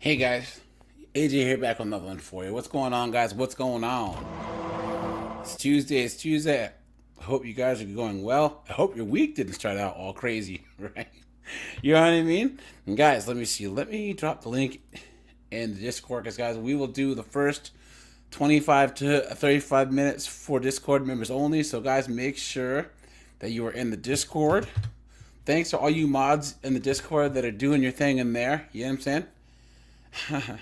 Hey guys, AJ here back with another one for you. What's going on, guys? What's going on? It's Tuesday. It's Tuesday. I hope you guys are going well. I hope your week didn't start out all crazy, right? You know what I mean? And guys, let me see. Let me drop the link in the Discord, because guys, we will do the first 25 to 35 minutes for Discord members only. So guys, make sure that you are in the Discord. Thanks to all you mods in the Discord that are doing your thing in there. You know what I'm saying? And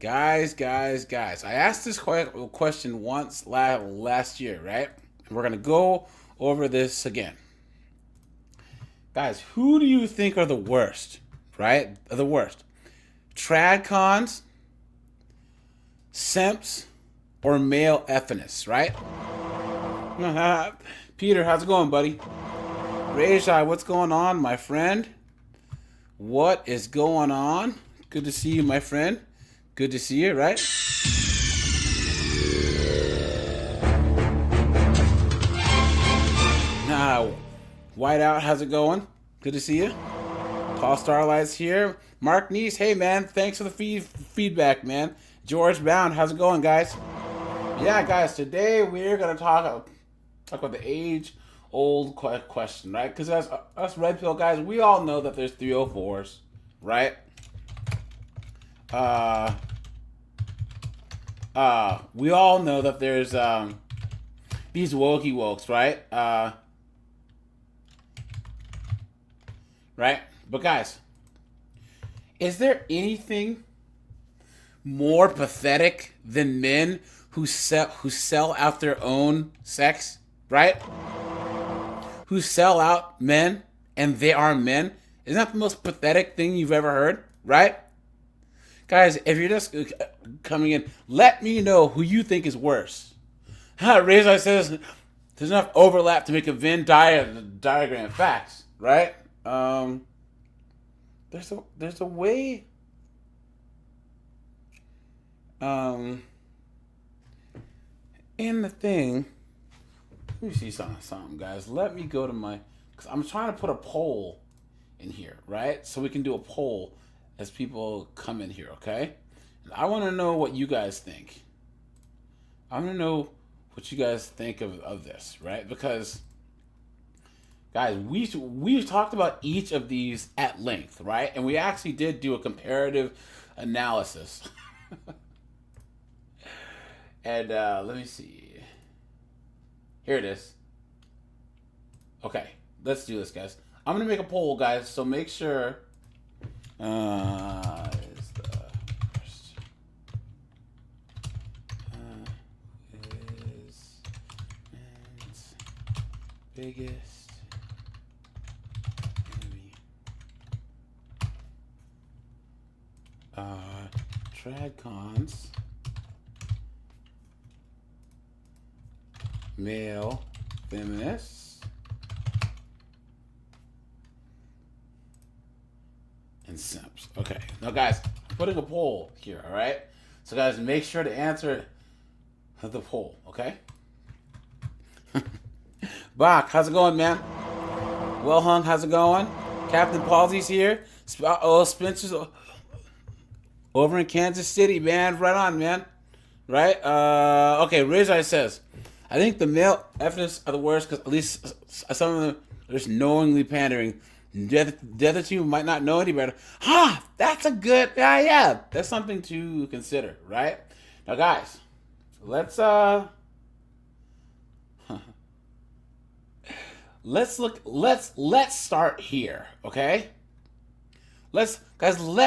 guys, I asked this question once last year, right? And we're gonna go over this again. Guys, who do you think are the worst, right? Are the worst? Tradcons, Simps, or male feminists, right? Peter, how's it going, buddy? Rajai, what's going on, my friend? What is going on? Good to see you, my friend. Good to see you, right? Now, Whiteout, how's it going? Good to see you. Paul Starlight's here. Mark Neese, hey man, thanks for the feedback, man. George Bound, how's it going, guys? Yeah, guys, today we're gonna talk about the age-old question, right? Because as us red pill guys, we all know that there's 304s, right? We all know that there's these wokey wokes, right? Right? But guys, is there anything more pathetic than men who sell out their own sex, right? Who sell out men and they are men? Isn't that the most pathetic thing you've ever heard, right? Guys, if you're just coming in, let me know who you think is worse. Razor says there's enough overlap to make a Venn diagram. Facts, right? There's a way. In the thing, let me see something, guys. Let me go to because I'm trying to put a poll in here, right? So we can do a poll as people come in here, okay? And I want to know what you guys think. I want to know what you guys think of this, right? Because, guys, we've talked about each of these at length, right? And we actually did do a comparative analysis. And let me see. Here it is. Okay, let's do this, guys. I'm gonna make a poll, guys. So make sure. Is the first? Is men's biggest enemy? Tradcons. Male feminists and simps. Okay, now guys, I'm putting a poll here, all right? So guys, make sure to answer the poll, okay? Bach, how's it going, man? Well hung, how's it going? Captain Palsy's here. Spencer's over in Kansas City, man. Right on, man. Right? Okay, Rizai says, I think the male feminists are the worst because at least some of them are just knowingly pandering. The other two might not know any better. That's a good, yeah. That's something to consider, right? Now, guys, let's let's start here, okay? Let's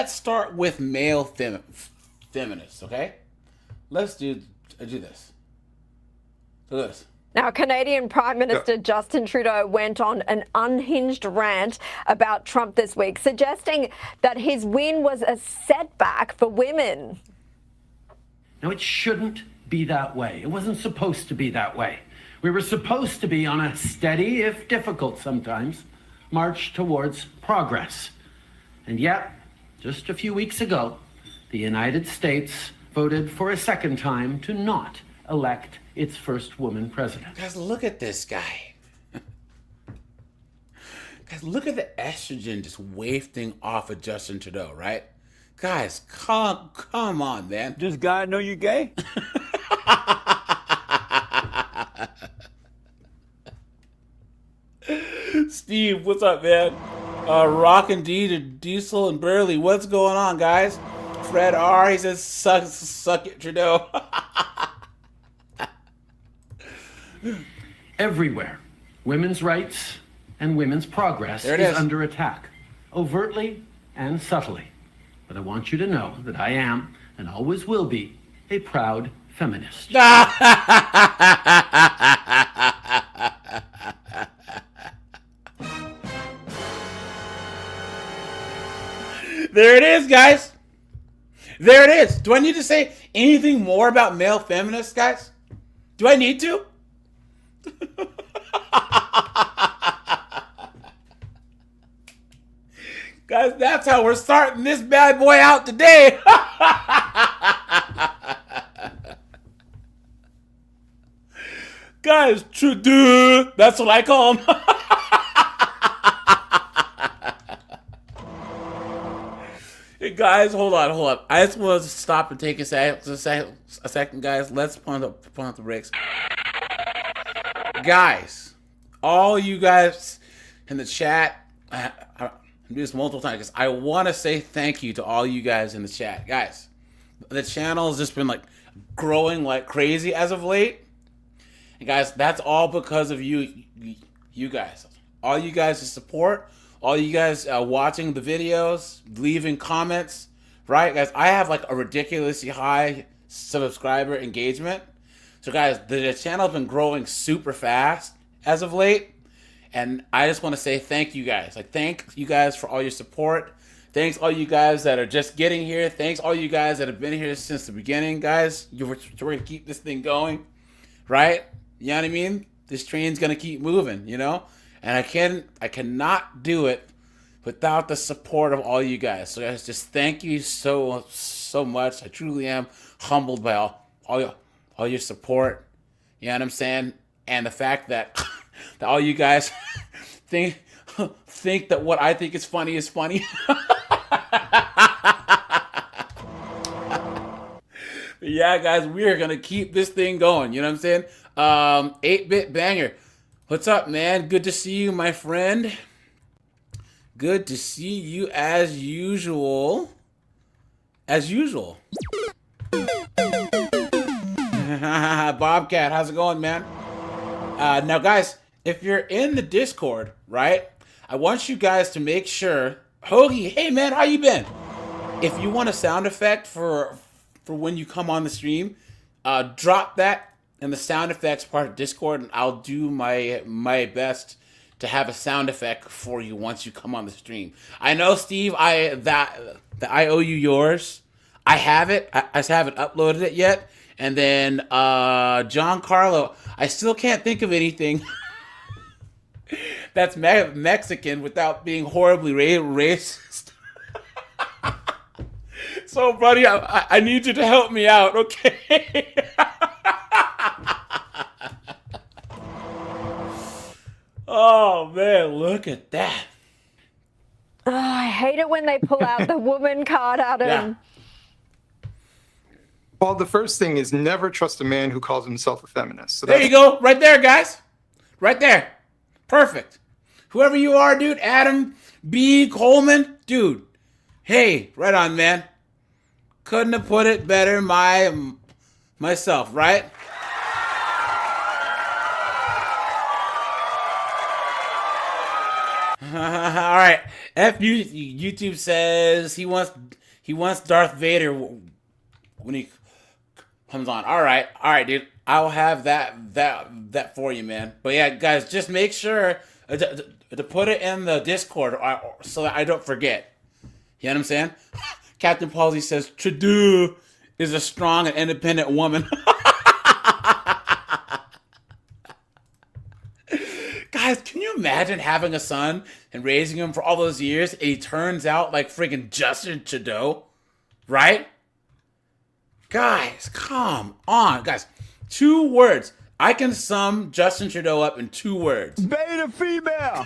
start with male feminists, okay? Let's do this. Look at this. Now, Canadian Prime Minister Justin Trudeau went on an unhinged rant about Trump this week, suggesting that his win was a setback for women. No, it shouldn't be that way. It wasn't supposed to be that way. We were supposed to be on a steady, if difficult sometimes, march towards progress. And yet, just a few weeks ago, the United States voted for a second time to not elect its first woman president. Guys, look at this guy. Guys, look at the estrogen just wafting off of Justin Trudeau, right? Guys, come on, man. Does God know you're gay? Steve, what's up, man? Rock and D to Diesel and Burley, what's going on, guys? Fred R, he says, suck it, Trudeau. Everywhere, women's rights and women's progress is under attack, overtly and subtly. But I want you to know that I am, and always will be, a proud feminist. There it is, guys. There it is. Do I need to say anything more about male feminists, guys? Do I need to? Guys, that's how we're starting this bad boy out today. Guys, Trudeau. That's what I call him. Hey guys, hold on. I just want to stop and take a second, guys. Let's pump up the brakes. Guys, all you guys in the chat, I'm doing this multiple times because I want to say thank you to all you guys in the chat. Guys, the channel has just been like growing like crazy as of late. And guys, that's all because of you guys. All you guys' support. All you guys watching the videos, leaving comments, right? Guys, I have like a ridiculously high subscriber engagement. So guys, the channel has been growing super fast as of late. And I just want to say thank you guys. Like, thank you guys for all your support. Thanks all you guys that are just getting here. Thanks all you guys that have been here since the beginning, guys. We're going to keep this thing going, right? You know what I mean? This train's going to keep moving, you know? And I cannot do it without the support of all you guys. So guys, just thank you so much. I truly am humbled by all your support. You know what I'm saying? And the fact that that all you guys think that what I think is funny is funny. But yeah, guys, we are gonna keep this thing going. You know what I'm saying? 8-bit banger. What's up, man? Good to see you, my friend. Good to see you as usual. As usual. Bobcat, how's it going, man? Now, guys, if you're in the Discord, right, I want you guys to make sure... Hoagie, hey, man, how you been? If you want a sound effect for when you come on the stream, drop that in the sound effects part of Discord, and I'll do my best to have a sound effect for you once you come on the stream. I know, Steve, I owe you yours. I have it. I just haven't uploaded it yet. And then John Carlo, I still can't think of anything that's Mexican without being horribly racist. So, buddy, I need you to help me out, okay? Oh, man, look at that. Oh, I hate it when they pull out the woman card, Adam. Yeah. Well, the first thing is never trust a man who calls himself a feminist. So there you go. Right there, guys. Right there. Perfect. Whoever you are, dude. Adam B. Coleman. Dude. Hey, right on, man. Couldn't have put it better myself, right? All right. YouTube says he wants Darth Vader when he comes on. All right, dude. I'll have that for you, man. But yeah, guys, just make sure to put it in the Discord so that I don't forget. You know what I'm saying? Captain Palsy says Trudeau is a strong and independent woman. Guys, can you imagine having a son and raising him for all those years and he turns out like freaking Justin Trudeau? Right? Guys, come on. Guys, 2 words. I can sum Justin Trudeau up in 2 words. Beta female.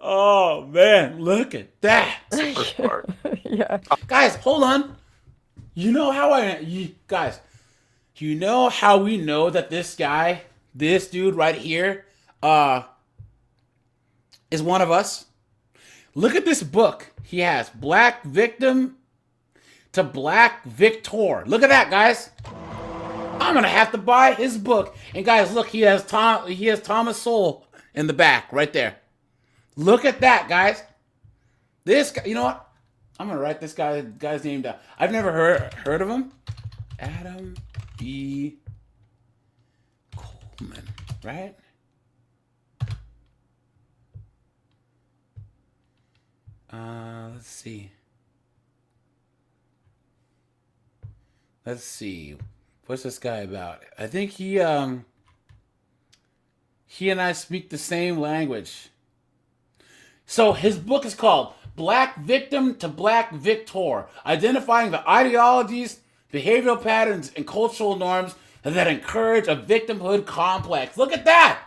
Oh man, look at that. First part. Yeah. Guys, hold on. You know how you know how we know that this guy, this dude right here, is one of us? Look at this book. He has Black Victim to Black Victor. Look at that, guys. I'm gonna have to buy his book. And guys, look, he has Thomas Sowell in the back right there. Look at that, guys. This guy, you know what? I'm gonna write this guy's name down. I've never heard of him. Adam B. Coleman, right? Let's see. Let's see. What's this guy about? I think he and I speak the same language. So his book is called Black Victim to Black Victor, identifying the ideologies, behavioral patterns, and cultural norms that encourage a victimhood complex. Look at that.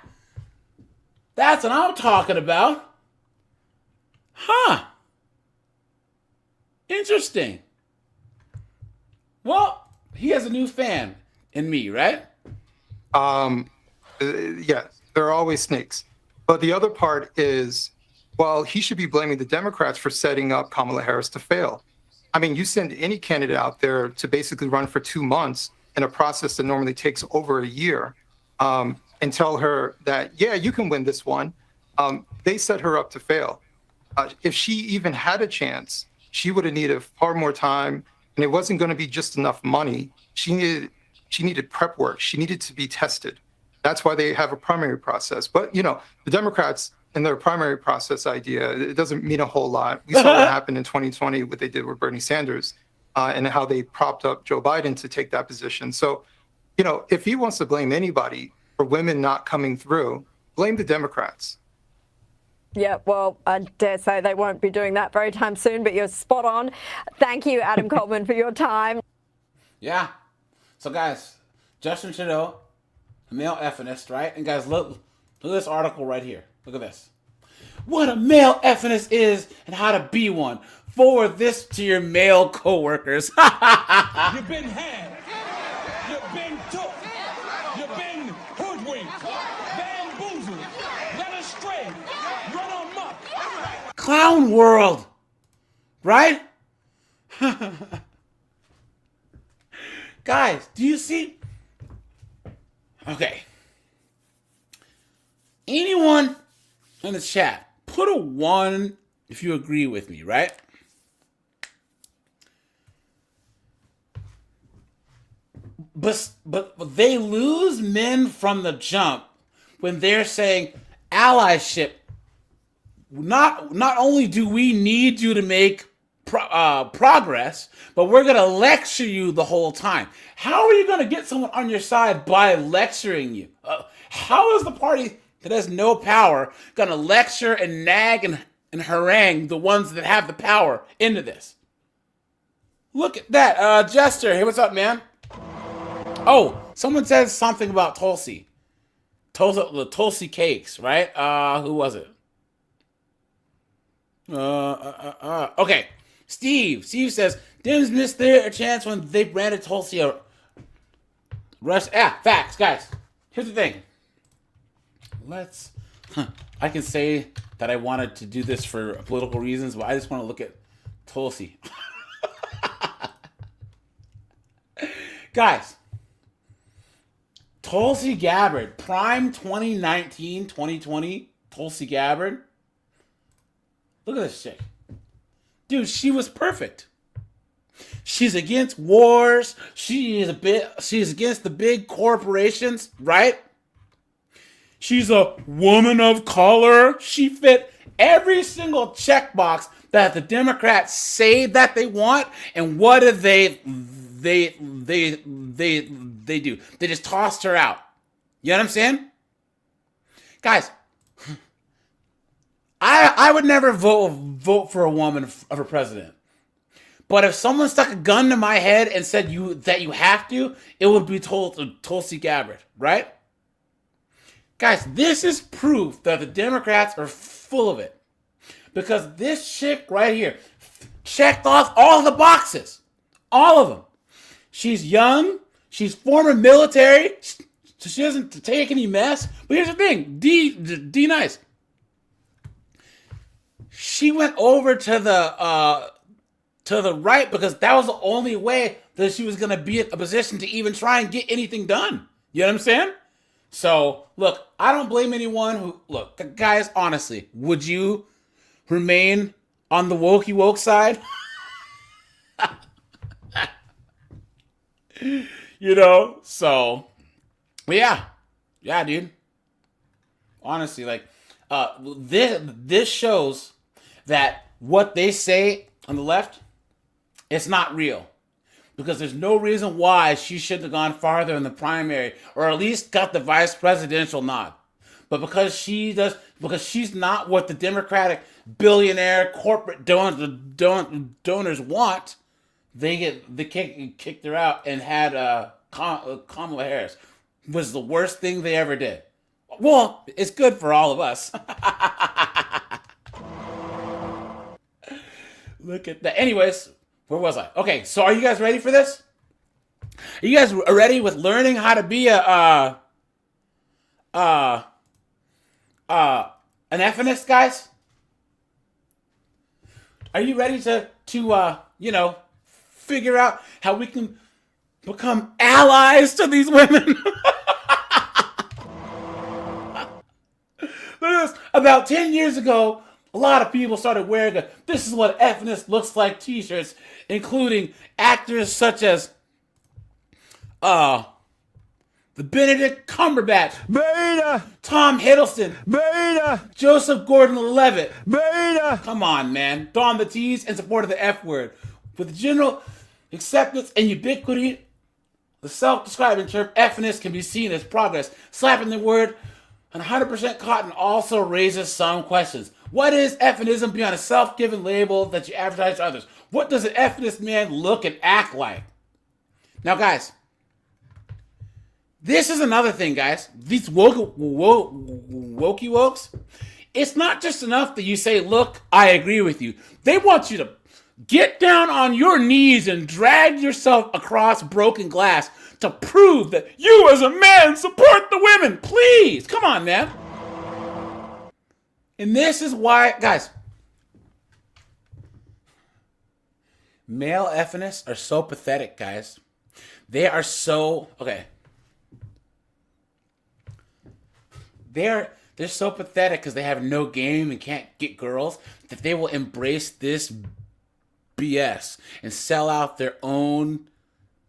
That's what I'm talking about. Huh. Interesting. Well, he has a new fan in me, right? Yeah, there are always snakes. But the other part is, well, he should be blaming the Democrats for setting up Kamala Harris to fail. I mean, you send any candidate out there to basically run for 2 months in a process that normally takes over a year, and tell her that, yeah, you can win this one. They set her up to fail. If she even had a chance, she would have needed far more time, and it wasn't going to be just enough money. She needed prep work. She needed to be tested. That's why they have a primary process. But, you know, the Democrats and their primary process idea, it doesn't mean a whole lot. We saw what happened in 2020, what they did with Bernie Sanders, and how they propped up Joe Biden to take that position. So, you know, if he wants to blame anybody for women not coming through, blame the Democrats. Yeah, well, I dare say they won't be doing that very time soon, but you're spot on. Thank you, Adam Coleman, for your time. Yeah. So, guys, Justin Trudeau, a male feminist, right? And, guys, look at this article right here. Look at this. What a male feminist is and how to be one. Forward this to your male coworkers. You've been had. You've been took. You've been hoodwinked. Bamboozled. Led astray. Run amok. Clown world. Right? Guys, do you see? Okay. Anyone in the chat, put a 1 if you agree with me, right? But they lose men from the jump when they're saying allyship. Not only do we need you to make progress, but we're going to lecture you the whole time. How are you going to get someone on your side by lecturing you? How is the party that has no power going to lecture and nag and harangue the ones that have the power into this? Look at that. Jester, hey, what's up, man? Oh, someone said something about Tulsi. The Tulsi cakes, right? Who was it? Okay. Steve says, Dems missed their chance when they branded Tulsi a rush. Facts, guys. Here's the thing. I can say that I wanted to do this for political reasons, but I just want to look at Tulsi. Guys, Tulsi Gabbard, prime 2019, 2020, Tulsi Gabbard. Look at this chick. Dude, she was perfect. She's against wars. She's against the big corporations, right? She's a woman of color. She fit every single checkbox that the Democrats say that they want. And what do they do? They just tossed her out. You know what I'm saying? Guys, I would never vote for a woman for president. But if someone stuck a gun to my head and said that you have to, it would be Tulsi Gabbard, right? Guys, this is proof that the Democrats are full of it. Because this chick right here checked off all the boxes. All of them. She's young. She's former military. So she doesn't take any mess. But here's the thing. D nice. She went over to the right because that was the only way that she was going to be in a position to even try and get anything done. You know what I'm saying? So, look, I don't blame anyone who... Look, guys, honestly, would you remain on the woke side? You know? So, yeah. Yeah, dude. Honestly, like, this shows that what they say on the left, it's not real. Because there's no reason why she shouldn't have gone farther in the primary, or at least got the vice presidential nod. But because she's not what the Democratic billionaire corporate donors want, they kicked her out and had Kamala Harris. Was the worst thing they ever did. Well, it's good for all of us. Look at that. Anyways, where was I? Okay, so are you guys ready for this? Are you guys ready with learning how to be an feminist, guys? Are you ready to figure out how we can become allies to these women? Look at this. About 10 years ago, a lot of people started wearing "This is what a feminist looks like" t-shirts, including actors such as the Benedict Cumberbatch, Beta! Tom Hiddleston, Beta! Joseph Gordon-Levitt. Beta! Come on, man. Don the T's in support of the F word. With general acceptance and ubiquity, the self-describing term feminist can be seen as progress. Slapping the word on 100% cotton also raises some questions. What is feminism beyond a self-given label that you advertise to others? What does an feminist man look and act like? Now, guys, this is another thing, guys. These wokey-wokes, it's not just enough that you say, "Look, I agree with you." They want you to get down on your knees and drag yourself across broken glass to prove that you as a man support the women. Please, come on, man. And this is why, guys, male feminists are so pathetic, guys. They are so, okay. They're so pathetic because they have no game and can't get girls that they will embrace this BS and sell out their own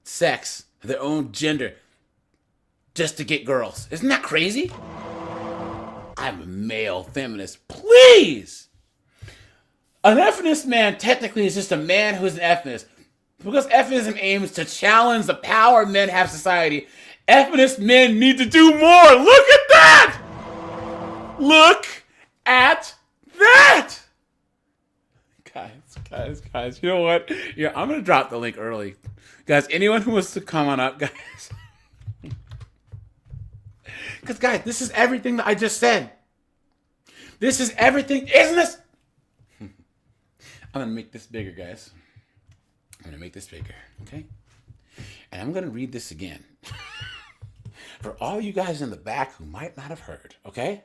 sex, their own gender, just to get girls. Isn't that crazy? I'm a male feminist. Please! An feminist man technically is just a man who's an feminist. Because feminism aims to challenge the power men have in society, feminist men need to do more. Look at that! Look at that! Guys, you know what? Yeah, I'm going to drop the link early. Guys, anyone who wants to come on up, guys. Because, guys, this is everything that I just said. This is everything. Isn't this? I'm going to make this bigger, guys. I'm going to make this bigger, okay? And I'm going to read this again. For all you guys in the back who might not have heard, okay?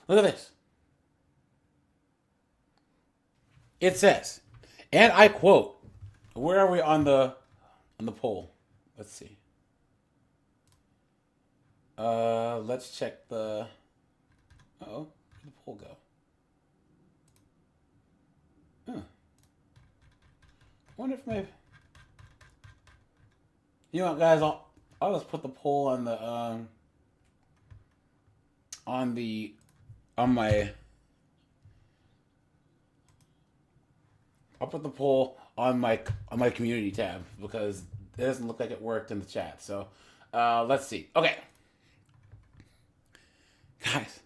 Look at this. It says, and I quote, where are we on the poll? Let's see. Let's check the. Uh-oh, where'd the poll go? Huh. I wonder if maybe. You know what, guys? I'll just put the poll on the I'll put the poll on my community tab because it doesn't look like it worked in the chat. So let's see. Okay. Guys,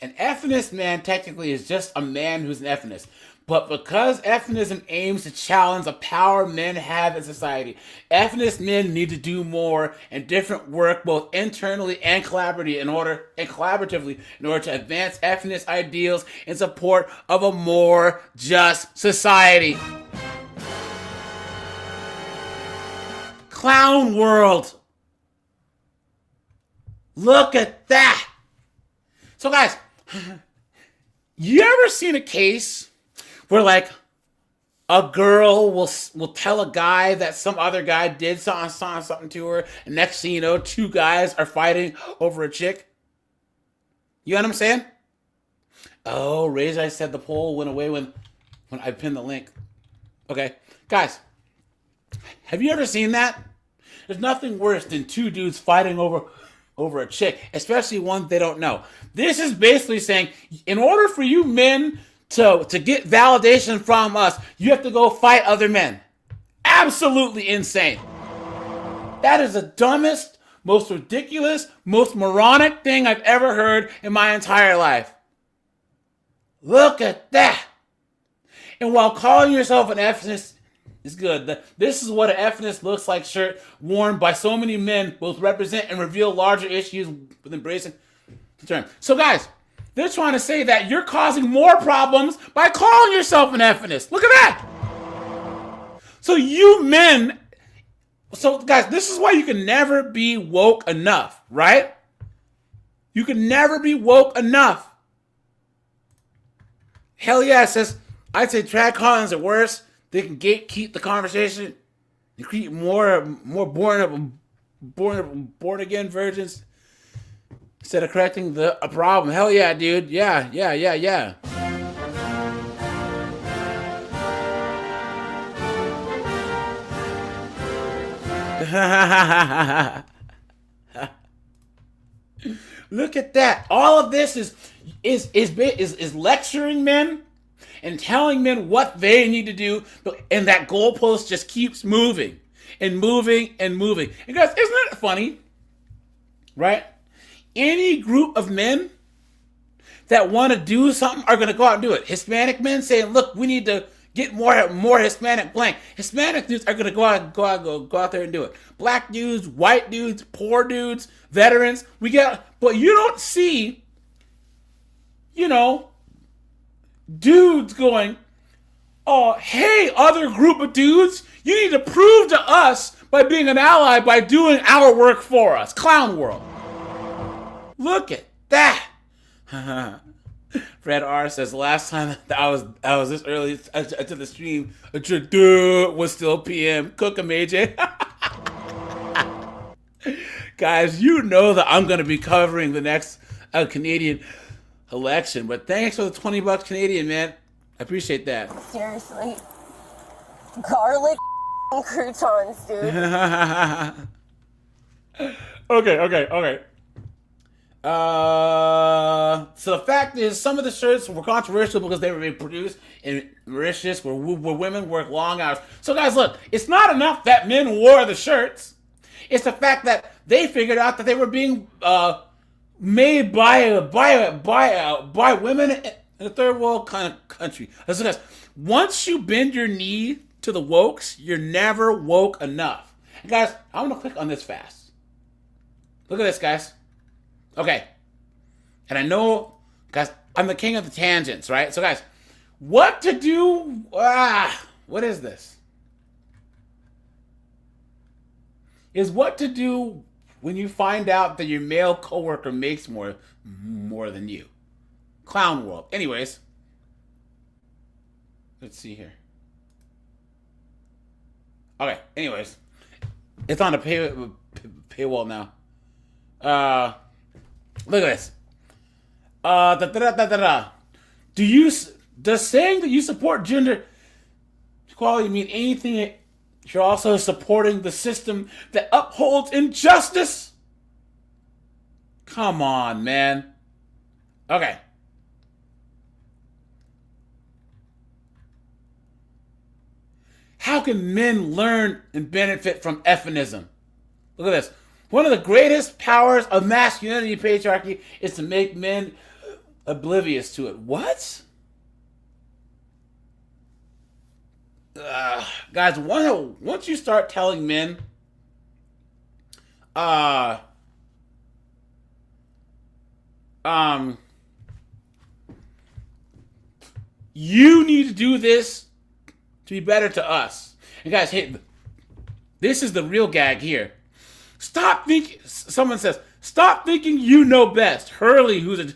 an effeminist man technically is just a man who's an effeminist. But because feminism aims to challenge the power men have in society, feminist men need to do more and different work both internally and collaboratively in order to advance feminist ideals in support of a more just society. Clown world. Look at that. So guys, you ever seen a case where like a girl will tell a guy that some other guy did something to her, and next thing you know, two guys are fighting over a chick? You know what I'm saying? Oh, I said the poll went away when I pinned the link. Okay, guys, have you ever seen that? There's nothing worse than two dudes fighting over a chick, especially one they don't know. This is basically saying, in order for you men to get validation from us, you have to go fight other men. Absolutely insane. That is the dumbest, most ridiculous, most moronic thing I've ever heard in my entire life. Look at that. And while calling yourself an feminist is good, this is what an feminist looks like shirt worn by so many men both represent and reveal larger issues with embracing the term. So guys, they're trying to say that you're causing more problems by calling yourself an feminist. Look at that. So you men, so guys, this is why you can never be woke enough, right? You can never be woke enough. Hell yeah, it says, I'd say tradcons are worse. They can gatekeep the conversation and create more born again virgins instead of correcting a problem. Hell yeah, dude. Yeah. Look at that. All of this is lecturing men and telling men what they need to do, and that goalpost just keeps moving and moving and moving. And guys, isn't it funny? Right? Any group of men that want to do something are going to go out and do it. Hispanic men saying, look, we need to get more Hispanic blank. Hispanic dudes are going to go out there and do it. Black dudes, white dudes, poor dudes, veterans. But you don't see, dudes going, oh, hey, other group of dudes, you need to prove to us by being an ally by doing our work for us. Clown world. Look at that. Fred R says, the last time that I was this early to the stream, was still PM. Cook 'em, AJ. Guys, you know that I'm going to be covering the next Canadian election, but thanks for the $20 Canadian, man. I appreciate that. Seriously. Garlic croutons, dude. Okay. So the fact is, some of the shirts were controversial because they were being produced in Mauritius where women work long hours. So guys, look, it's not enough that men wore the shirts. It's the fact that they figured out that they were being made by women in a third world kind of country. Listen, guys, once you bend your knee to the wokes, you're never woke enough. And guys, I'm gonna click on this fast. Look at this, guys. Okay. And I know, guys, I'm the king of the tangents, right? So guys, what to do? What is this? Is what to do when you find out that your male coworker makes more than you. Clown world. Anyways, let's see here. Okay. Anyways, it's on a paywall now. Look at this. Does saying that you support gender equality mean anything if you're also supporting the system that upholds injustice? Come on, man. Okay. How can men learn and benefit from feminism? Look at this. One of the greatest powers of masculinity and patriarchy is to make men oblivious to it. What? Guys, once you start telling men, you need to do this to be better to us. And guys, hey, this is the real gag here. Stop thinking, someone says, stop thinking you know best. Hurley, who's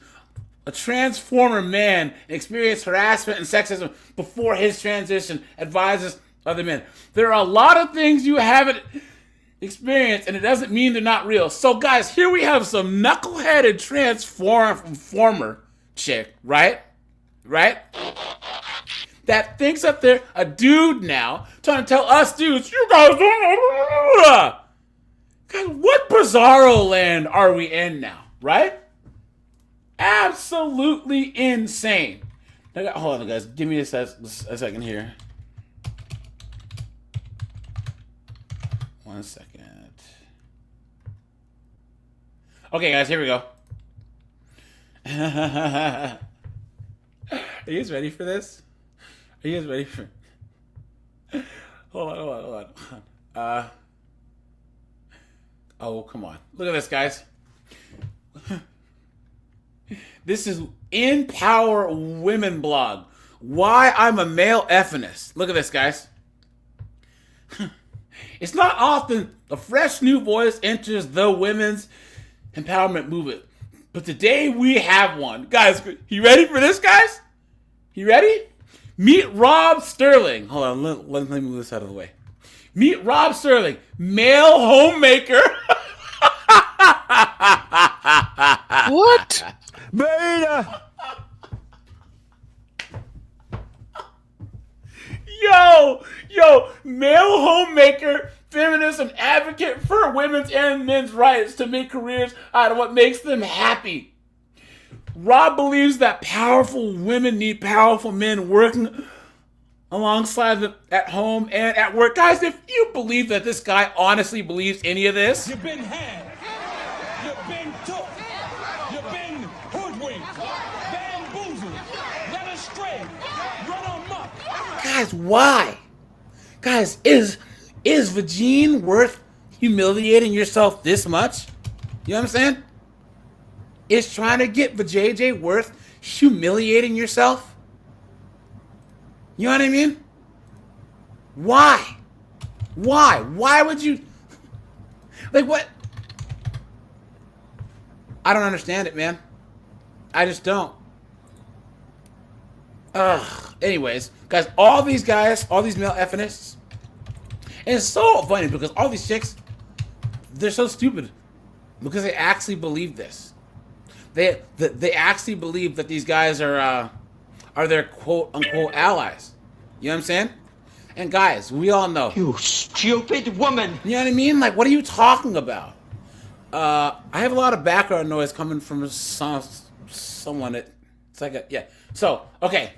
a transformer man, experienced harassment and sexism before his transition, advises other men. There are a lot of things you haven't experienced, and it doesn't mean they're not real. So, guys, here we have some knuckleheaded transformer chick, right? That thinks that they're a dude now, trying to tell us dudes, you guys don't. Guys, what bizarro land are we in now, right? Absolutely insane. Hold on, guys. Give me a second here. 1 second. Okay, guys, here we go. Are you guys ready for this? Are you guys ready for... Hold on. Oh, come on. Look at this, guys. This is Empower Women blog. Why I'm a male feminist. Look at this, guys. It's not often a fresh new voice enters the women's empowerment movement, but today we have one. Guys, you ready for this, guys? You ready? Meet Rob Sterling. Hold on, let me move this out of the way. Meet Rob Sterling, male homemaker. What? Beta! Yo, male homemaker, feminist, and advocate for women's and men's rights to make careers out of what makes them happy. Rob believes that powerful women need powerful men working alongside them at home and at work. Guys, if you believe that this guy honestly believes any of this, you've been had, you've been took, you've been hoodwinked, bamboozled, led astray, run amok. guys, why? Guys, is vagine worth humiliating yourself this much? You know what I'm saying? Is trying to get vajayjay worth humiliating yourself? You know what I mean? Why? Why would you... Like, what? I don't understand it, man. I just don't. Ugh. Anyways, guys, all these male feminists, and it's so funny because all these chicks, they're so stupid because they actually believe this. They actually believe that these guys are their quote unquote allies. You know what I'm saying? And guys, we all know. You stupid woman! You know what I mean? Like, what are you talking about? I have a lot of background noise coming from someone. It's like a, yeah. So, okay.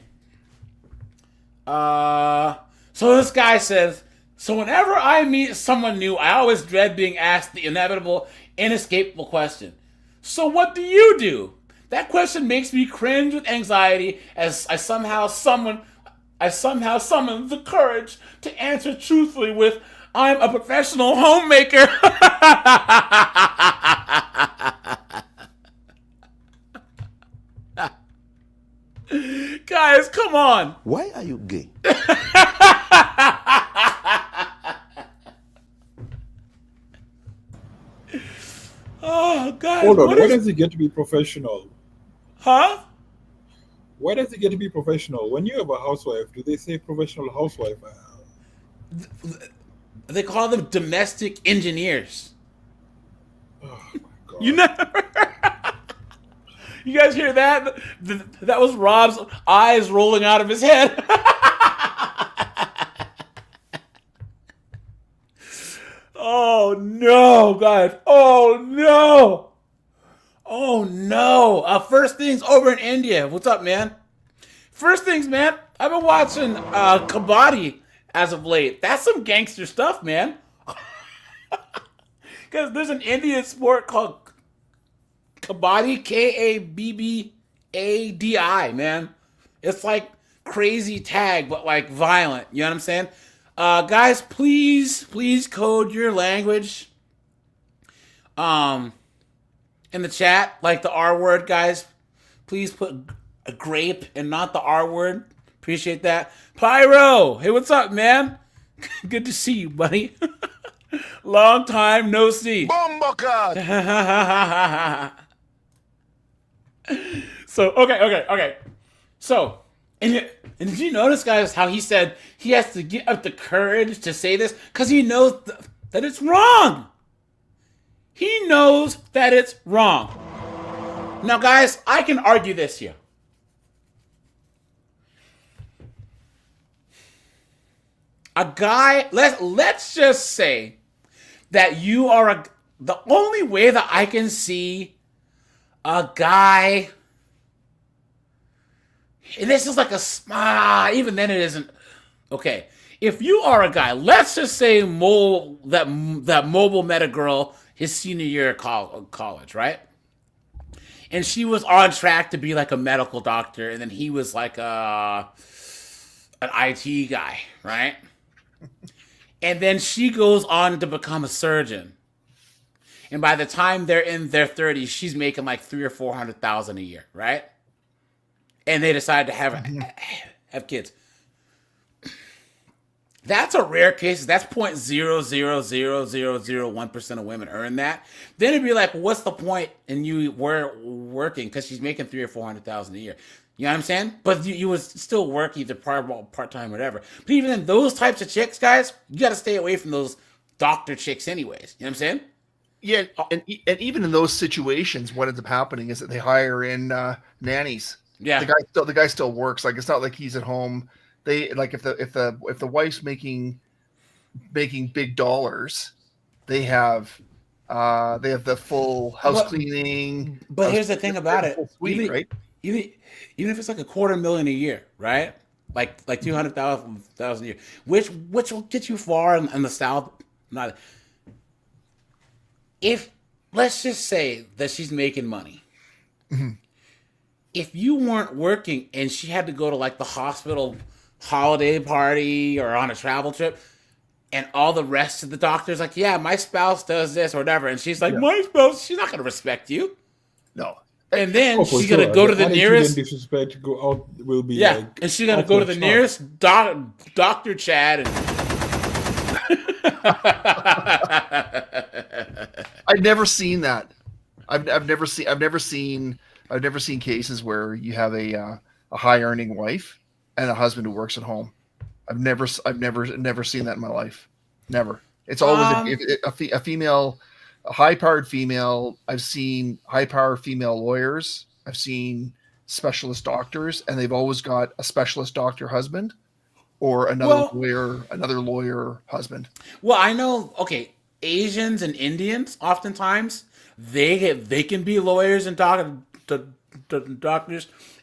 So this guy says, so whenever I meet someone new, I always dread being asked the inevitable, inescapable question. So what do you do? That question makes me cringe with anxiety as I somehow summon the courage to answer truthfully with, I'm a professional homemaker. Guys, come on. Why are you gay? Oh, God. Hold on, why does it get to be professional? Huh? Why does it get to be professional? When you have a housewife, do they say professional housewife? They call them domestic engineers. Oh, my God. You never... You guys hear that? That was Rob's eyes rolling out of his head. Oh, no, guys. Oh, no. Oh, no. First Things over in India. What's up, man? First Things, man. I've been watching Kabaddi as of late. That's some gangster stuff, man. Because there's an Indian sport called Kabaddi, Kabba, ADI, man. It's like crazy tag, but like violent. You know what I'm saying? Guys, please code your language. In the chat, like the R word, guys. Please put a grape and not the R word. Appreciate that. Pyro, hey, what's up, man? Good to see you, buddy. Long time no see. So, okay. So, and did you notice, guys, how he said he has to get up the courage to say this? Because he knows that it's wrong. He knows that it's wrong. Now, guys, I can argue this here. A guy, let's just say that you are the only way that I can see a guy, and this is like even then it isn't, okay. If you are a guy, let's just say that mobile met a girl his senior year of college, right? And she was on track to be like a medical doctor, and then he was like an IT guy, right? And then she goes on to become a surgeon. And by the time they're in their 30s, she's making like $300,000 or $400,000 a year, right? And they decide to have kids. That's a rare case. That's 0.00001% of women earn that. Then it'd be like, what's the point in you working? Because she's making $300,000 or $400,000 a year. You know what I'm saying? But you would still work either part-time or whatever. But even in those types of chicks, guys, you got to stay away from those doctor chicks anyways. You know what I'm saying? Yeah, and even in those situations, what ends up happening is that they hire in nannies. Yeah, the guy still works. Like, it's not like he's at home. They like if the wife's making big dollars, they have the full house cleaning. But here's the thing about it, suite, right? Even if it's like $250,000 a year, right? Like $200,000 a year, which will get you far in the South. Not if let's just say that she's making money. Mm-hmm. If you weren't working and she had to go to like the hospital holiday party or on a travel trip, and all the rest of the doctors like, yeah, my spouse does this or whatever, and she's like, my spouse, she's not gonna respect you. No. And then she's sure. gonna go to the attitude nearest and disrespect go out will be and she's gonna go to the nearest Dr. Chad and I've never seen that. I've never seen cases where you have a high earning wife and a husband who works at home. I've never seen that in my life. Never. It's always a female, a high powered female. I've seen high powered female lawyers. I've seen specialist doctors, and they've always got a specialist doctor husband or another lawyer husband. Well, I know. Okay, Asians and Indians oftentimes they can be lawyers and doctors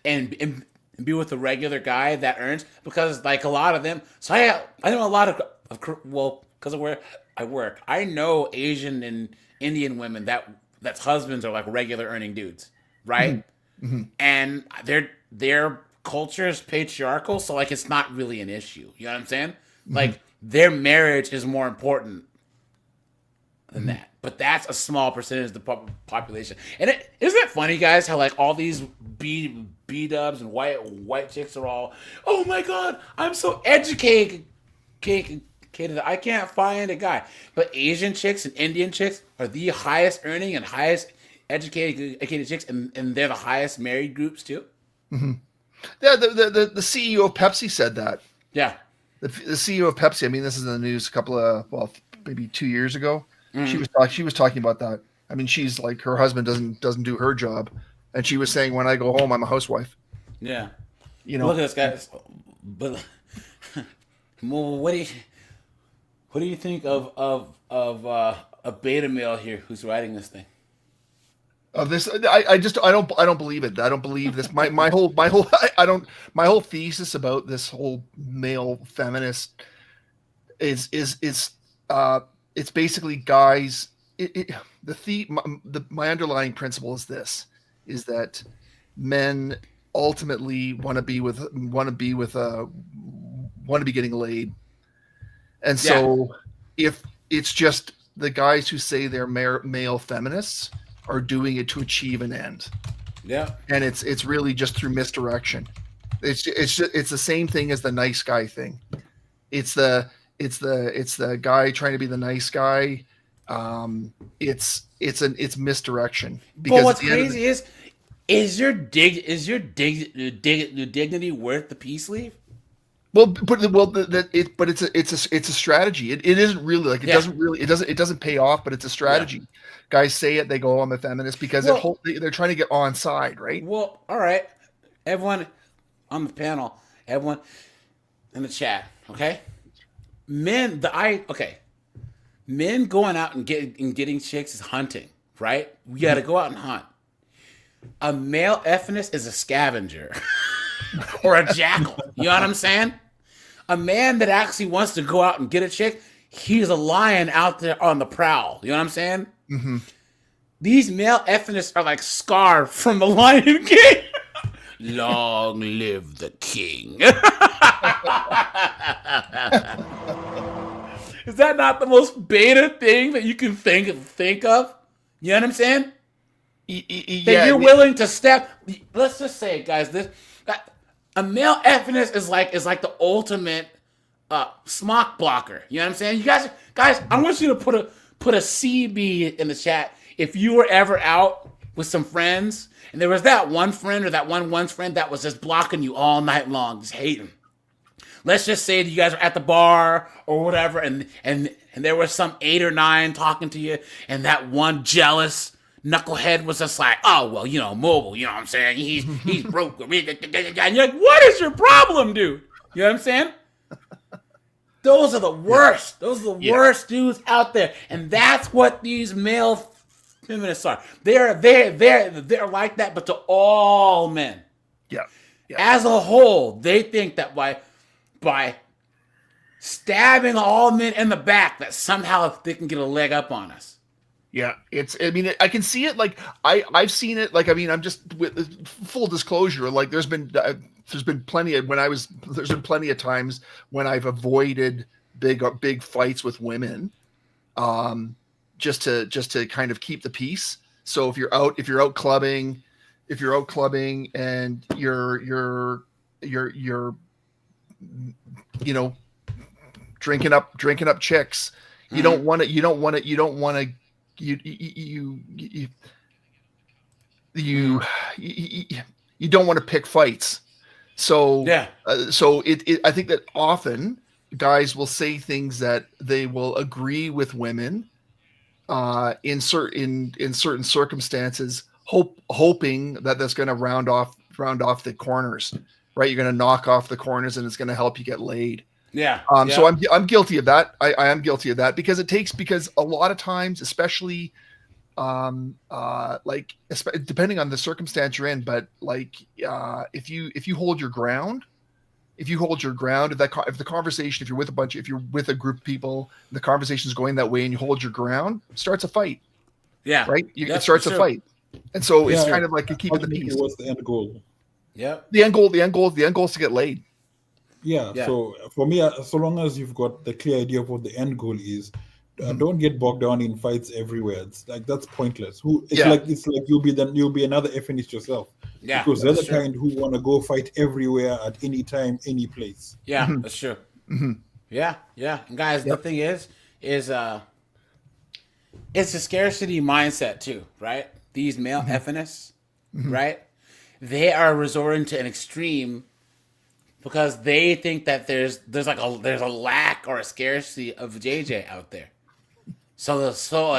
and be with a regular guy that earns, because like a lot of them. So I know a lot of because of where I work, I know Asian and Indian women that's husbands are like regular earning dudes, right? Mm-hmm. And their culture is patriarchal, so like it's not really an issue. You know what I'm saying? Mm-hmm. Like their marriage is more important than that. But that's a small percentage of the population. And isn't it funny, guys, how like all these B-dubs and white chicks are all, oh my God, I'm so educated. I can't find a guy. But Asian chicks and Indian chicks are the highest earning and highest educated chicks, and they're the highest married groups too. Mm-hmm. Yeah, the CEO of Pepsi said that. Yeah. The CEO of Pepsi, I mean, this is in the news maybe 2 years ago. Mm. She was talking about that. I mean, she's like, her husband doesn't do her job, and she was saying, when I go home, I'm a housewife. Yeah. You know, look at this guy. But what do you think of a beta male here who's writing this thing? This I don't believe it. I don't believe this. My whole thesis about this whole male feminist is it's basically guys. My underlying principle is this: is that men ultimately want to be getting laid. And so if it's just the guys who say they're male feminists are doing it to achieve an end. Yeah. And it's really just through misdirection. It's the same thing as the nice guy thing. It's the guy trying to be the nice guy. It's misdirection. Because but what's crazy is your dignity worth the peace leave? It's a strategy. It isn't really like it doesn't pay off, but it's a strategy. Yeah. Guys say it, they go, I'm a feminist because they're trying to get on side, right? Well, all right. Everyone on the panel, everyone in the chat, okay? Men going out and getting chicks is hunting, right? We got to go out and hunt. A male feminist is a scavenger or a jackal. You know what I'm saying? A man that actually wants to go out and get a chick, he's a lion out there on the prowl. You know what I'm saying? Mm-hmm. These male feminists are like Scar from The Lion King. Long live the king. Is that not the most beta thing that you can think of? You know what I'm saying? That you're willing to step. Let's just say it, guys. A male feminist is like the ultimate smock blocker. You know what I'm saying? You guys, I want you to put a CB in the chat if you were ever out with some friends and there was that one friend or that one friend that was just blocking you all night long, just hating. Let's just say that you guys are at the bar or whatever, and there was some 8 or 9 talking to you, and that one jealous knucklehead was just like, oh, well, mobile, you know what I'm saying? He's broke. And you're like, what is your problem, dude? You know what I'm saying? Those are the worst. Those are the worst dudes out there. And that's what these male feminists are. They're like that, but to all men. Yeah. As a whole, they think that by stabbing all men in the back, that somehow they can get a leg up on us. Yeah, I can see it. Like I've seen it. Like, I'm just with full disclosure. Like there's been plenty of times when I've avoided big fights with women, just to kind of keep the peace. So if you're out clubbing, and you're drinking up chicks, you don't want to. You don't want to pick fights. So I think that often guys will say things that they will agree with women in certain circumstances, hoping that that's going to round off the corners, right? You're going to knock off the corners and it's going to help you get laid. So I'm guilty of that. I am guilty of that because a lot of times, especially depending on the circumstance you're in, but if you hold your ground, if the conversation, if you're with a group of people, the conversation is going that way and you hold your ground, it starts a fight. Yeah. Right. It starts a fight. And so it's kind of like keeping the peace. What's the end goal? Yeah. The end goal is to get laid. Yeah. So for me, so long as you've got the clear idea of what the end goal is, don't get bogged down in fights everywhere. It's like that's pointless. It's like you'll be another feminist yourself. Yeah. Because they're the kind who want to go fight everywhere at any time, any place. Yeah, that's true. Mm-hmm. Yeah. And guys, the thing is it's a scarcity mindset too, right? These male feminists, right? They are resorting to an extreme because they think that there's a lack or a scarcity of JJ out there. So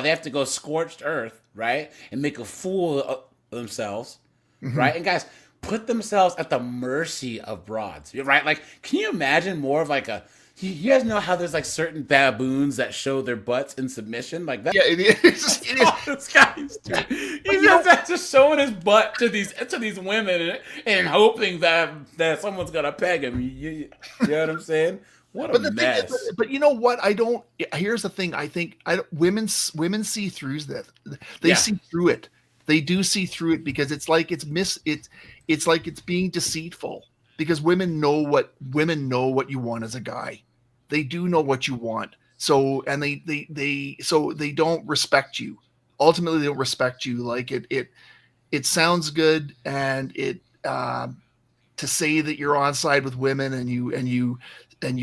they have to go scorched earth, right? And make a fool of themselves, right? And guys, put themselves at the mercy of broads, right? Like, can you imagine more of like you guys know how there's like certain baboons that show their butts in submission like that? Yeah, it is. This guy's dude. He's just showing his butt to these women and hoping that someone's gonna peg him. You know what I'm saying? What a mess. But you know what? Here's the thing. I think women see through that. They see through it. They do see through it because it's like it's like it's being deceitful, because women know what you want as a guy. They do know what you want. So, and they don't respect you. Ultimately, they don't respect you. Like it sounds good, and to say that you're on side with women, and you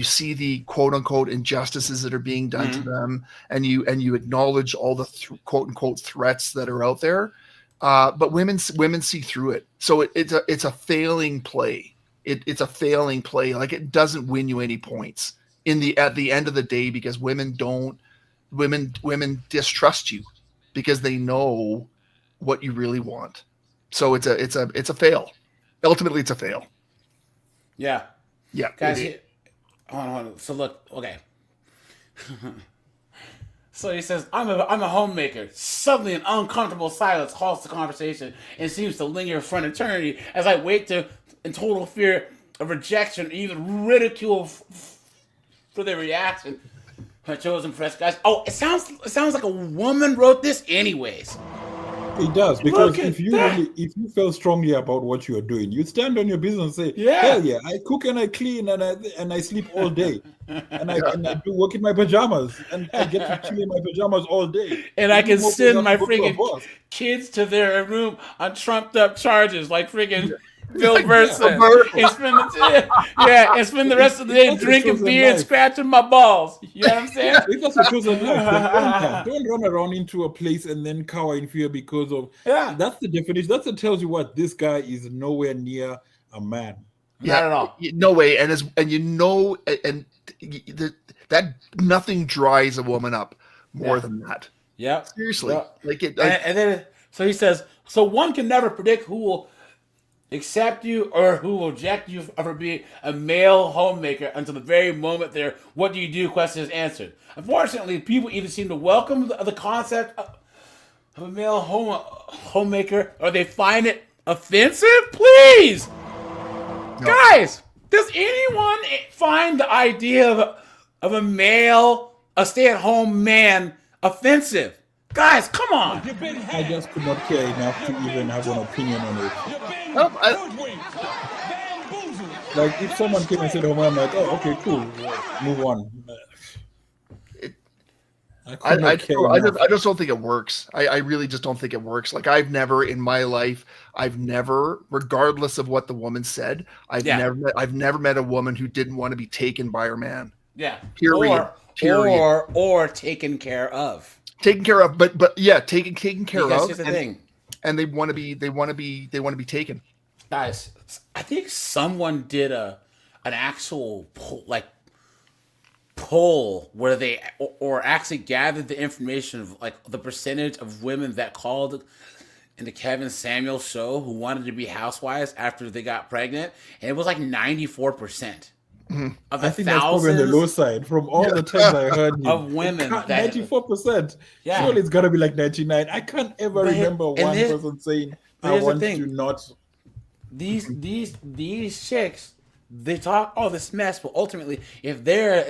see the quote unquote injustices that are being done to them, and you acknowledge all the quote unquote threats that are out there. But women see through it. So it's a failing play. It's a failing play. Like, it doesn't win you any points at the end of the day, because women distrust you because they know what you really want. So it's a fail. Ultimately, it's a fail. Yeah. Yeah. Guys, hold on. So look, okay. So he says, I'm a homemaker. Suddenly an uncomfortable silence halts the conversation and seems to linger for an eternity as I wait in total fear of rejection or even ridicule for their reaction. My chosen press, guys. Oh, it sounds like a woman wrote this anyways. It does, because if you feel strongly about what you are doing, you stand on your business and say, hell yeah, I cook and I clean and I sleep all day. And I do work in my pajamas, and I get to chill in my pajamas all day. And I can send my freaking kids to their room on trumped up charges like freaking Bill Burson. And spend the rest of the day drinking beer and scratching my balls. You know what I'm saying? If that's a chosen life, don't run around into a place and then cower in fear because of that's the definition. That's what tells you what this guy is nowhere near a man. Not at all. No way. And that nothing dries a woman up more than that. Yeah. Seriously. Yeah. And then so he says, so one can never predict who will accept you or who will reject you for being a male homemaker until the very moment their "what do you do?" question is answered. Unfortunately, people either seem to welcome the concept of a male homemaker, or they find it offensive. Please, guys, does anyone find the idea of a stay-at-home man offensive? Guys, come on! I just could not care enough to even have an opinion on it. Like, if someone came and said, "Oh, I'm like, oh, okay, cool, move on." I just don't think it works. I really just don't think it works. Like, I've never in my life, regardless of what the woman said, I've never met a woman who didn't want to be taken by her man. Yeah. Period. Or taken care of. Taken care of, but yeah, taken care because of. here's the thing. And they want to be taken. Guys, I think someone did an actual poll where they or actually gathered the information of like the percentage of women that called into Kevin Samuel's show who wanted to be housewives after they got pregnant, and it was like 94%. Of the I think that's probably on the low side from all the times I heard of women. 94%. Surely it's got to be like 99. I can't ever remember one person saying, "I want to not." These chicks, they talk all this mess, but ultimately, if their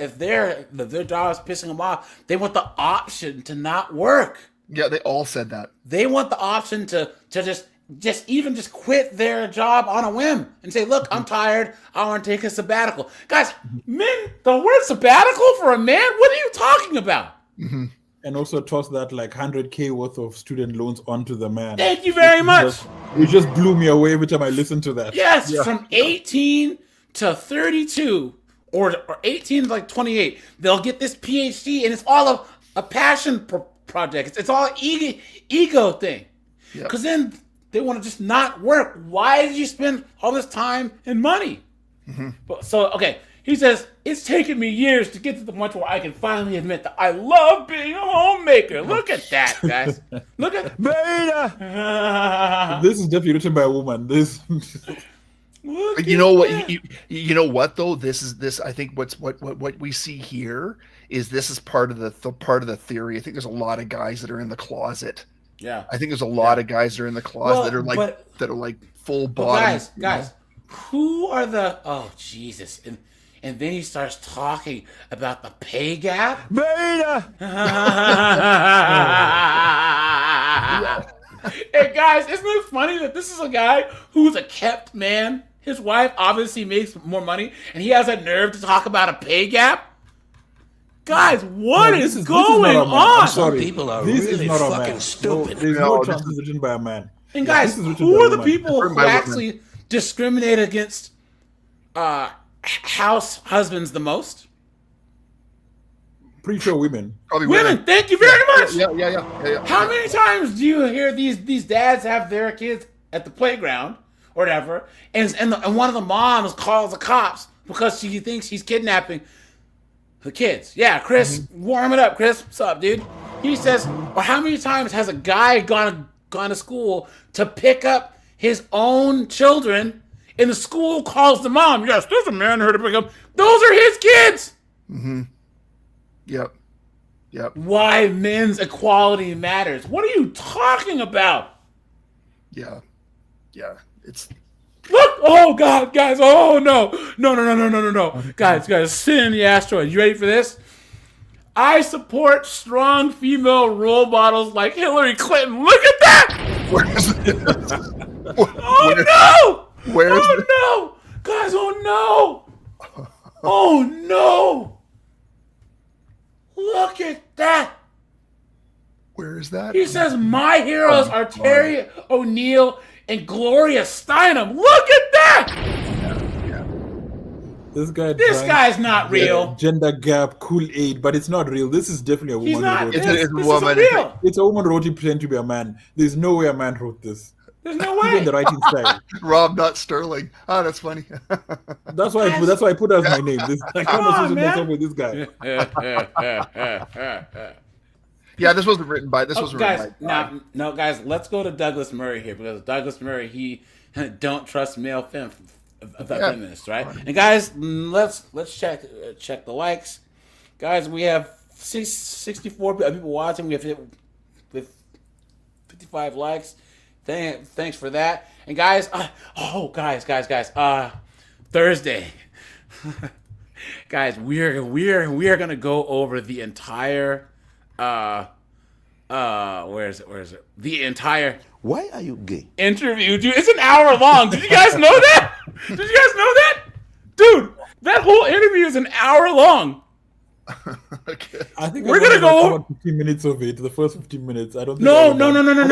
dog's pissing them off, they want the option to not work. Yeah, they all said that. They want the option to just quit their job on a whim and say, "Look, I'm tired. I want to take a sabbatical." Guys, men, the word sabbatical for a man? What are you talking about? Mm-hmm. And also toss that like 100K worth of student loans onto the man. Thank you very much. It just blew me away every time I listened to that. Yes, from 18 to 32 or 18 to like 28, they'll get this PhD, and it's all a passion project. It's all ego thing. Because then they want to just not work. Why did you spend all this time and money? So, okay, he says, it's taken me years to get to the point where I can finally admit that I love being a homemaker. Look at that, guys. Look at This is definitely written by a woman. This. You know what? You know what though? This. I think what we see here is this is part of the theory. I think there's a lot of guys that are in the closet. Yeah. I think there's a lot of guys that are in the closet that are like full bottom. Guys, who are the? Oh Jesus! And then he starts talking about the pay gap. Hey guys, isn't it funny that this is a guy who's a kept man? His wife obviously makes more money, and he has a nerve to talk about a pay gap. Guys, what is going on? Sorry, people are this really is not a fucking man. stupid. There's no chance it's written by a man. And Yeah, guys, this is written who by are a the woman. people who actually discriminate against house husbands the most? Pretty sure women. Probably Women. Thank you very much. Yeah. How many times do you hear these dads have their kids at the playground or whatever, and one of the moms calls the cops because she thinks he's kidnapping the kids? Yeah, Chris, warm it up, Chris. What's up, dude? He says, or how many times has a guy gone to school to pick up his own children, and the school calls the mom? Yes, there's a man here to pick up. Those are his kids. Mm-hmm. Yep. Why men's equality matters? What are you talking about? Yeah. It's Look! Oh God, guys! Oh no! No! Guys! Sin in the asteroid. You ready for this? I support strong female role models like Hillary Clinton. Look at that! Oh no! Where's no! Guys! Oh no! Oh no! Look at that! Where is that? He says my heroes are Terry O'Neill and Gloria Steinem. Look at that! This guy's not real. Gender gap, Kool-Aid, but it's not real. This is definitely a woman. He's not. Who wrote It's this. a woman. Real. It's a woman who wrote it pretending to be a man. There's no way a man wrote this. There's no way. Even the writing style. Rob, not Sterling. Oh, that's funny. That's why I put as my name. I can't associate myself with this guy. Yeah, this wasn't written by. This was written by. No, guys. Let's go to Douglas Murray here, because Douglas Murray, he don't trust male feminists, right? And guys, let's check the likes. Guys, we have 64 people watching. We have 55 likes. Thanks for that. And guys, Thursday, guys, we're gonna go over the entire where is it? The entire Why are you gay? interview, dude. It's an hour long. Did you guys know that? Dude, that whole interview is an hour long. Okay. I think We're gonna go over 15 minutes of it. The first 15 minutes. I don't think. No. I think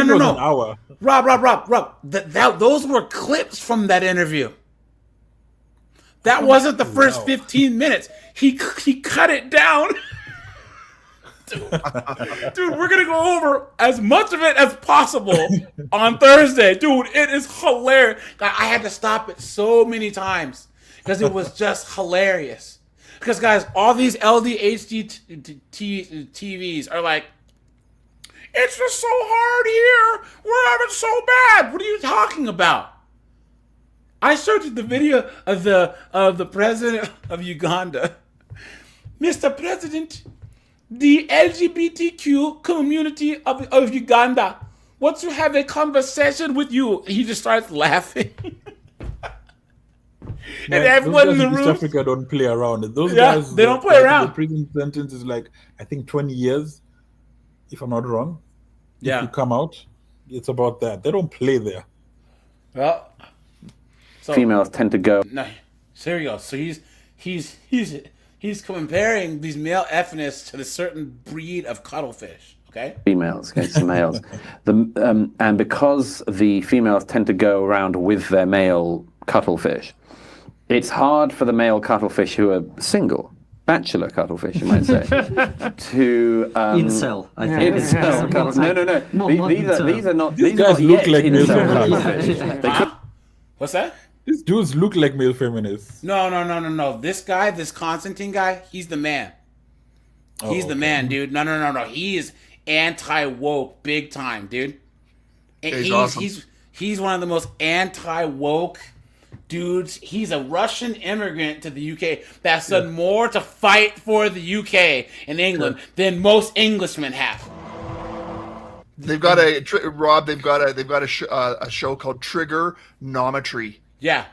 it was an hour. Rob. Those were clips from that interview. That wasn't the first 15 minutes. He cut it down. Dude, we're gonna go over as much of it as possible on Thursday. Dude, it is hilarious. I had to stop it so many times because it was just hilarious. Because guys, all these LDHD TVs are like, it's just so hard here. We're having so bad. What are you talking about? I showed you the video of the president of Uganda. Mr. President, the LGBTQ community of Uganda wants to have a conversation with you. He just starts laughing. And everyone in the room. East Africa don't play around. Those Yeah, guys, they don't play around. The prison sentence is like, I think 20 years, if I'm not wrong. Yeah. If you come out, it's about that. They don't play there. Well, so, females tend to go. No, so here we go. So he's comparing these male feminists to the certain breed of cuttlefish. Okay. Females against the males, and because the females tend to go around with their male cuttlefish, it's hard for the male cuttlefish who are single, bachelor cuttlefish, you might say, to incel. I think. Incel cuttlefish. No. These are not. These These guys are not look yet like male incel feminists. cuttlefish. What's that? These dudes look like male feminists. No. This guy, this Constantine guy, he's the man. He's the man, dude. No. He is anti-woke big time, dude. And He's awesome. he's one of the most anti-woke dudes. He's a Russian immigrant to the UK that's done more to fight for the UK and England than most Englishmen have. They've got Rob. They've got a show called Trigonometry. Yeah.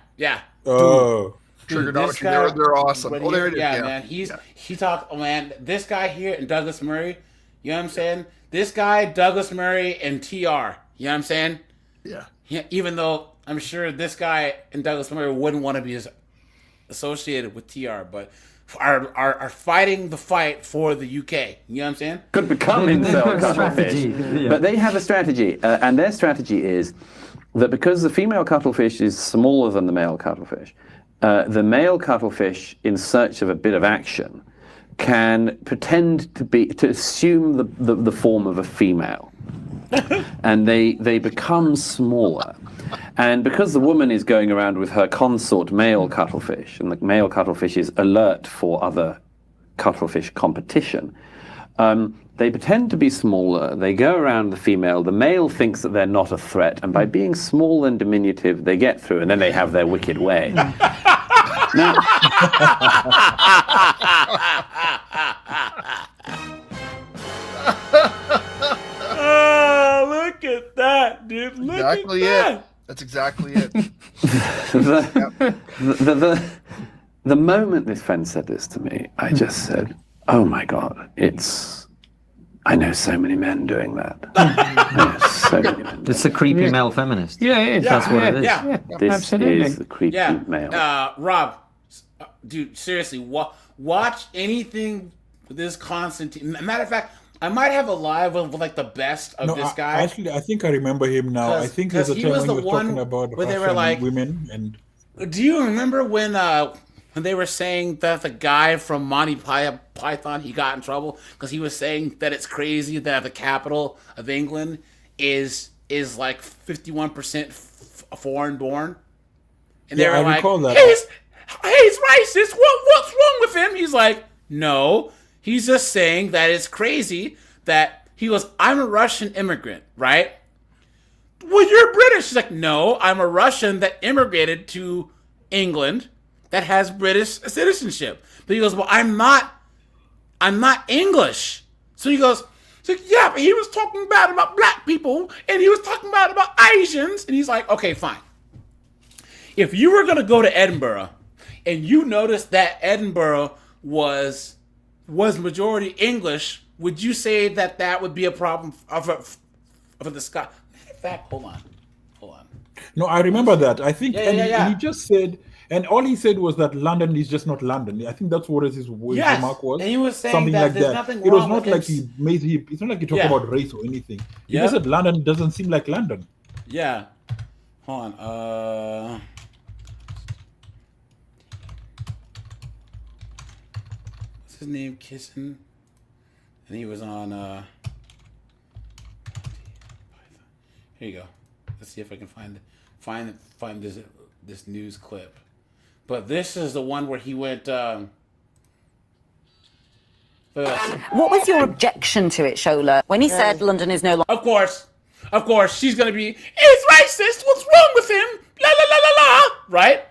Oh. Trigonometry. They're awesome. Oh, there it is. Yeah, man. He talked. Oh, man, this guy here and Douglas Murray. You know what I'm saying? This guy, Douglas Murray, and TR. You know what I'm saying? Yeah. Even though I'm sure this guy and Douglas Murray wouldn't want to be associated with TR, but are fighting the fight for the UK. You know what I'm saying? Could become incel cuttlefish. But they have a strategy, and their strategy is that because the female cuttlefish is smaller than the male cuttlefish, the male cuttlefish, in search of a bit of action, can pretend to assume the form of a female. And they become smaller. And because the woman is going around with her consort male cuttlefish, and the male cuttlefish is alert for other cuttlefish competition, they pretend to be smaller. They go around the female. The male thinks that they're not a threat, and by being small and diminutive, they get through, and then they have their wicked way. Now, oh, look at that, dude! Look Exactly at that. it. That's exactly it. the moment this friend said this to me, I just said, "Oh my God, I know so many men doing that. I know so many men. It's the creepy male feminist. Yeah, it is. That's what it is. Yeah. This Absolutely. is the creepy male. Rob, dude, seriously, watch anything with this Constantine. Matter of fact, I might have a live with like the best of this guy. Actually, I think I remember him now. I think there's a time when he was talking about where they were Russian like women. And do you remember when they were saying that the guy from Monty Python, he got in trouble because he was saying that it's crazy that the capital of England is like 51% foreign born, and they were like, he's racist. What's wrong with him? He's like, no, he's just saying that it's crazy that he goes, I'm a Russian immigrant, right? Well, you're British. She's like, no, I'm a Russian that immigrated to England that has British citizenship. But he goes, well, I'm not English. So he goes, yeah, but he was talking bad about black people, and he was talking bad about Asians. And he's like, okay, fine. If you were going to go to Edinburgh, and you noticed that Edinburgh was majority English, would you say that would be a problem for the Scot? In fact, hold on. No, I remember that. I think, Yeah. he just said, and all he said was that London is just not London. I think that's what his remark was. And he was saying something that like there's that. nothing It was wrong not with like him. it's not like he talked about race or anything. He Yeah. just said London doesn't seem like London. Yeah. Hold on. What's his name? Kissing. And he was on here you go. Let's see if I can find this news clip. But this is the one where he went What was your objection to it, Shola, when he said London is no longer... Of course, she's gonna be, it's racist, what's wrong with him? La la la la la, right?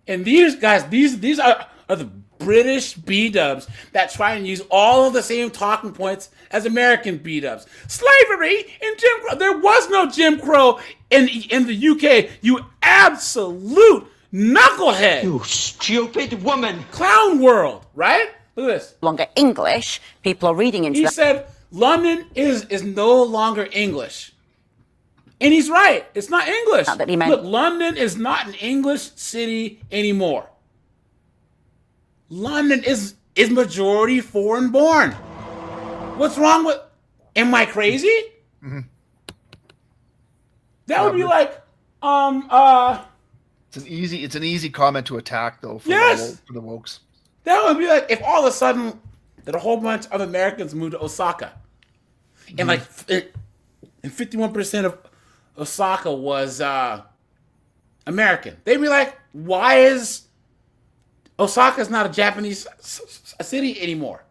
And these guys, these are the British B-dubs that try and use all of the same talking points as American B-dubs. Slavery and Jim Crow. There was no Jim Crow in the UK, you absolute knucklehead. You stupid woman. Clown world, right? Look at this. Longer English, people are reading into He that. said London is no longer English. And he's right. It's not English. Not that he meant- Look, London is not an English city anymore. London is majority foreign born. What's wrong with... Am I crazy? Mm-hmm. That would be like, It's an easy comment to attack, though, for the wokes. That would be like if all of a sudden that a whole bunch of Americans moved to Osaka, and like, and 51% of Osaka was American. They'd be like, why is Osaka's not a Japanese city anymore?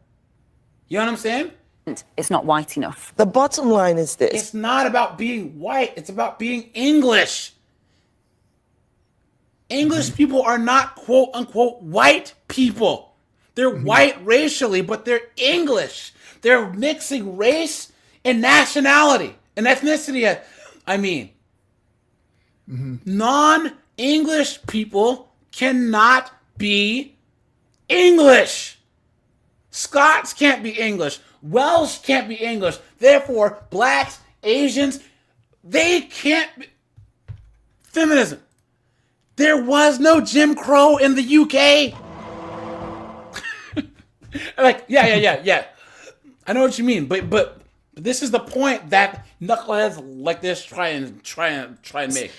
You know what I'm saying? It's not white enough. The bottom line is this. It's not about being white. It's about being English. English people are not quote unquote white people. They're white racially, but they're English. They're mixing race and nationality and ethnicity. I mean, non-English people cannot be English. Scots can't be English. Welsh can't be English. Therefore, blacks, Asians, They can't be. Feminism. There was no Jim Crow in the UK. Like, yeah. I know what you mean, but this is the point that knuckleheads like this try and make.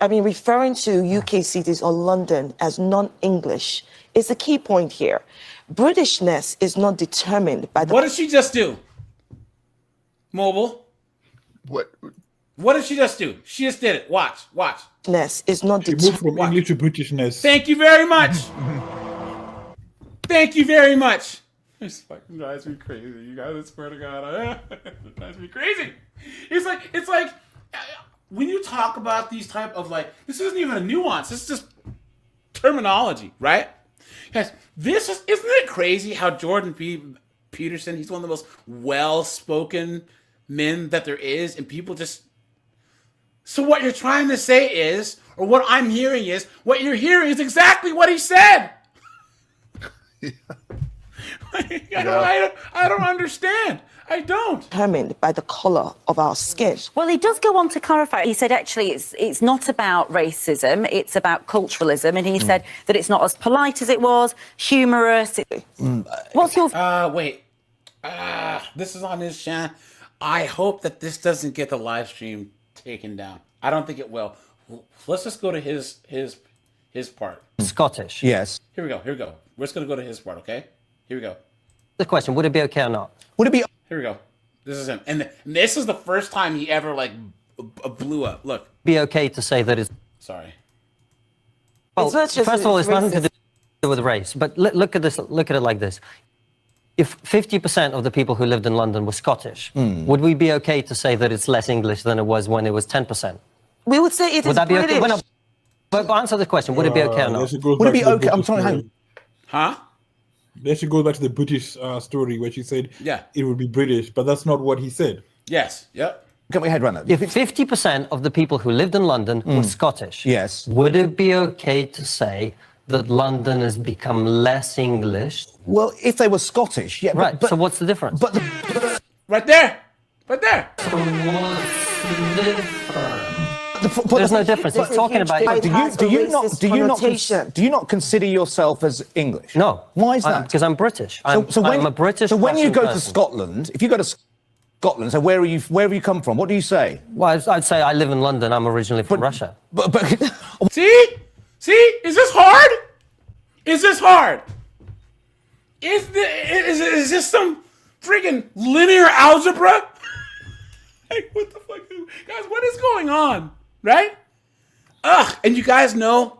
I mean, referring to UK cities or London as non-English is the key point here. Britishness is not determined by the... What did she just do? Mobile. What did she just do? She just did it. Watch. Is not determined. She moved from English to Britishness. Thank you very much. Thank you very much. This fucking drives me crazy, you guys. I swear to God, it drives me crazy. It's like when you talk about these type of like, this isn't even a nuance. This is just terminology, right? Guys, isn't it crazy how Jordan Peterson, he's one of the most well-spoken men that there is, and people just. So what you're trying to say is, or what I'm hearing is, what you're hearing is exactly what he said. I don't understand. I don't. Determined by the colour of our skin. Well, he does go on to clarify. He said, actually, it's not about racism, it's about culturalism. And he said that it's not as polite as it was, humorous. What's your... Wait. This is on his channel. I hope that this doesn't get the live stream taken down. I don't think it will. Let's just go to his part. Scottish. Yes. Here we go. We're just going to go to his part, okay? Here we go. The question, would it be okay or not? Would it be... Here we go. This is him. And this is the first time he ever, like, blew up. Look. Be okay to say that it's... Sorry. Well, first of all, it's nothing to do with race. But look at this. Look at it like this. If 50% of the people who lived in London were Scottish, would we be okay to say that it's less English than it was when it was 10%? We would say it is that be British. okay? But answer the question. Would it be okay or not? Would it be okay? I'm sorry, hang on. Huh? Then she goes back to the British story where she said it would be British, but that's not what he said. Yes. Yep. Get my head around that. If 50% of the people who lived in London were Scottish, yes, would it be okay to say that London has become less English? Well, if they were Scottish, yeah. Right. So what's the difference? But right there. So what's the difference? There's no difference. He's talking about. Do you not consider yourself as English? No. Why is that? Because I'm British. I'm a British. So when you go person. to Scotland, if you go to Scotland, so where have you come from? What do you say? Well, I'd say I live in London. I'm originally from Russia. But see, is this hard? Is this hard? Is this some freaking linear algebra? Like, what the fuck, guys? What is going on? Right? And you guys know,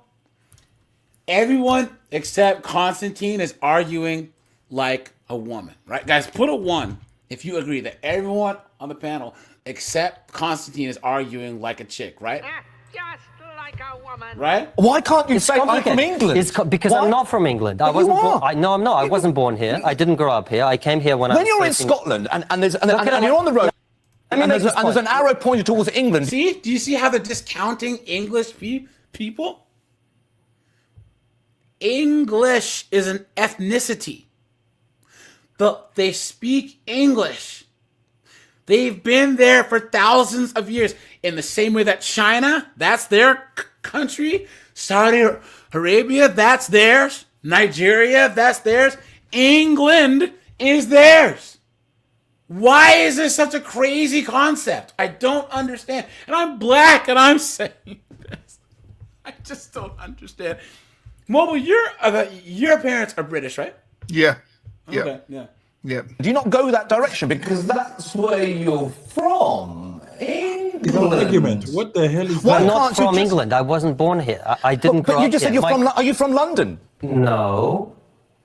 everyone except Constantine is arguing like a woman, right? Guys, put a 1 if you agree that everyone on the panel except Constantine is arguing like a chick, right? Just like a woman. Right? Why can't you say I'm from England? Because I'm not from England. I wasn't. No, I'm not. I wasn't born here. I didn't grow up here. I came here when you're in Scotland and you're on the road. And there's an arrow pointed towards England. See? Do you see how they're discounting English people? English is an ethnicity. They speak English. They've been there for thousands of years. In the same way that China, that's their country. Saudi Arabia, that's theirs. Nigeria, that's theirs. England is theirs. Why is this such a crazy concept? I don't understand. And I'm black and I'm saying this. I just don't understand. Mobile, your parents are British, right? Yeah. Okay, yeah. Yeah. Do you not go that direction? Because that's where you're from. England. Argument. What the hell is that? I'm not from England. I wasn't born here. I didn't grow up here. But you just said are you from London? No.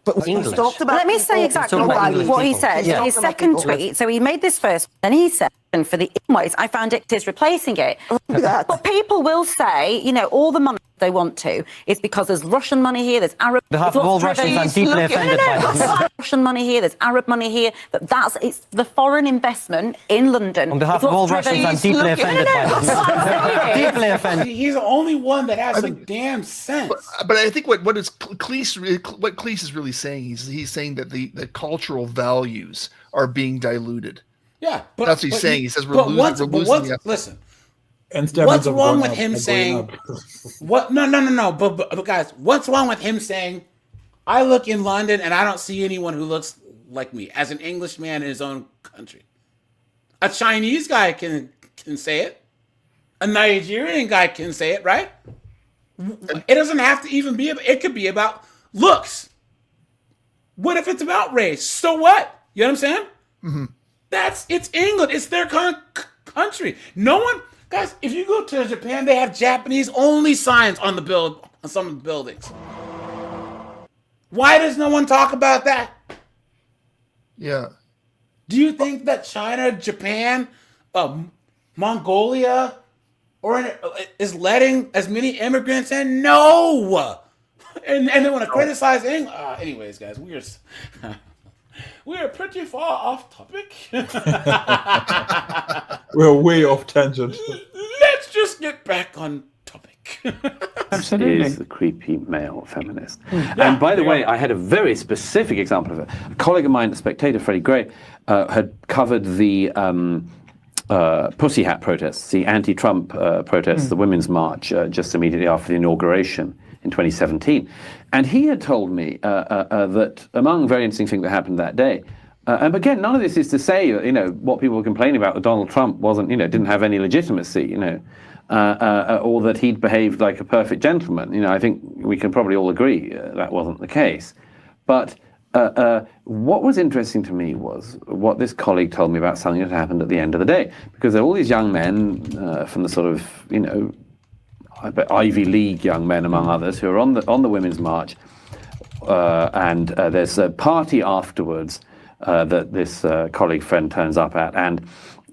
But English. Let me say exactly what he said in his second tweet. So he made this first, and he said, for the inways, I found it is replacing it. But people will say, all the money they want to is because there's Russian money here, there's Arab. On behalf of all Russians, I'm deeply offended by this. Russian money here, there's Arab money here. It's the foreign investment in London. On behalf of all Russians, I'm deeply offended by this. Deeply offended. He's the only one that has some damn sense. But I think what Cleese is really saying, he's saying that the cultural values are being diluted. Yeah, that's what he's saying. He says we're losing. Listen, And stabbings what's have wrong gone with up, him are going saying up. what? No. But guys, what's wrong with him saying, I look in London and I don't see anyone who looks like me as an Englishman in his own country. A Chinese guy can say it. A Nigerian guy can say it, right? It doesn't have to even be. It could be about looks. What if it's about race? So what? You know what I'm saying? Mm-hmm. It's England. It's their country. No one, guys. If you go to Japan, they have Japanese only signs on some of the buildings. Why does no one talk about that? Yeah. Do you think that China, Japan, Mongolia, is letting as many immigrants in? No. And they want to criticize England. Anyways, guys, we're pretty far off topic. We're way off tangent. Let's just get back on topic. Absolutely. Is the creepy male feminist. And by the way, I had a very specific example of it. A colleague of mine, the Spectator, Freddie Gray, had covered the Pussy Hat protests, the anti-Trump protests, the Women's March, just immediately after the inauguration in 2017. And he had told me that among very interesting things that happened that day, and again, none of this is to say that, what people were complaining about, that Donald Trump didn't have any legitimacy, or that he'd behaved like a perfect gentleman. I think we can probably all agree that wasn't the case. But what was interesting to me was what this colleague told me about something that happened at the end of the day, because there are all these young men from the sort of, Ivy League young men, among others, who are on the Women's March, and there's a party afterwards that this colleague friend turns up at, and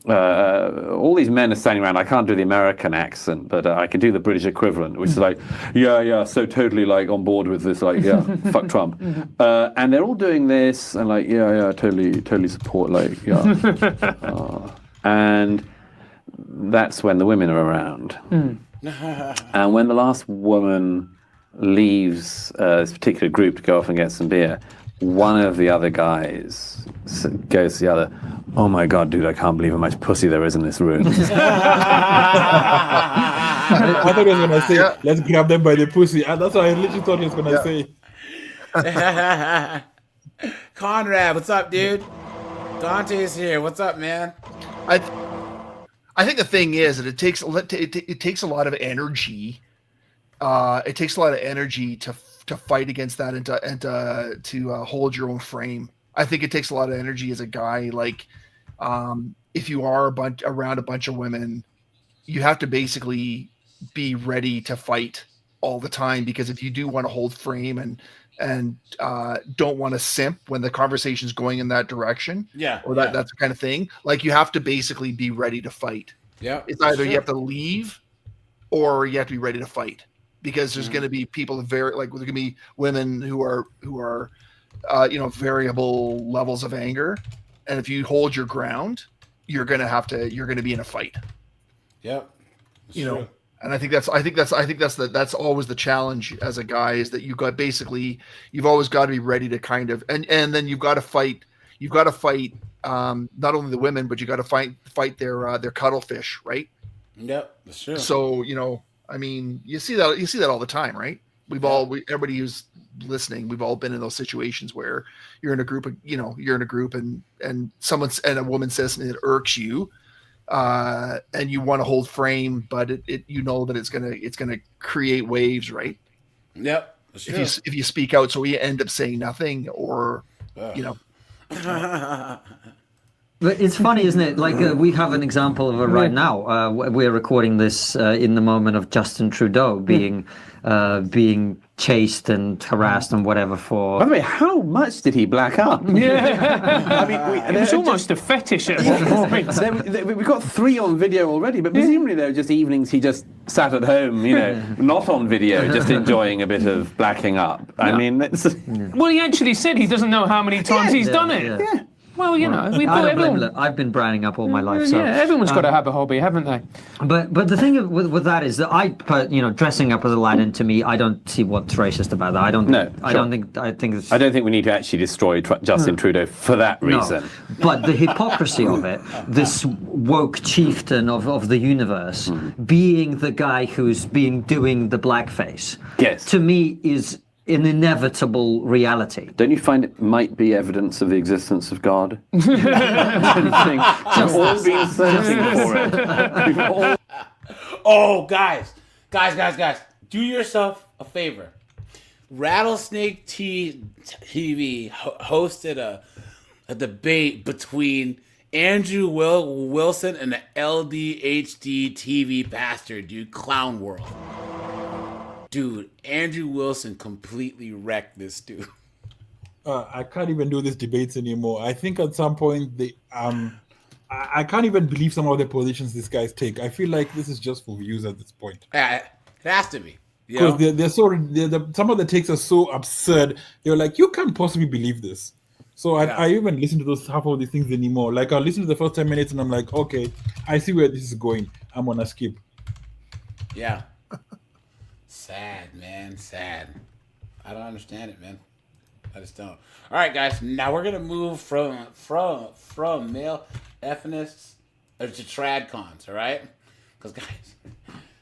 all these men are standing around. I can't do the American accent, but I can do the British equivalent, which is like, yeah, so totally like on board with this, like, yeah, fuck Trump. And they're all doing this, and like, yeah, totally support, like, yeah. And that's when the women are around. And when the last woman leaves this particular group to go off and get some beer, one of the other guys goes to the other, "Oh my God, dude, I can't believe how much pussy there is in this room." I thought he was going to say, let's grab them by the pussy. That's what I literally thought he was going to say. Conrad, what's up, dude? Dante's here. What's up, man? I think the thing is that it takes a lot of energy. It takes a lot of energy to fight against that and to hold your own frame. I think it takes a lot of energy as a guy. Like, if you are around a bunch of women, you have to basically be ready to fight all the time, because if you do want to hold frame and don't want to simp when the conversation's going in that direction, that's the kind of thing. Like, you have to basically be ready to fight. Yeah, it's either you have to leave or you have to be ready to fight, because there's going to be people there's going to be women who are variable levels of anger, and if you hold your ground, you're going to be in a fight. Yep. True. And I think that's always the challenge as a guy, is that you've always got to be ready to kind of, and then you've got to fight not only the women, but you got to fight their cuttlefish, right? Yep, that's true. So, I mean, you see that all the time, right? Everybody who's listening, we've all been in those situations where you're in a group and a woman says something that irks you, and you want to hold frame, but that it's gonna create waves, right? Yep. That's true. If you speak out, so we end up saying nothing, or But it's funny, isn't it? Like, we have an example of it right now. We're recording this in the moment of Justin Trudeau being chased and harassed and whatever for. By the way, how much did he black up? Yeah, I mean, it's almost a fetish at one point. We've got 3 on video already, but presumably they were just evenings he just sat at home, not on video, just enjoying a bit of blacking up. I mean, well, he actually said he doesn't know how many times he's done it. Yeah. Well, you know, we put everyone. I've been branding up all my life. So, yeah, everyone's got to have a hobby, haven't they? But the thing with that is that dressing up as Aladdin, to me, I don't see what's racist about that. I don't. No, I don't think. I think. It's, I don't think we need to actually destroy Justin Trudeau for that reason. No. But the hypocrisy of it, this woke chieftain of the universe, being the guy who's doing the blackface, yes, to me is an inevitable reality. Don't you find it might be evidence of the existence of God? We've all been searching for it. Oh, guys, do yourself a favor. Rattlesnake TV hosted a debate between Andrew Wilson and the LDHD TV pastor, dude, Clown World. Dude, Andrew Wilson completely wrecked this dude. I can't even do these debates anymore. I think at some point I can't even believe some of the positions these guys take. I feel like this is just for views at this point. It has to be. Because some of the takes are so absurd. You're like, you can't possibly believe this. So I even listen to half of these things anymore. Like I'll listen to the first 10 minutes and I'm like, okay, I see where this is going. I'm gonna skip. Yeah. Sad, man. Sad. I don't understand it, man. I just don't. All right, guys. Now we're gonna move from male feminists to tradcons. All right, because guys,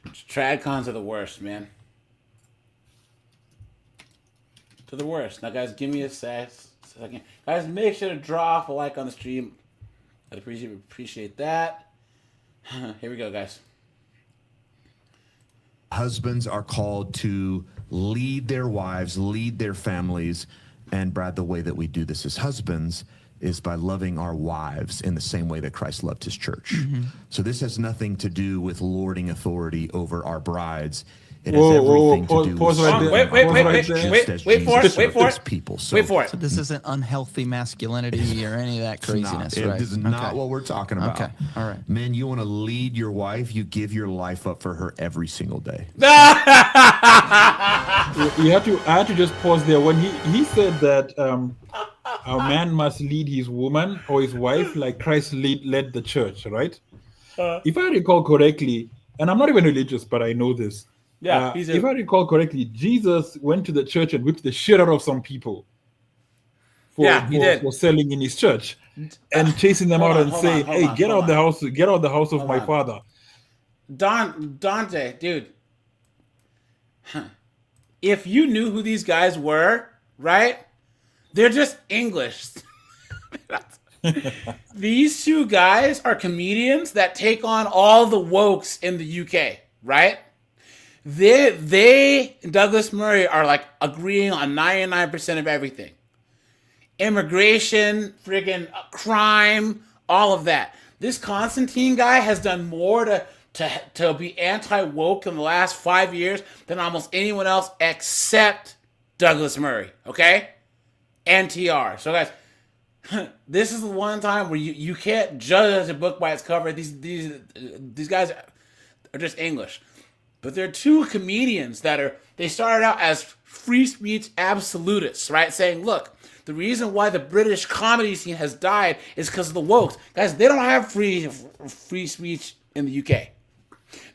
tradcons are the worst, man. They're the worst. Now, guys, give me a second. Guys, make sure to drop a like on the stream. I'd appreciate that. Here we go, guys. Husbands are called to lead their wives, lead their families. And Brad, the way that we do this as husbands is by loving our wives in the same way that Christ loved his church. So this has nothing to do with lording authority over our brides. It has everything to do with wait for it. People. Wait for it. So this isn't unhealthy masculinity or any of that craziness, right? This is not what we're talking about. Okay, all right. Men, you want to lead your wife, you give your life up for her every single day. I had to just pause there. When he said that a man must lead his woman or his wife like Christ led the church, right? If I recall correctly, and I'm not even religious, but I know this. Yeah, if I recall correctly, Jesus went to the church and whipped the shit out of some people for selling in his church and chasing them out and saying, "Hey, get out the house of my father." Dante, dude. If you knew who these guys were, right? They're just English. These two guys are comedians that take on all the wokes in the UK, right? They Douglas Murray are like agreeing on 99% of everything. Immigration, friggin' crime, all of that. This Constantine guy has done more to be anti-woke in the last 5 years than almost anyone else except Douglas Murray, okay? And TR. So guys, this is the one time where you can't judge a book by its cover. These guys are just English. But they're two comedians they started out as free speech absolutists, right? Saying, look, the reason why the British comedy scene has died is because of the wokes. Guys, they don't have free speech in the UK.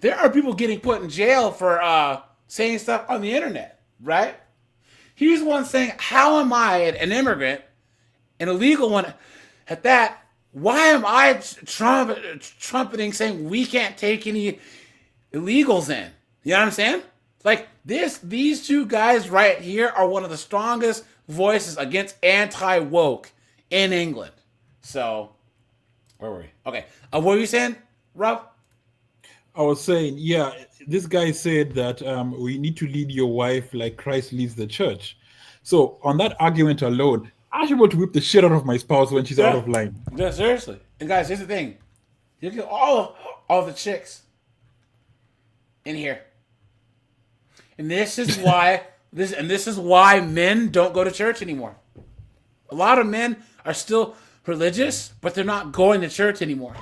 There are people getting put in jail for saying stuff on the internet, right? He's the one saying, how am I an immigrant, an illegal one at that? Why am I trumpeting saying we can't take any illegals in? You know what I'm saying? Like these two guys right here are one of the strongest voices against anti-woke in England. So, where were we? Okay. What were you saying, Rob? I was saying, yeah, this guy said that we need to lead your wife like Christ leads the church. So on that argument alone, I should want to whip the shit out of my spouse when she's out of line. Yeah, seriously. And guys, here's the thing. You get all the chicks in here. And this is why this is why men don't go to church anymore. A lot of men are still religious, but they're not going to church anymore.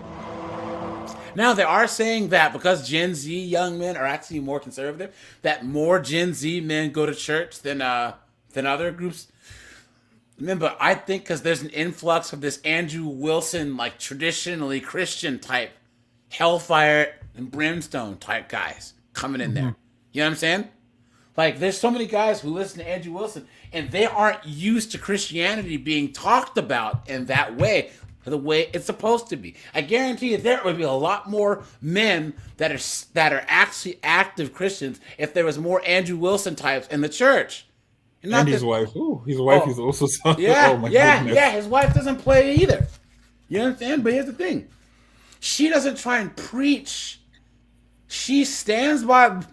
Now they are saying that because Gen Z young men are actually more conservative, that more Gen Z men go to church than other groups. Remember, I think because there's an influx of this Andrew Wilson, like traditionally Christian type, hellfire and brimstone type guys coming in there. You know what I'm saying? Like, there's so many guys who listen to Andrew Wilson, and they aren't used to Christianity being talked about in that way, the way it's supposed to be. I guarantee you there would be a lot more men that are actually active Christians if there was more Andrew Wilson types in the church. And his wife. Ooh, his wife is also something. Yeah, oh my goodness. yeah. His wife doesn't play either. You understand? But here's the thing: she doesn't try and preach. She stands by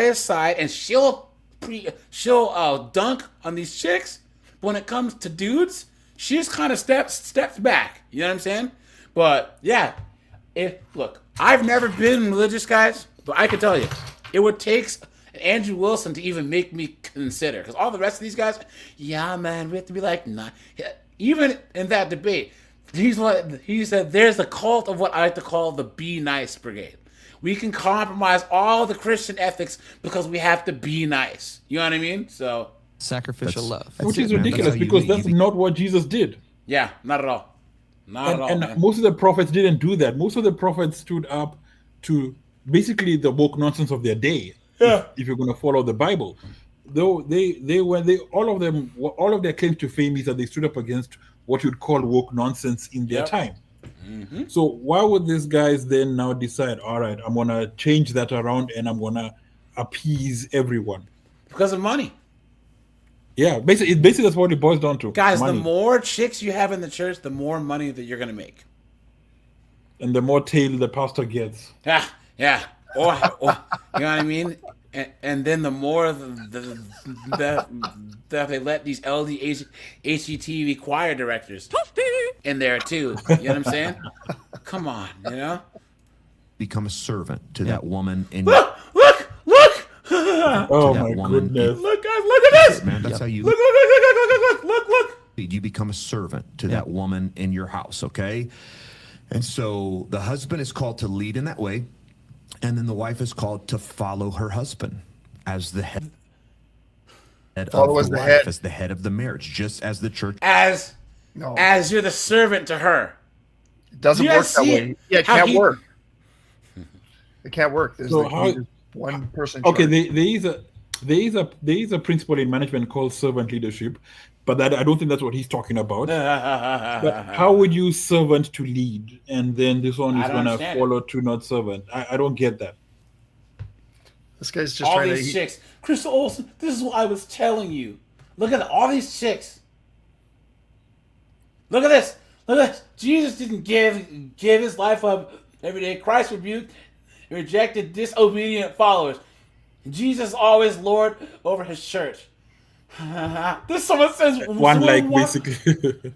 his side, and she'll dunk on these chicks. But when it comes to dudes, she just kind of steps back. You know what I'm saying? But yeah, look, I've never been religious, guys, but I can tell you, it would take Andrew Wilson to even make me consider, because all the rest of these guys, yeah, man, we have to be like, nah. Even in that debate, he said there's a cult of what I like to call the Be Nice Brigade. We can compromise all the Christian ethics because we have to be nice. You know what I mean? So sacrificial love, which is ridiculous because that's not what Jesus did. Yeah, not at all. Not at all. And man. most of the prophets didn't do that. Most of the prophets stood up to basically the woke nonsense of their day. Yeah. If you're going to follow the Bible, though all of their claims to fame is that they stood up against what you'd call woke nonsense in their time. Mm-hmm. So why would these guys then now decide, all right, I'm going to change that around and I'm going to appease everyone? Because of money. Yeah, basically that's what it boils down to. Guys, money. The more chicks you have in the church, the more money that you're going to make. And the more tail the pastor gets. Yeah. Or you know what I mean? And then the more that they let these HGTV choir directors in there too. You know what I'm saying? Come on, you know? Become a servant to that woman in Look! Oh my goodness. Look, guys, look at this! Man, that's how you Look! You become a servant to that woman in your house, okay? And so the husband is called to lead in that way. And then the wife is called to follow her husband as the head of the wife, as the head of the marriage, just as the church. As you're the servant to her. It doesn't work that way. Yeah, it can't work. It can't work. There's one person. Okay, there is a principle in management called servant leadership, but I don't think that's what he's talking about. But how would you servant to lead, and then this one is going to follow to not servant? I don't get that. This guy's just all trying these chicks. Crystal Olsen, this is what I was telling you. Look at all these chicks. Look at this. Look at this. Jesus didn't give his life up every day. Christ rebuked and rejected disobedient followers. Jesus is always Lord over his church. This someone says basically.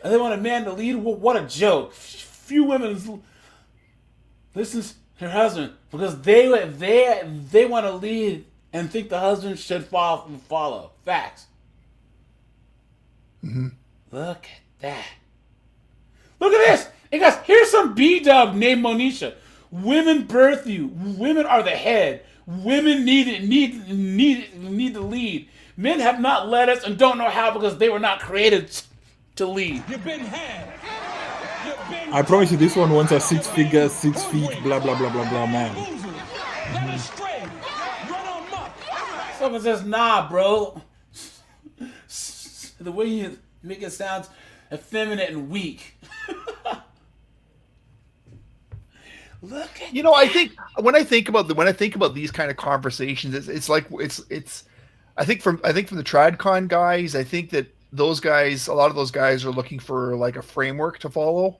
They want a man to lead. What a joke! Few women listen to her husband because they want to lead and think the husband should follow. Facts. Mm-hmm. Look at that. Look at this. Hey guys, here's some B-dub named Monisha. Women birth you. Women are the head. Women need to lead. Men have not led us and don't know how because they were not created to lead. You've been had. I promise you, this one wants a 6 figure, 6 feet, blah blah blah blah blah man. Someone says, nah, bro. The way you make it sound effeminate and weak. Look at I think when I think about these kind of conversations, it's I think from the Tradcon guys, I think that a lot of those guys are looking for like a framework to follow.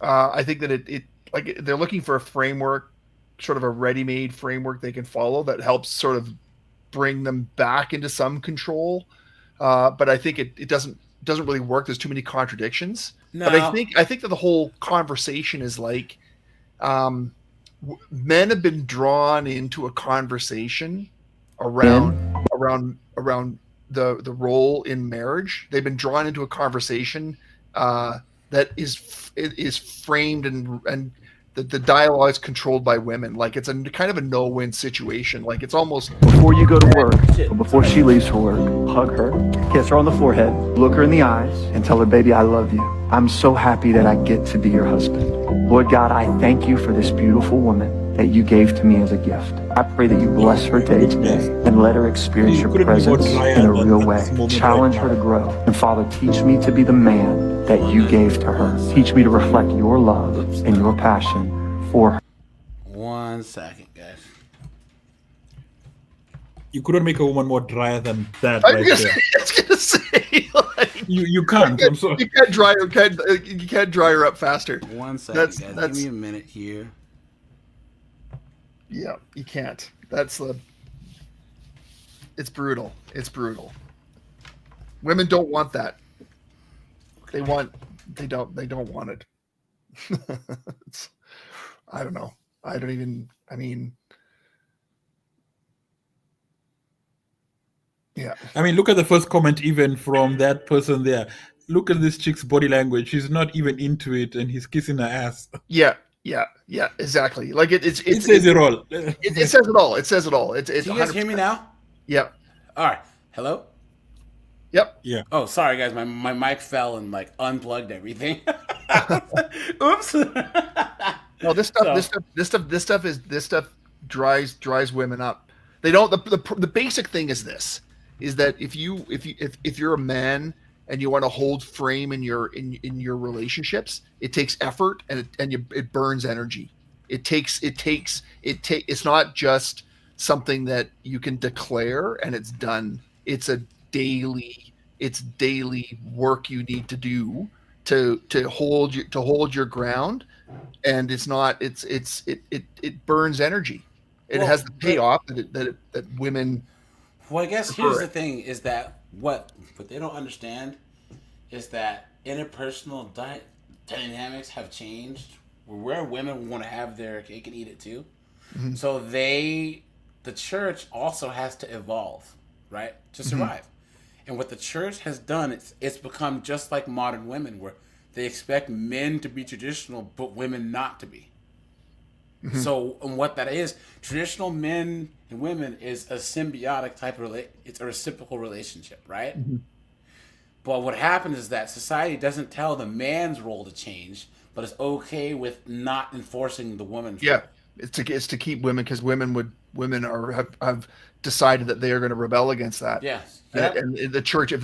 I think that they're looking for a framework, sort of a ready-made framework they can follow that helps sort of bring them back into some control. But I think it doesn't really work. There's too many contradictions. No. But I think that the whole conversation is like men have been drawn into a conversation around the role in marriage. They've been drawn into a conversation that is framed and the dialogue is controlled by women. Like it's a kind of a no-win situation. Like it's almost before you go to work, or before she leaves for work, hug her, kiss her on the forehead, look her in the eyes, and tell her, baby, I love you. I'm so happy that I get to be your husband. Lord God, I thank you for this beautiful woman that you gave to me as a gift. I pray that you bless her day today and let her experience your presence in a real way. Challenge her to grow. And Father, teach me to be the man that you gave to her. Teach me to reflect your love and your passion for her. 1 second, guys. You couldn't make a woman more drier than that right there. I was gonna say, like, you can't. I'm sorry. You can't dry her up faster. 1 second, guys. Give me a minute here. Yeah, you can't. It's brutal. It's brutal. Women don't want that. They don't want it. I don't know. Yeah. I mean, look at the first comment even from that person there. Look at this chick's body language. She's not even into it, and he's kissing her ass. Yeah, exactly. Like it says it all. It says it all. It says it all. It's Do you guys hear me now? Yep. All right. Hello? Yep. Yeah. Oh, sorry guys, my mic fell and like unplugged everything. Oops. No, this stuff dries women up. They don't. The basic thing is this: is that if you're a man and you want to hold frame in your relationships, it takes effort and it burns energy. It's not just something that you can declare and it's done. It's daily work you need to do to hold your ground, and it burns energy. It has the payoff that women. Well, I guess here's the thing: is that what they don't understand is that interpersonal dynamics have changed. Where women want to have their cake and eat it too, so the church also has to evolve, right, to survive. And what the church has done, it's become just like modern women, where they expect men to be traditional, but women not to be. So, and what that is, traditional men and women is a symbiotic type of it's a reciprocal relationship, right? But what happens is that society doesn't tell the man's role to change, but it's okay with not enforcing the woman's role. It's to keep women, because women have decided that they are going to rebel against that. Yes. And if the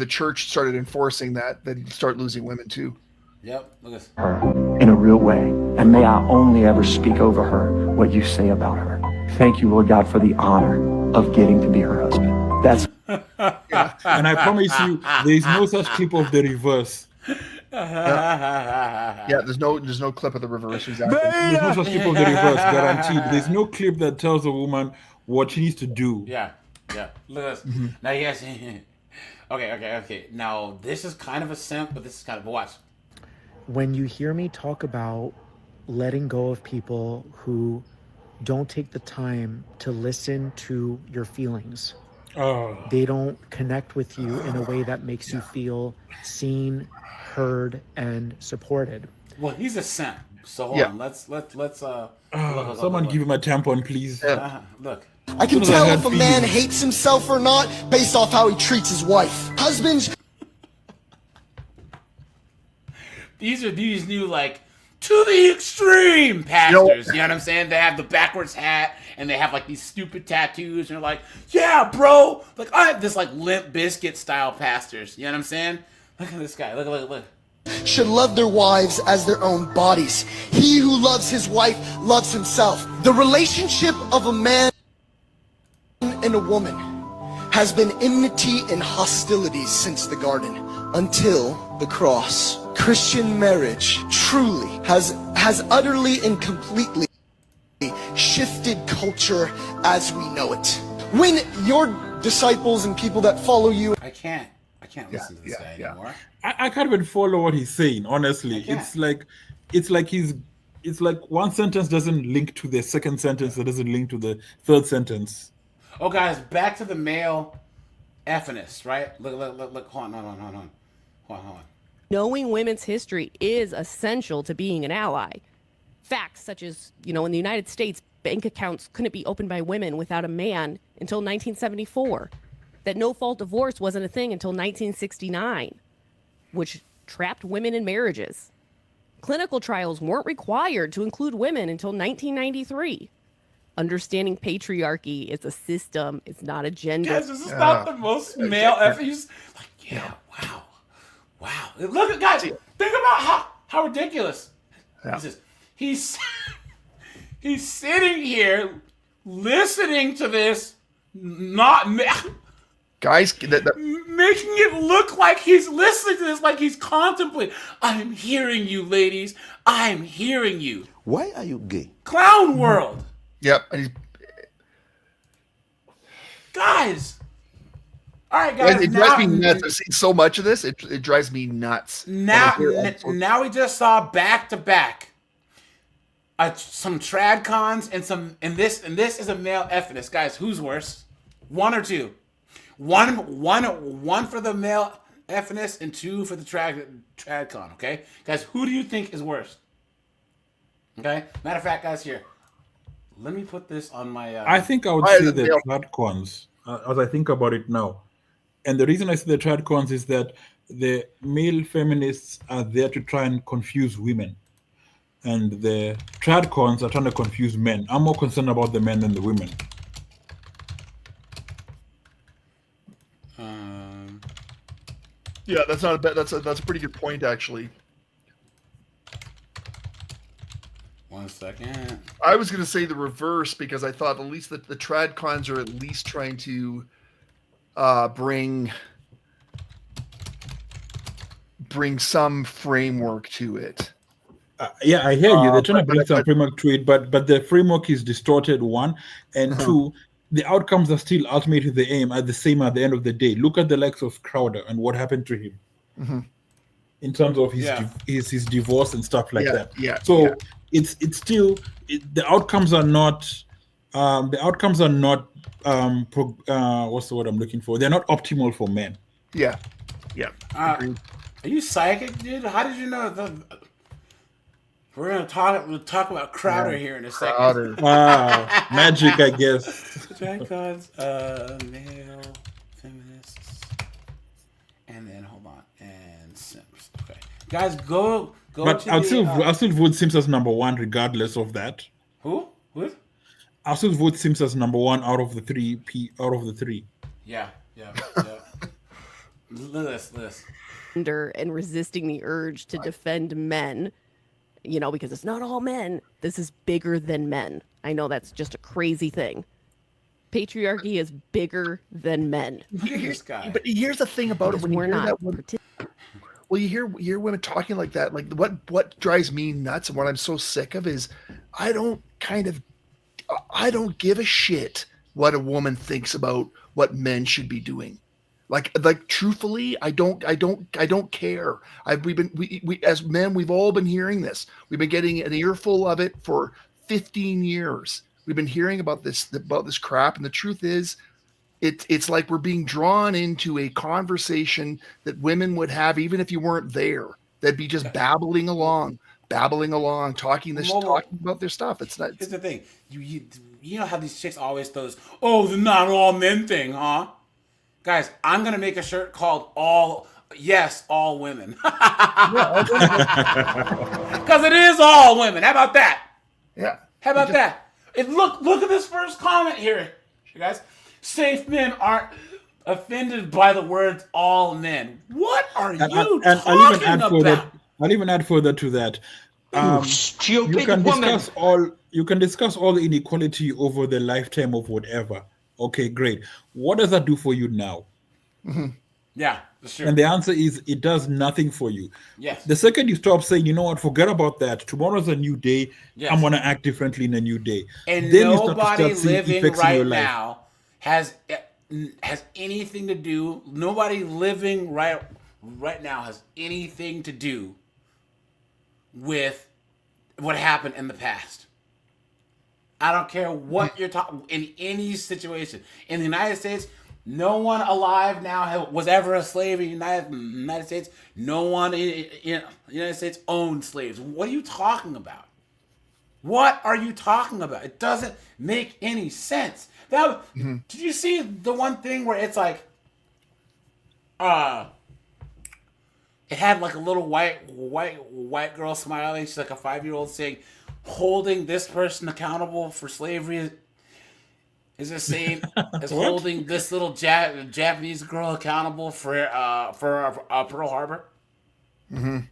church started enforcing that, they'd start losing women too. Yep. Look at this. In a real way, and may I only ever speak over her what you say about her. Thank you, Lord God, for the honor of getting to be her husband. That's and I promise you, there is no such clip of the reverse. There's no clip of the reverse. Exactly. There's no such clip of the reverse, guaranteed. There's no clip that tells a woman what she needs to do. Yeah. Look at this. Now, yes. Okay. Now, this is kind of a simp, but this is kind of a watch. When you hear me talk about letting go of people who don't take the time to listen to your feelings, they don't connect with you in a way that makes you feel seen, heard, and supported. Well, he's a simp. So hold on. Let's someone give him a tampon, please. Look. I can tell if a man hates himself or not based off how he treats his wife. Husbands. These are these new, like, to the extreme pastors. You know what I'm saying? They have the backwards hat and they have like these stupid tattoos and they're like, yeah, bro. Like, I have this like Limp Bizkit style pastors. You know what I'm saying? Look at this guy. Look. Should love their wives as their own bodies. He who loves his wife loves himself. The relationship of a man and a woman has been enmity and hostilities since the garden until the cross. Christian marriage truly has utterly and completely shifted culture as we know it. When your disciples and people that follow you, I can't listen to this guy anymore. I can't even follow what he's saying, honestly. It's like one sentence doesn't link to the second sentence that doesn't link to the third sentence. Oh, guys, back to the male feminists, right? Look, hold on. Knowing women's history is essential to being an ally. facts such as, in the United States, bank accounts couldn't be opened by women without a man until 1974, that no-fault divorce wasn't a thing until 1969, which trapped women in marriages. Clinical trials weren't required to include women until 1993. Understanding patriarchy is a system, it's not a gender. Guys, this is not the most male ever. He's like, yeah, wow. Look at guys. Think about how ridiculous. He's sitting here listening to this, guys, making it look like he's listening to this, like he's contemplating. I'm hearing you, ladies. I'm hearing you. Why are you gay? Clown world. Yep. Guys. All right, guys. It drives me nuts. I've seen so much of this. It drives me nuts. Now we just saw back to back some tradcons and this is a male feminist. Guys, who's worse? One or two? One for the male feminist and two for the tradcon. Okay, guys, who do you think is worse? Okay. Matter of fact, guys, here. Let me put this on my. I think I would say the tradcons, as I think about it now. And the reason I say the tradcons is that the male feminists are there to try and confuse women. And the tradcons are trying to confuse men. I'm more concerned about the men than the women. Yeah, that's not a bad. That's a pretty good point, actually. 1 second. I was going to say the reverse because I thought at least that the tradcons are at least trying to bring some framework to it. Yeah, I hear you. They're trying to bring some framework to it, but the framework is distorted, one. And two, the outcomes are still ultimately the aim at the end of the day. Look at the likes of Crowder and what happened to him in terms of his divorce and stuff like that. Yeah. So it's still the outcomes are not what's the word I'm looking for? They're not optimal for men. Yeah. Are you psychic, dude? How did you know we're gonna talk about Crowder here in a second. Crowder. Magic, I guess. Tradcons, male feminists, and then hold on, and Simps. Okay, guys, go. But I'll still vote Simps as number one, regardless of that. Who? I'll still vote Simps as number one out of the three. Yeah. Listen. And resisting the urge to defend men, because it's not all men. This is bigger than men. I know that's just a crazy thing. Patriarchy is bigger than men. This guy. But here's the thing about it: when you hear that women, you hear women talking like that. Like what drives me nuts and what I'm so sick of is I don't give a shit what a woman thinks about what men should be doing. Like truthfully, I don't care. We as men, we've all been hearing this. We've been getting an earful of it for 15 years. We've been hearing about this crap, and the truth is, it's like we're being drawn into a conversation that women would have even if you weren't there. They'd be just babbling along, talking about their stuff. It's not. Here's the thing, you know how these chicks always throw this, the not all men thing, huh? Guys, I'm going to make a shirt called all women. Because it is all women. How about that? Yeah. How about that? Look at this first comment here, guys. Safe men aren't offended by the words all men. What are you talking about? I'll even add further to that. You can discuss all the inequality over the lifetime of whatever. Okay, great. What does that do for you now? Yeah, that's true. And the answer is it does nothing for you. Yes. The second you stop saying, you know what, forget about that. Tomorrow's a new day. Yes. I'm going to act differently in a new day. And then nobody living right now has anything to do. Nobody living right now has anything to do with what happened in the past. I don't care what you're talking in any situation. In the United States, no one alive now was ever a slave in the United States. No one in the United States owned slaves. What are you talking about? What are you talking about? It doesn't make any sense. Did you see the one thing where it's like, it had like a little white girl smiling. She's like a 5-year-old saying, "Holding this person accountable for slavery is the same as holding this little Japanese girl accountable for Pearl Harbor." I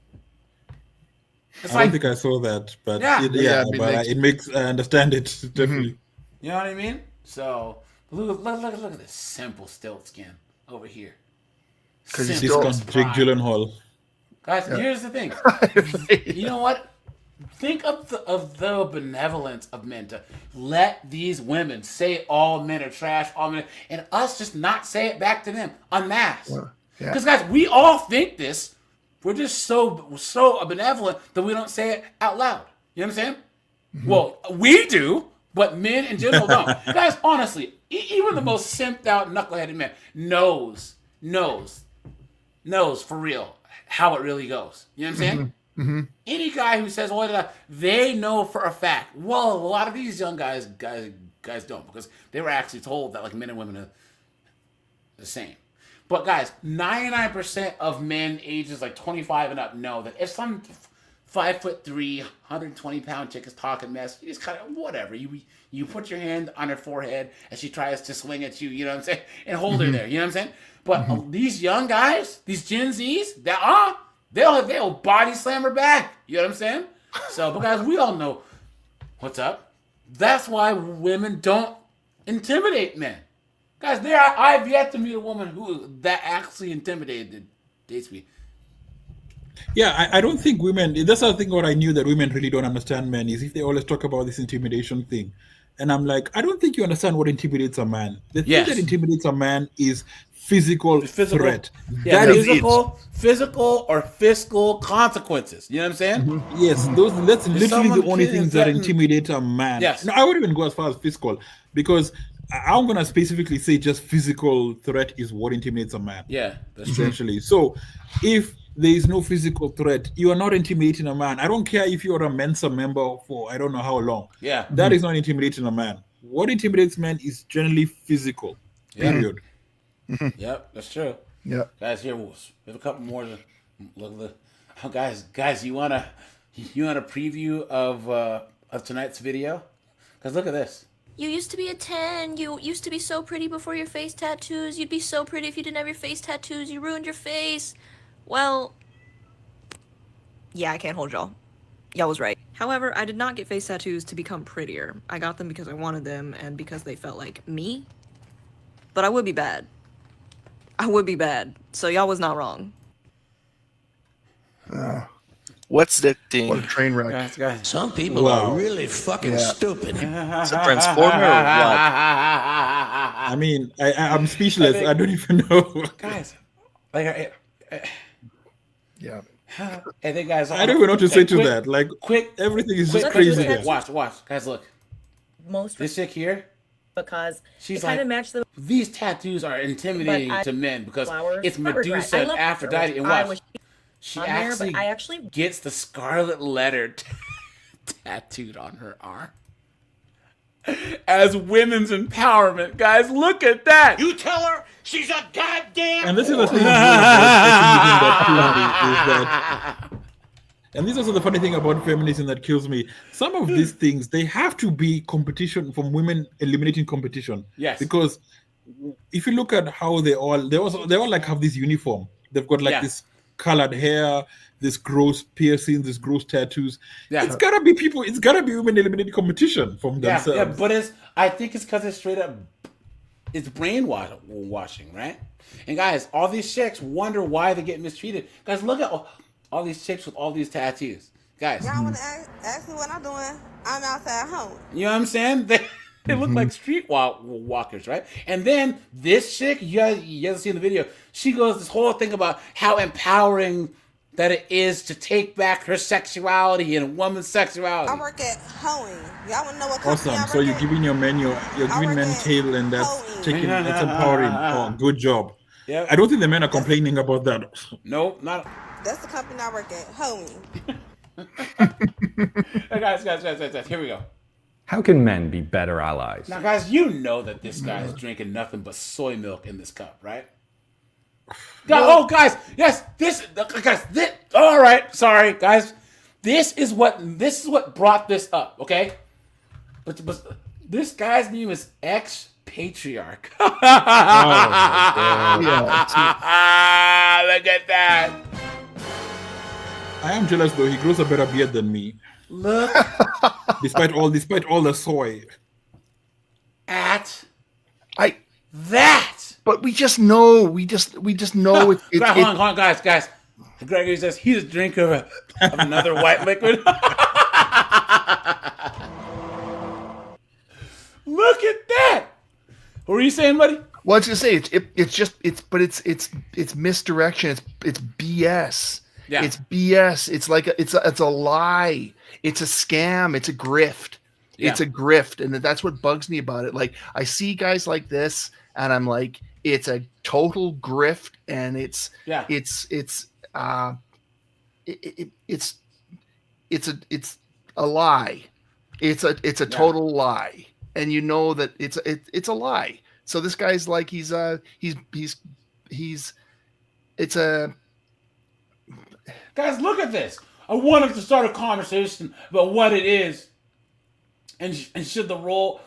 don't think I saw that, but it makes I understand it definitely. You know what I mean? So look at this simple stilt skin over here. Because he's got Jake Gyllenhaal. Guys, here's the thing. You know what? Think of the benevolence of men to let these women say all men are trash, all men, and us just not say it back to them en masse. Because guys, we all think this. We're just so benevolent that we don't say it out loud. You know what I'm saying? Well, we do, but men in general don't. Guys, honestly, even the most simped out, knuckleheaded man knows for real how it really goes. You know what I'm saying? Any guy who says, "Oh, they know for a fact." Well, a lot of these young guys don't, because they were actually told that like men and women are the same. But guys, 99% of men ages like 25 and up know that if some 5'3", 120-pound chick is talking mess, you just kind of whatever. You put your hand on her forehead as she tries to swing at you. You know what I'm saying? And hold her there. You know what I'm saying? But these young guys, these Gen Zs, they'll body slam her back. You know what I'm saying? So, but guys, we all know what's up. That's why women don't intimidate men. Guys, I've yet to meet a woman who that actually intimidated dates me. Yeah, I don't think women. That's the thing. What I knew that women really don't understand men is if they always talk about this intimidation thing, and I'm like, I don't think you understand what intimidates a man. The thing that intimidates a man is physical threat. Yeah, that physical or fiscal consequences. You know what I'm saying? Yes, that's literally the only things that intimidate a man. Yes. No, I wouldn't even go as far as fiscal, because I'm gonna specifically say just physical threat is what intimidates a man. Yeah, that's essentially. So if there is no physical threat, you are not intimidating a man. I don't care if you're a Mensa member for I don't know how long. Yeah. That is not intimidating a man. What intimidates men is generally physical. Period. Yep, that's true. Yep. Guys, here we have a couple more to look. Oh, guys, you want a preview of tonight's video? Because look at this. You used to be a 10. You used to be so pretty before your face tattoos. You'd be so pretty if you didn't have your face tattoos. You ruined your face. Well, yeah, I can't hold y'all. Y'all was right. However, I did not get face tattoos to become prettier. I got them because I wanted them and because they felt like me. But I would be bad. So y'all was not wrong. What's the thing? What a train wreck. Guys. Some people are really fucking stupid. It's a transformer or what? I mean, I'm speechless. I don't even know. Guys, like, yeah. I think, guys, I don't even know what to say to that. Like, everything is just crazy. Watch, guys, look. This chick here. Because she's it kind like, of matched the. These tattoos are intimidating to men because it's Medusa and Aphrodite. And watch, she actually gets the scarlet letter tattooed on her arm as women's empowerment. Guys, look at that. You tell her she's a goddamn. And this is the thing. And this is also the funny thing about feminism that kills me. Some of these things, they have to be competition from women eliminating competition. Yes. Because if you look at how they all like have this uniform. They've got like this colored hair, this gross piercings, this gross tattoos. Yeah. It's gotta be women eliminating competition from themselves. Yeah, but I think it's because it's straight up, it's brainwashing, right? And guys, all these chicks wonder why they get mistreated. Guys, look at all these chicks with all these tattoos. Guys. Y'all want to ask me what I'm doing? I'm outside home. You know what I'm saying? They look like street walkers, right? And then this chick, you guys see in the video, she goes this whole thing about how empowering that it is to take back her sexuality and woman's sexuality. I work at Hoeing. Y'all want to know what company I work So you're giving your men you're giving men tail, and that's empowering. Oh, good job. Yeah. I don't think the men are complaining about that. No, not. That's the company I work at, Hoeing. guys, here we go. How can men be better allies? Now, guys, you know that this guy is drinking nothing but soy milk in this cup, right? Guys, yes, all right, sorry, guys. This is what brought this up, okay? But this guy's name is Patriarch. Look at that. I am jealous though. He grows a better beard than me. Look. despite all the soy. But we just know. We just know it's. Hold on, guys. Gregory says he's a drinker of another white liquid. Look at that. What were you saying, buddy? Well, I was gonna say it's misdirection. It's BS. Yeah. It's BS. It's like it's a lie. It's a scam. It's a grift. Yeah. It's a grift, and that's what bugs me about it. Like I see guys like this, and I'm like, it's a total grift, and it's a lie. It's a total lie, and you know that it's a lie. So this guy's like it's a guys, look at this. I wanted to start a conversation about what it is, and should the role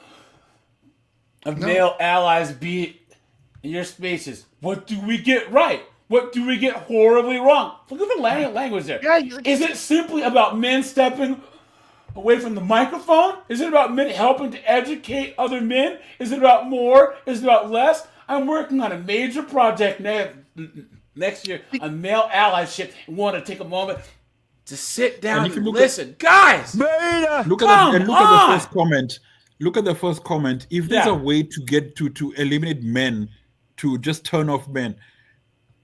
of male allies be in your spaces? What do we get right? What do we get horribly wrong? Look at the language there. Yeah, is it simply about men stepping away from the microphone? Is it about men helping to educate other men? Is it about more? Is it about less? I'm working on a major project next year on male allyship and want to take a moment to sit down and listen. Guys! Look at the first comment. Look at the first comment. If there's a way to get to eliminate men, to just turn off men,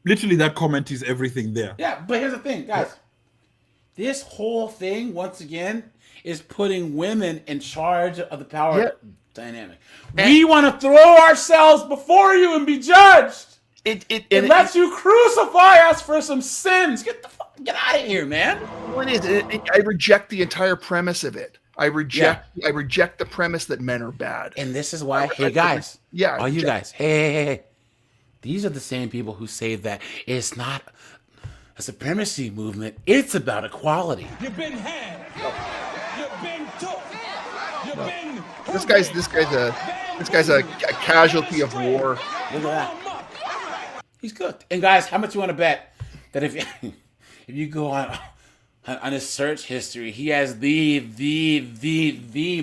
literally that comment is everything there. Yeah, but here's the thing, guys. This whole thing, once again, is putting women in charge of the power dynamic. We want to throw ourselves before you and be judged. It lets you crucify us for some sins. Get out of here, man. What is it? I reject the entire premise of it. I reject the premise that men are bad. And this is why, hey guys, you guys, hey, these are the same people who say that it's not a supremacy movement, it's about equality. You've been had. You've been took. You've been This guy's a casualty of war. Look at that. He's cooked. And guys, how much you want to bet that if you go on his search history, he has the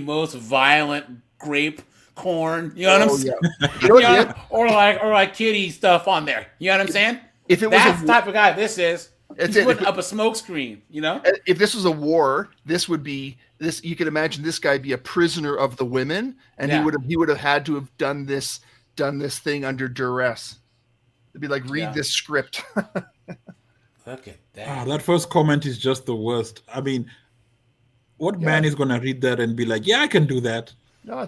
most violent grape corn, you know what I'm saying? Or like kitty stuff on there. You know what I'm saying? If it was that's the type of guy this is. He's putting up a smoke screen, you know? If this was a war, this would be this. You can imagine this guy be a prisoner of the women, and he would have had to have done this thing under duress. It'd be like, read this script. Look at that. That first comment is just the worst. I mean, what man is gonna read that and be like, "Yeah, I can do that"? No, I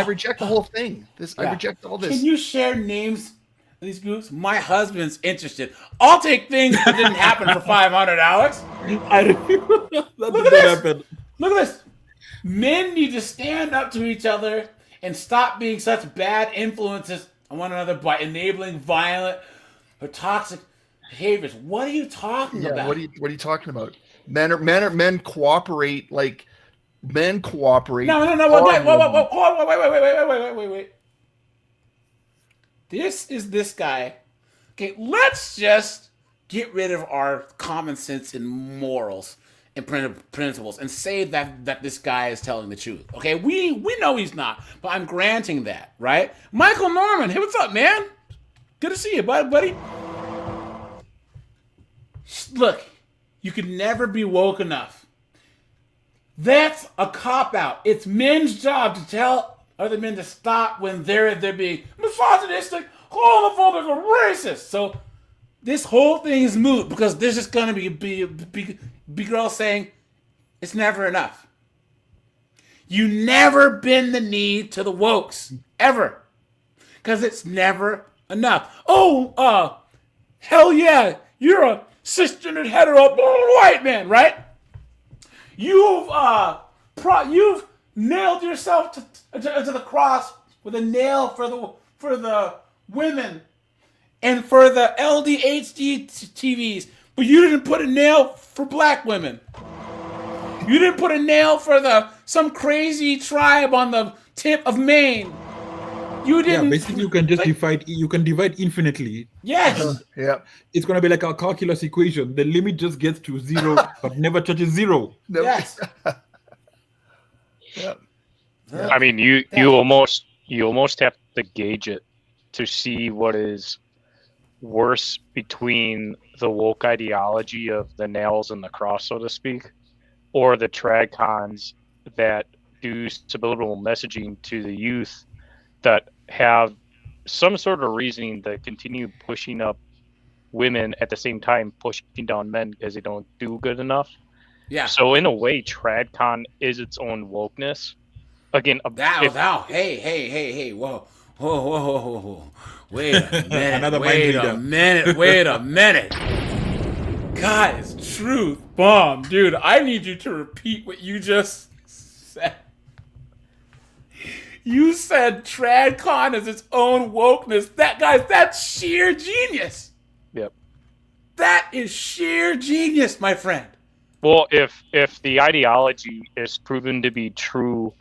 reject the whole thing. I reject all this. Can you share names of these groups? My husband's interested. I'll take things that didn't happen for 500, Alex. Look at this. Look at this. Men need to stand up to each other and stop being such bad influences on one another by enabling violent or toxic behaviors. What are you talking about? What are you talking about? Men cooperate like men cooperate. No. Wait. This is this guy. Okay, let's just get rid of our common sense and morals and principles and say that this guy is telling the truth. Okay, we know he's not, but I'm granting that, right? Michael Norman, hey, what's up, man? Good to see you, buddy. Look, you can never be woke enough. That's a cop-out. It's men's job to tell other men to stop when they're being misogynistic, homophobic, or racist. So this whole thing is moot because there's just going to be girls saying it's never enough. You never bend the knee to the wokes, ever. Because it's never enough. Oh, hell yeah, you're a cisgendered hetero white man, right? You've nailed yourself to the cross with a nail for the women and for the LDHD TVs, but you didn't put a nail for black women. You didn't put a nail for some crazy tribe on the tip of Maine. You didn't. Yeah, basically you can just divide. You can divide infinitely. Yes. Yeah. It's gonna be like a calculus equation. The limit just gets to 0, but never touches 0. Yes. Yeah. I mean, you almost have to gauge it to see what is worse between the woke ideology of the nails and the cross, so to speak, or the tradcons that do subliminal messaging to the youth that have some sort of reasoning to continue pushing up women at the same time pushing down men because they don't do good enough. Yeah. So in a way, tradcon is its own wokeness. Again, hey, whoa. Wait a minute. Guys, truth bomb. Dude, I need you to repeat what you just said. You said tradcon is its own wokeness. That's sheer genius. Yep. That is sheer genius, my friend. Well, if the ideology is proven to be true,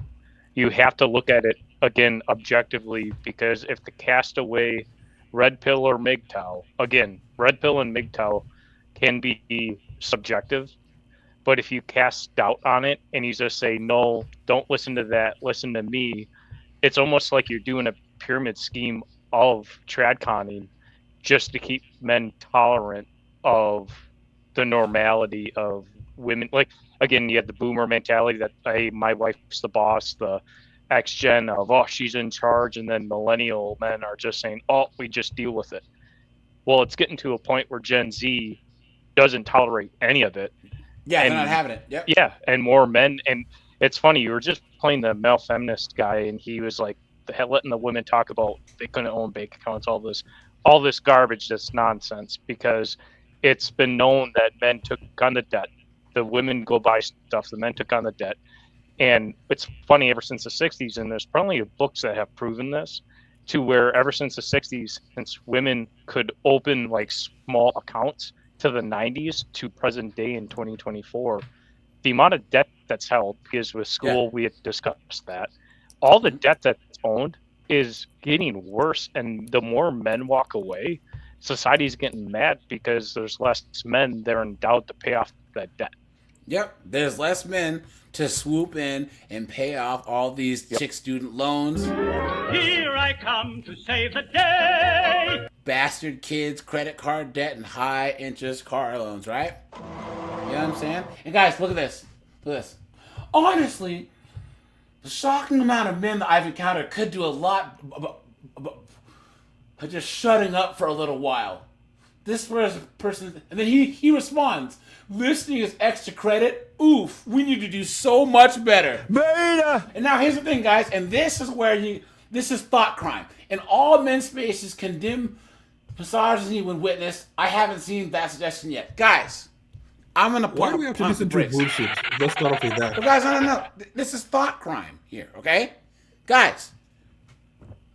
you have to look at it again objectively, because if the castaway red pill or MGTOW, again, red pill and MGTOW can be subjective, but if you cast doubt on it and you just say, no, don't listen to that, listen to me, it's almost like you're doing a pyramid scheme of tradconning just to keep men tolerant of the normality of women. Like, again, you have the boomer mentality that, hey, my wife's the boss, the X-gen of, oh, she's in charge, and then millennial men are just saying, oh, we just deal with it. Well, it's getting to a point where Gen Z doesn't tolerate any of it. Yeah, they're not having it. Yep. Yeah, and more men. And it's funny, you were just playing the male feminist guy, and he was like, letting the women talk about they couldn't own bank accounts, all this garbage that's nonsense, because it's been known that men took on the debt. The women go buy stuff, the men took on the debt. And it's funny, ever since the 60s, and there's plenty of books that have proven this, to where ever since the 60s, since women could open like small accounts to the 90s to present day in 2024, the amount of debt that's held, because with school we had discussed that, all the debt that's owned is getting worse. And the more men walk away, society's getting mad because there's less men that are endowed to pay off that debt. Yep, there's less men to swoop in and pay off all these chick student loans. Here I come to save the day. Bastard kids, credit card debt, and high interest car loans, right? You know what I'm saying? And guys, look at this. Look at this. Honestly, the shocking amount of men that I've encountered could do a lot by just shutting up for a little while. This person, and then he responds, listening is extra credit. Oof, we need to do so much better. Beta. And now here's the thing, guys, and this is where this is thought crime. In all men's spaces condemn misogyny when witnessed. I haven't seen that suggestion yet. Guys, I'm going to Why do we have to listen to bullshit? Let's start off with that. But guys, no. This is thought crime here, okay? Guys,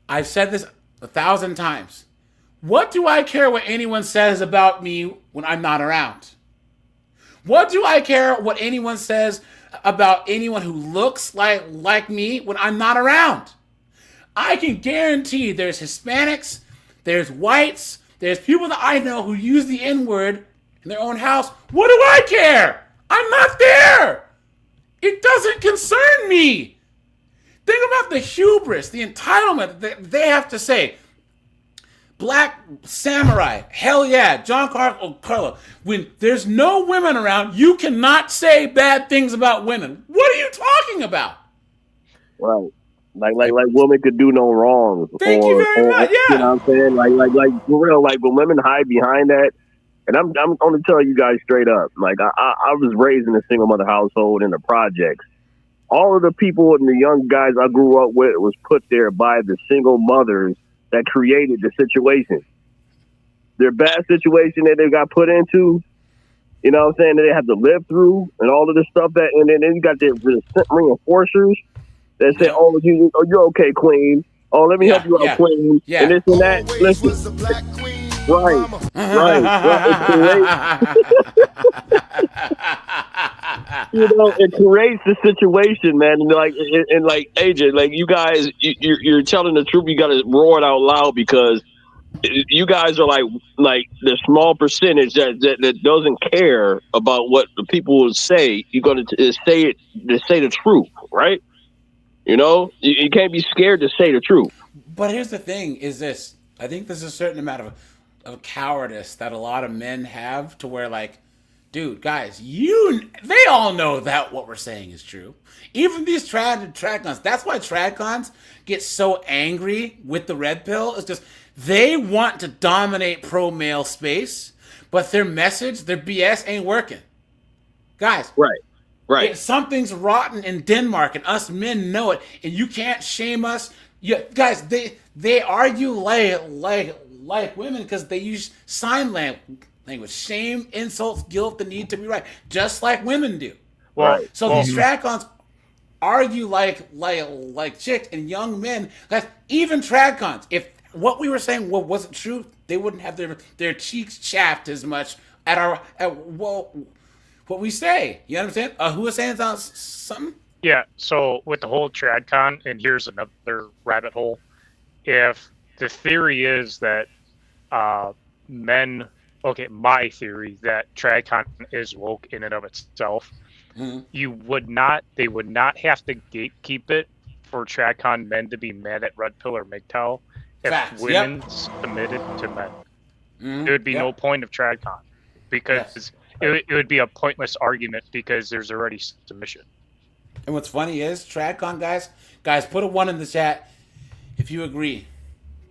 I've said this 1,000 times. What do I care what anyone says about me when I'm not around? What do I care what anyone says about anyone who looks like me when I'm not around? I can guarantee there's Hispanics, there's whites, there's people that I know who use the N-word in their own house. What do I care? I'm not there. It doesn't concern me. Think about the hubris, the entitlement that they have to say. Black samurai, hell yeah, John Carlo. When there's no women around, you cannot say bad things about women. What are you talking about? Right. Like women could do no wrong. Thank you very much. Yeah. You know what I'm saying? Like for real, like when women hide behind that, and I'm gonna tell you guys straight up, like I was raised in a single mother household in the projects. All of the people and the young guys I grew up with was put there by the single mothers that created the situation. Their bad situation that they got put into, You know what I'm saying? That they have to live through and all of this stuff that, and then you got the reinforcers that say, "Oh, you're okay, queen. Oh, let me help you out, queen." Yeah. And this and that. Listen, right. You know, it creates the situation, man. And like AJ, like you guys, you're telling the truth. You got to roar it out loud because you guys are like the small percentage that doesn't care about what the people will say. You're going to say the truth, right? You know, you can't be scared to say the truth. But here's the thing: is this? I think there's a certain amount of cowardice that a lot of men have to where, like, dude, guys, they all know that what we're saying is true. Even these tradcons. That's why tradcons get so angry with the red pill. It's just they want to dominate pro-male space, but their message, their BS ain't working. Guys. Right. Something's rotten in Denmark, and us men know it, and you can't shame us. Guys, they argue like women because they use sign language. Shame, insults, guilt, the need to be right, just like women do. These tradcons argue like chicks and young men. Guys, even tradcons, if what we were saying wasn't true, they wouldn't have their cheeks chapped as much at what we say. You understand? Who was saying something? Yeah, so with the whole Tradcon, and here's another rabbit hole. If the theory is that my theory that Tradcon is woke in and of itself, they would not have to gatekeep it for Tradcon men to be mad at Red Pill or MGTOW if women submitted to men. There would be no point of Tradcon because it would be a pointless argument because there's already submission. And what's funny is, Tradcon guys, put a 1 in the chat if you agree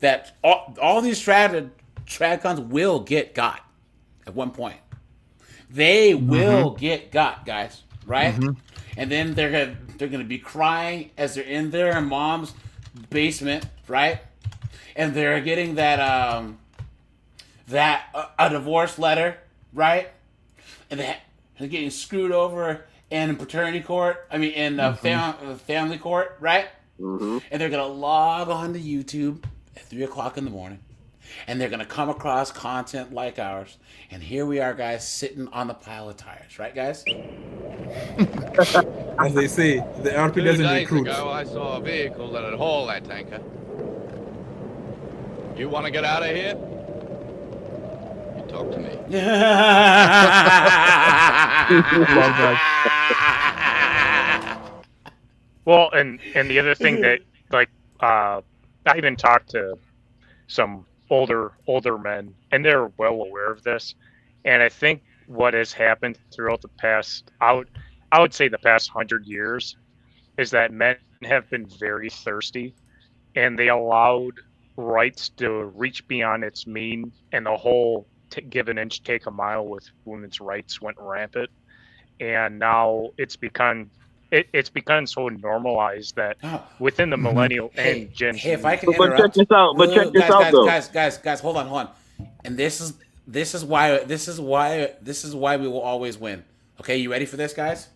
that all these Tradcons will get got at one point. They will get got, guys, right? And then they're gonna be crying as they're in their mom's basement, right? And they're getting that a divorce letter, right? And they're getting screwed over in paternity court. I mean, in family court, right? And they're gonna log on to YouTube at 3:00 in the morning, and they're gonna come across content like ours. And here we are, guys, sitting on the pile of tires, right, guys? As they say, the RP doesn't recruit. 2 days ago, I saw a vehicle that'd haul that tanker. You want to get out of here? You talk to me. Well, and the other thing that, like, I even talked to some older men, and they're well aware of this. And I think what has happened throughout the past, I would say the past 100 years, is that men have been very thirsty, and they allowed rights to reach beyond its mean, and the whole give an inch, take a mile with women's rights went rampant. And now it's become so normalized that within the millennial and Gen Z. Hey, if I can interrupt. Check this out. But check this out, though. Guys, hold on. And this is why we will always win. Okay, you ready for this, guys?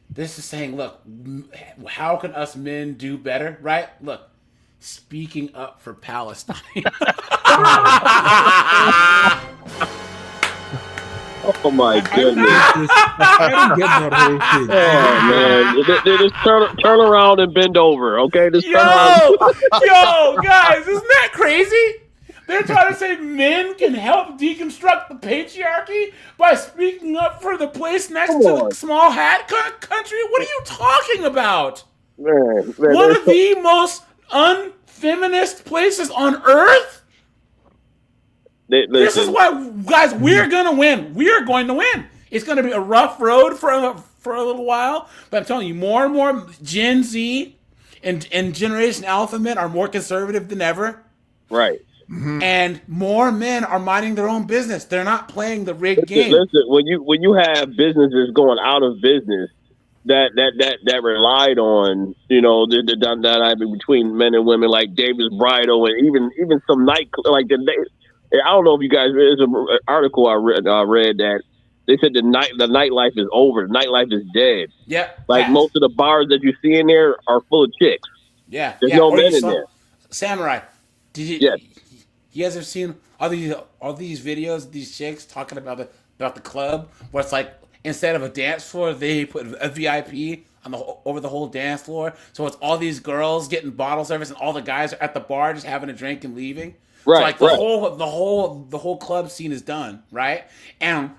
This is saying, look, how can us men do better, right? Look, speaking up for Palestine. Oh my goodness! I don't get that whole thing. Oh man, they just turn around and bend over. Okay, just yo, guys, isn't that crazy? They're trying to say men can help deconstruct the patriarchy by speaking up for the place next to the small hat country. What are you talking about? Man, one of the most unfeminist places on earth. This is why, guys, we're gonna win. We are going to win. It's going to be a rough road for a little while, but I'm telling you, more and more Gen Z and Generation Alpha men are more conservative than ever. Right. And more men are minding their own business. They're not playing the rigged game. Listen, when you have businesses going out of business that relied on, you know, the dynamic between men and women, like Davis Bridal, and even some night like I don't know if you guys, there's an article I read that They said the nightlife is over. The nightlife is dead. Yeah. Like most of the bars that you see in there are full of chicks. Yeah. There's no men in there. Samurai. Did you? Yes. You guys have seen all these videos of these chicks talking about the club where it's like instead of a dance floor they put a VIP over the whole dance floor, so it's all these girls getting bottle service and all the guys are at the bar just having a drink and leaving. Right. So like the whole club scene is done, right? And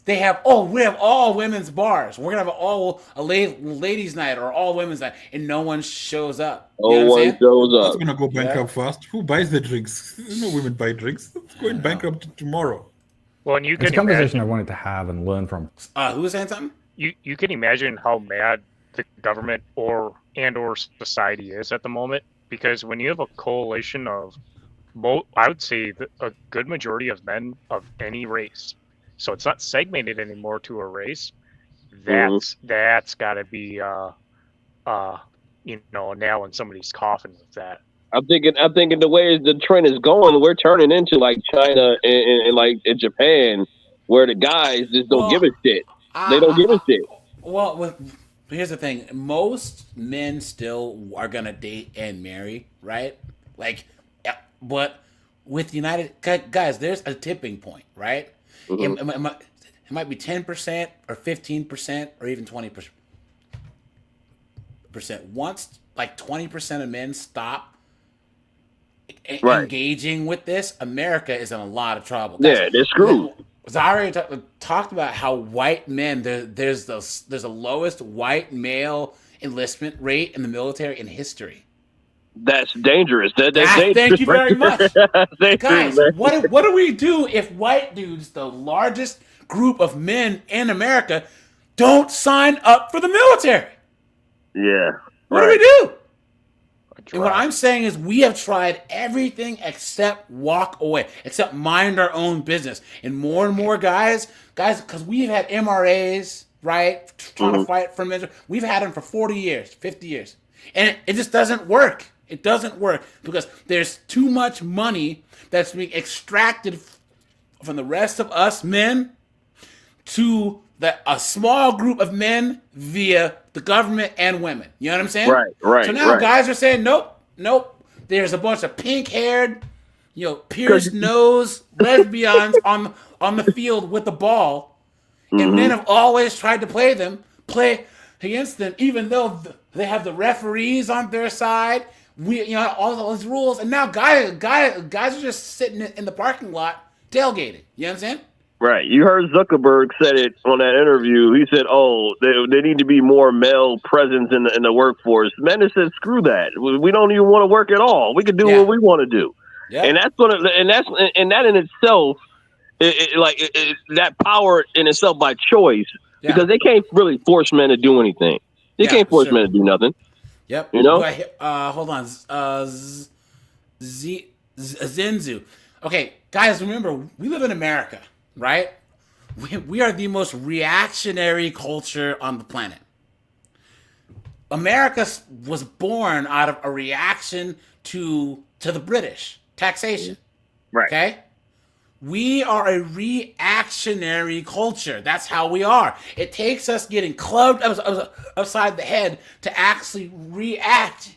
they have we have all women's bars. We're gonna have all a ladies' night or all women's night, and no one shows up. No one shows up. That's gonna go bankrupt fast. Who buys the drinks? No women buy drinks. It's going bankrupt tomorrow. Well, and you It's can a conversation I wanted to have and learn from. Who was saying something? You can imagine how mad the government or society is at the moment, because when you have a coalition of I would say a good majority of men of any race, so it's not segmented anymore to a race. That's got to be a nail in somebody's coffin with that. I'm thinking the way the trend is going, we're turning into like China and like in Japan, where the guys just don't give a shit. They don't give a shit. Well, here's the thing: most men still are gonna date and marry, right? Like, but with United guys, there's a tipping point, right? It might be 10% or 15% or even 20%. Once like 20% of men stop engaging with this, America is in a lot of trouble. Yeah, they're screwed. I already talked about how white men there's the lowest white male enlistment rate in the military in history. That's dangerous. That's dangerous. Thank you very much, guys. Man. What do we do if white dudes, the largest group of men in America, don't sign up for the military? Yeah. What do we do? And what I'm saying is we have tried everything except walk away, except mind our own business. And more guys, because we've had MRAs, right, trying to fight for men. We've had them for 40 years, 50 years. And it just doesn't work. It doesn't work because there's too much money that's being extracted from the rest of us men to a small group of men via the government and women. You know what I'm saying? Right. So now guys are saying, nope. There's a bunch of pink-haired, pierced nose lesbians on the field with the ball, and men have always tried to play against them, even though they have the referees on their side. All those rules, and now guys are just sitting in the parking lot tailgating. You know what I'm saying? Right. You heard Zuckerberg said it on that interview. He said, they need to be more male presence in the workforce. Men have said, screw that. We don't even want to work at all. We can do what we want to do. Yeah. And that in itself, that power in itself by choice, because they can't really force men to do anything. They can't force men to do nothing. Yep. Hold on. Zenzu. Okay, guys, remember, we live in America, right? We are the most reactionary culture on the planet. America was born out of a reaction to the British taxation. Right. Okay? We are a reactionary culture. That's how we are. It takes us getting clubbed upside the head to actually react.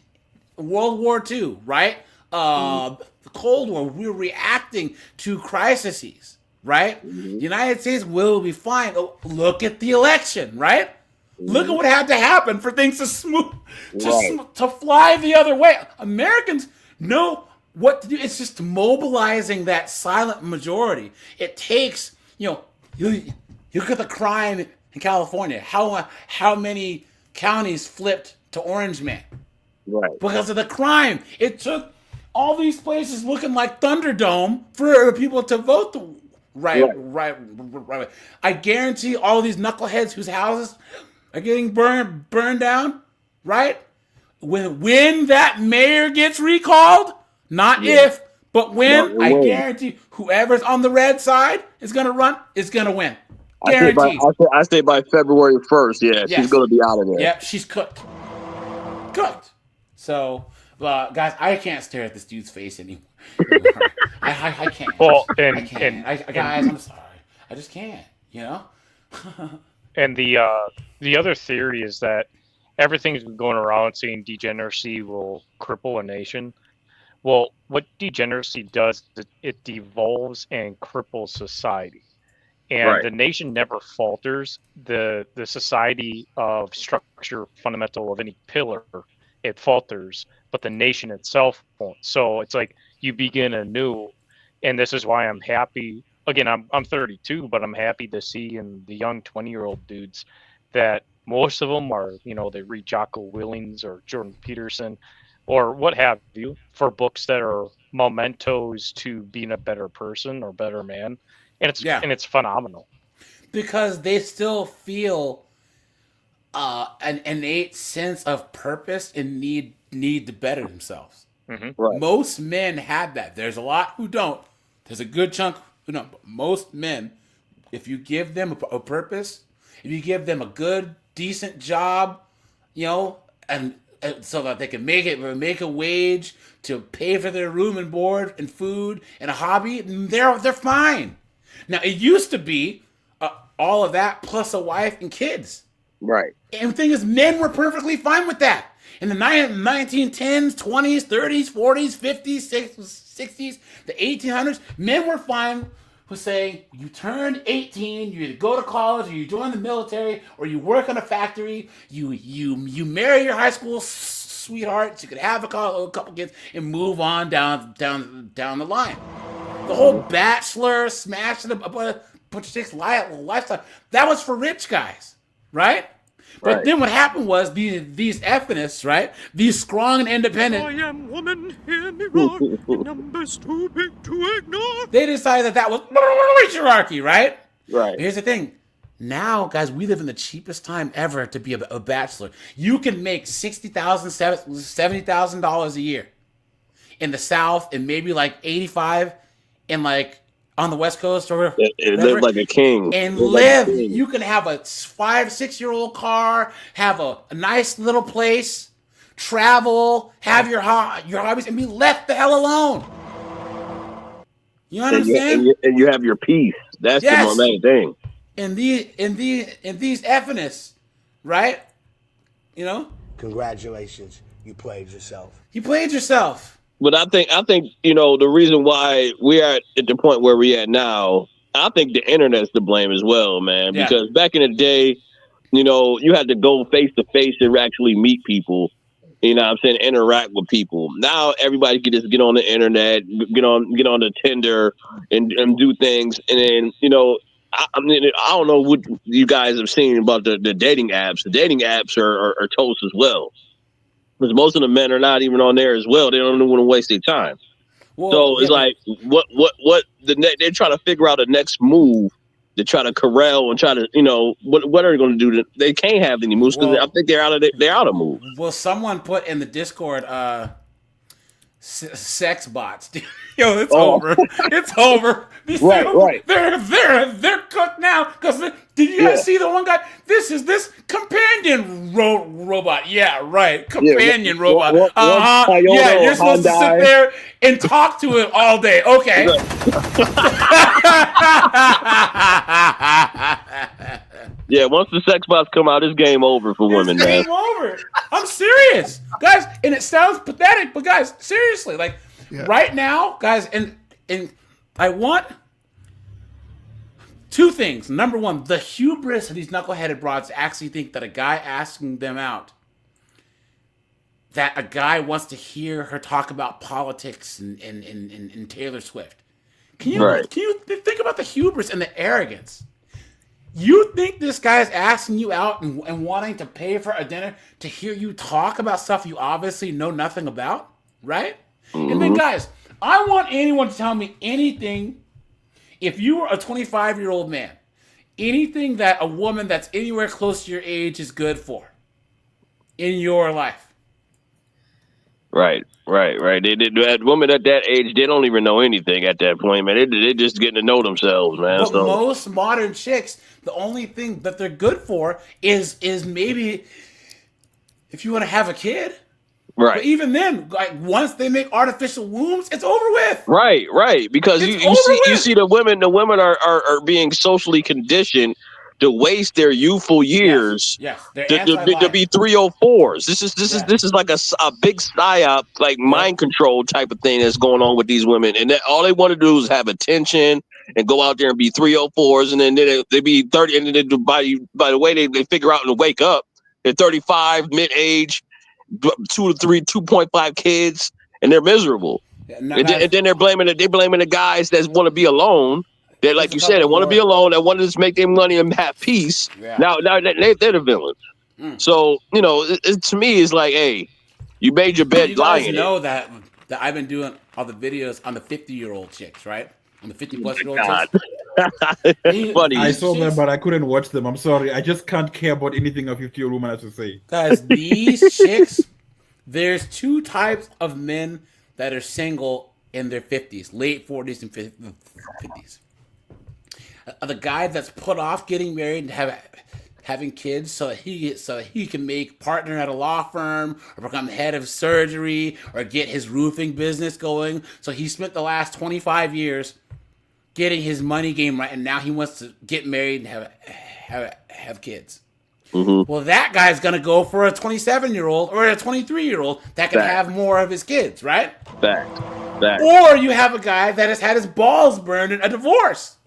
World War II, right? The Cold War, we were reacting to crises, right? The United States will be fine. Oh, look at the election, right? Look at what had to happen for things to fly the other way. Americans know what to do. It's just mobilizing that silent majority. It takes, you look at the crime in California. How many counties flipped to Orange Man? Right. Because of the crime. It took all these places looking like Thunderdome for people to vote right. I guarantee all these knuckleheads whose houses are getting burned down, right? When that mayor gets recalled, not if, but when, I guarantee whoever's on the red side is going to run is going to win. Guaranteed. I say by February 1st, she's going to be out of there. Yep, she's cooked. So, guys, I can't stare at this dude's face anymore. I can't. Well, guys, I'm sorry. I just can't. You know. And the other theory is that everything's been going around saying degeneracy will cripple a nation. Well, what degeneracy does is it devolves and cripples society. And the nation never falters. The society of structure fundamental of any pillar, it falters, but the nation itself won't. So it's like you begin anew, and this is why I'm happy. Again, I'm 32, but I'm happy to see in the young 20-year-old dudes that most of them are, they read Jocko Willings or Jordan Peterson or what have you for books that are mementos to being a better person or better man. And it's phenomenal. Because they still feel an innate sense of purpose and need to better themselves. Mm-hmm. Right. Most men have that. There's a lot who don't. There's a good chunk who don't. But most men, if you give them a purpose, if you give them a good, decent job, and so that they can make a wage to pay for their room and board and food and a hobby, they're fine. Now, it used to be all of that plus a wife and kids. Right. And the thing is, men were perfectly fine with that. In the 1910s, 20s, 30s, 40s, 50s, 60s, the 1800s, men were fine with saying, you turn 18, you either go to college, or you join the military, or you work in a factory, you marry your high school sweetheart, so you could have a couple kids, and move on down the line. The whole bachelor, smashing a bunch of chicks lifestyle, that was for rich guys, right? But then what happened was these feminists, right? These strong and independent. I am woman, hear me roar. The numbers too big to ignore. They decided that was patriarchy, right? Right. But here's the thing. Now, guys, we live in the cheapest time ever to be a bachelor. You can make $60,000, $70,000 a year in the South, and maybe like 85 in like on the West Coast or and live like a king. And live. live. You can have a 5-6-year-old car, have a nice little place, travel, have your hobbies, and be left the hell alone. You know what I'm saying? And you have your peace. That's the main thing. And these feminists, right? Congratulations, you played yourself. You played yourself. But I think the reason why we are at the point where we're at now, I think the internet's to blame as well, man. Yeah. Because back in the day, you had to go face to face and actually meet people. You know what I'm saying? Interact with people. Now everybody can just get on the internet, get on the Tinder and do things. And then, I don't know what you guys have seen about the dating apps. The dating apps are toast as well. Because most of the men are not even on there as well. They don't even want to waste their time. Well, so it's like, they're trying to figure out the next move to try to corral and try to, what are they going to do? They can't have any moves because I think they're out of moves. Well, someone put in the Discord, sex bots. Yo, it's over. It's over. Right. They're cooked now. Because did you guys see the one guy? This is this companion robot. Yeah, right. Companion robot. Yeah, you're supposed to sit there and talk to it all day. Okay. Yeah, once the sex bots come out, it's game over for women, man. Game over. I'm serious, guys. And it sounds pathetic, but guys, seriously, like right now, guys, and I want two things. Number one, the hubris of these knuckleheaded broads to actually think that a guy asking them out, that a guy wants to hear her talk about politics and Taylor Swift. Can you think about the hubris and the arrogance? You think this guy's asking you out and wanting to pay for a dinner to hear you talk about stuff you obviously know nothing about, right? Mm-hmm. And then, guys, I want anyone to tell me anything. If you were a 25-year-old man, anything that a woman that's anywhere close to your age is good for in your life. Right. That women at that age, they don't even know anything at that point, man. They're just getting to know themselves, man. But most modern chicks, the only thing that they're good for is maybe if you want to have a kid, Right. But even then, like once they make artificial wombs, it's over with. Right. Because you see the women are being socially conditioned to waste their youthful years. Yes. They're To anti-life. be 304s. This is like a big psyop, like mind control type of thing that's going on with these women, and all they want to do is have attention and go out there and be 304s, and then they be 30, and then by the way they figure out and wake up, they're 35, mid age, 2.5 kids, and they're miserable. And then they're blaming the guys that want to be alone. They're like you said, they want to be alone. They want to just make their money and have peace. Yeah. Now they're the villains. So to me, it's like, hey, you made your bed. You guys know that I've been doing all the videos on the 50-year-old chicks, right? On the 50-plus-year-old chicks. Funny. I saw them, but I couldn't watch them. I'm sorry. I just can't care about anything a 50-year-old woman has to say. Guys, these chicks, there's two types of men that are single in their 50s, late 40s and 50s. The guy that's put off getting married and having kids so that he can make partner at a law firm or become head of surgery or get his roofing business going. So he spent the last 25 years getting his money game right, and now he wants to get married and have kids. Mm-hmm. Well, that guy's gonna go for a 27-year-old or a 23-year-old that can have more of his kids, right? Fact. Or you have a guy that has had his balls burned in a divorce.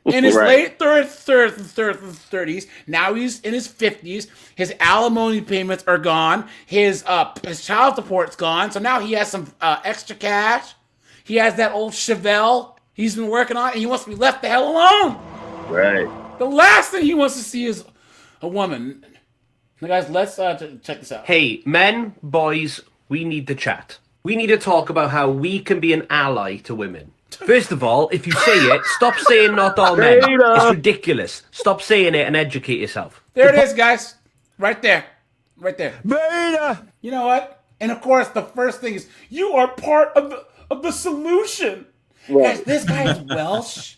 In his late 30s, now he's in his 50s. His alimony payments are gone. His child support's gone. So now he has some extra cash. He has that old Chevelle he's been working on, and he wants to be left the hell alone. Right. The last thing he wants to see is a woman. Now, guys, let's check this out. Hey, men, boys, we need to chat. We need to talk about how we can be an ally to women. First of all, if you say it, stop saying not all men. It's ridiculous. Stop saying it and educate yourself. There it is, guys. Right there. Beta. You know what? And of course, the first thing is you are part of the solution. Guys, this guy is Welsh.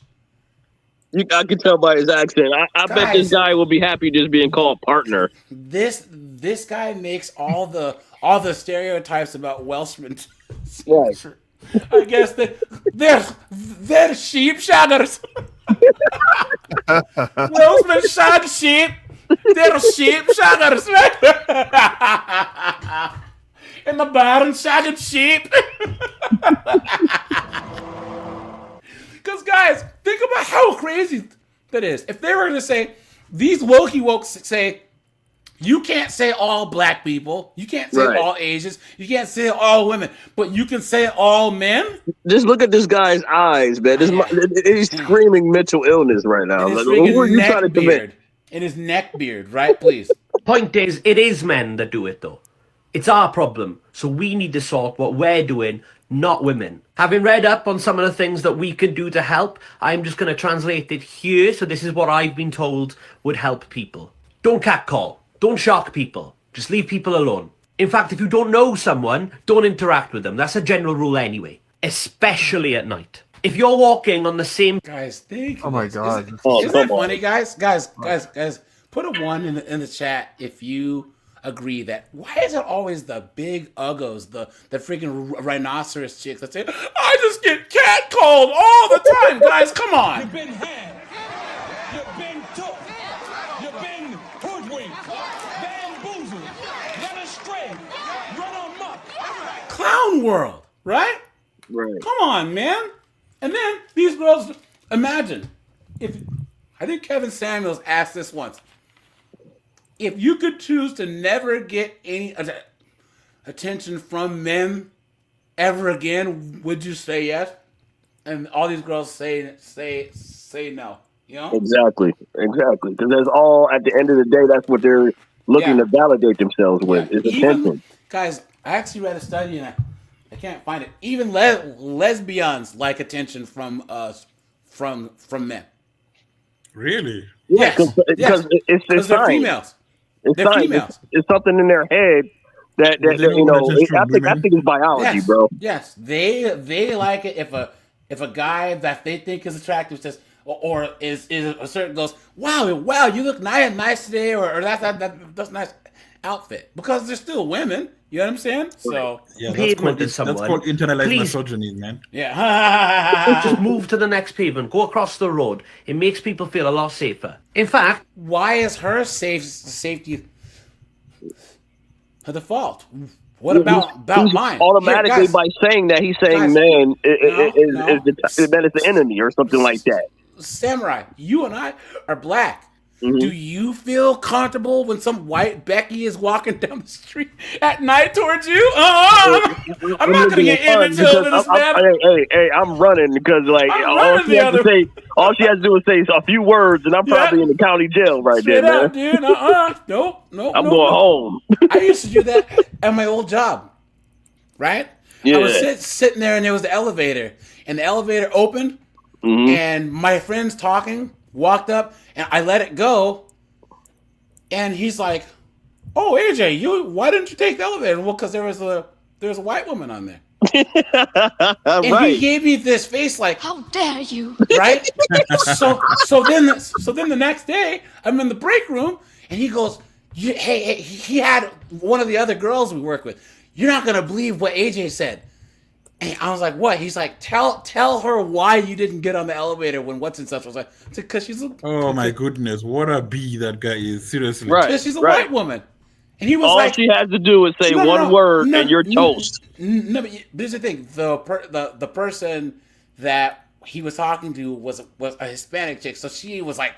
I can tell by his accent. I bet this guy will be happy just being called partner. This guy makes all the stereotypes about Welshmen. Right. I guess they're sheep shaggers. Welshmen shag sheep. They're sheep shaggers, right? In the barn shagging sheep. Because guys, think about how crazy that is. If they were going to say, these wokey say, you can't say all black people, you can't say all Asians, you can't say all women, but you can say all men? Just look at this guy's eyes, man. He's screaming mental illness right now. Like, who are you trying to convince? In his neck beard, right? Please. Point is, it is men that do it, though. It's our problem, so we need to sort what we're doing, not women. Having read up on some of the things that we can do to help, I'm just going to translate it here, so this is what I've been told would help people. Don't catcall. Don't shock people. Just leave people alone. In fact, if you don't know someone, don't interact with them. That's a general rule anyway, especially at night. If you're walking on the same... Guys, think... Oh my God. Isn't that funny, guys? Guys, put a 1 in the chat if you agree that why is it always the big uggos, the freaking rhinoceros chicks that say, I just get catcalled all the time. Guys, come on. You've been had. You've been took. You've been hoodwinked. Bamboozled. Led astray. Run amok. Clown world, right? Right. Come on, man. And then these girls, imagine if, I think Kevin Samuels asked this once, if you could choose to never get any attention from men ever again, would you say yes? And all these girls say no. You know? Exactly. Because that's all. At the end of the day, that's what they're looking to validate themselves with is attention. Guys, I actually read a study and I can't find it. Even lesbians like attention from men. Really? Yeah, because it's they're females. They're females. It's something in their head that I think it's biology, bro. Yes, they like it if a guy that they think is attractive says or is a certain goes, wow, you look nice today, or that's nice outfit, because they're still women. You know what I'm saying? So yeah, pavement to that's someone. called internalized Please. misogyny, man. Yeah. Just move to the next pavement. Go across the road. It makes people feel a lot safer. In fact, why is her safety her default? What about mine? Automatically, Here, guys, by saying that, he's saying guys, man no. man is the enemy or something like that. Samurai, you and I are black. Mm-hmm. Do you feel comfortable when some white Becky is walking down the street at night towards you? I'm not gonna get into this, man. Hey, I'm running because like all she has to do is say a few words, and I'm probably in the county jail right Straight there, out, man. dude. Nope. I'm going home. I used to do that at my old job, right? Yeah. I was sitting there, and there was the elevator, and the elevator opened, and my friend's talking, walked up, and I let it go, and he's like, "Oh, AJ, why didn't you take the elevator?" Well, because there was a white woman on there. And he gave me this face like, "How dare you!" Right? so then the next day, I'm in the break room, and he goes, "Hey, he had one of the other girls we work with. You're not gonna believe what AJ said." And I was like, "What?" He's like, "Tell her why you didn't get on the elevator when what's and such." I was like, "Because she's a..." Oh my goodness, what a bee that guy is! Seriously, Right? Because she's a white woman. And he was all like, she has to do is say one word, and you're toast. No, but here's the thing: the person that he was talking to was a Hispanic chick, so she was like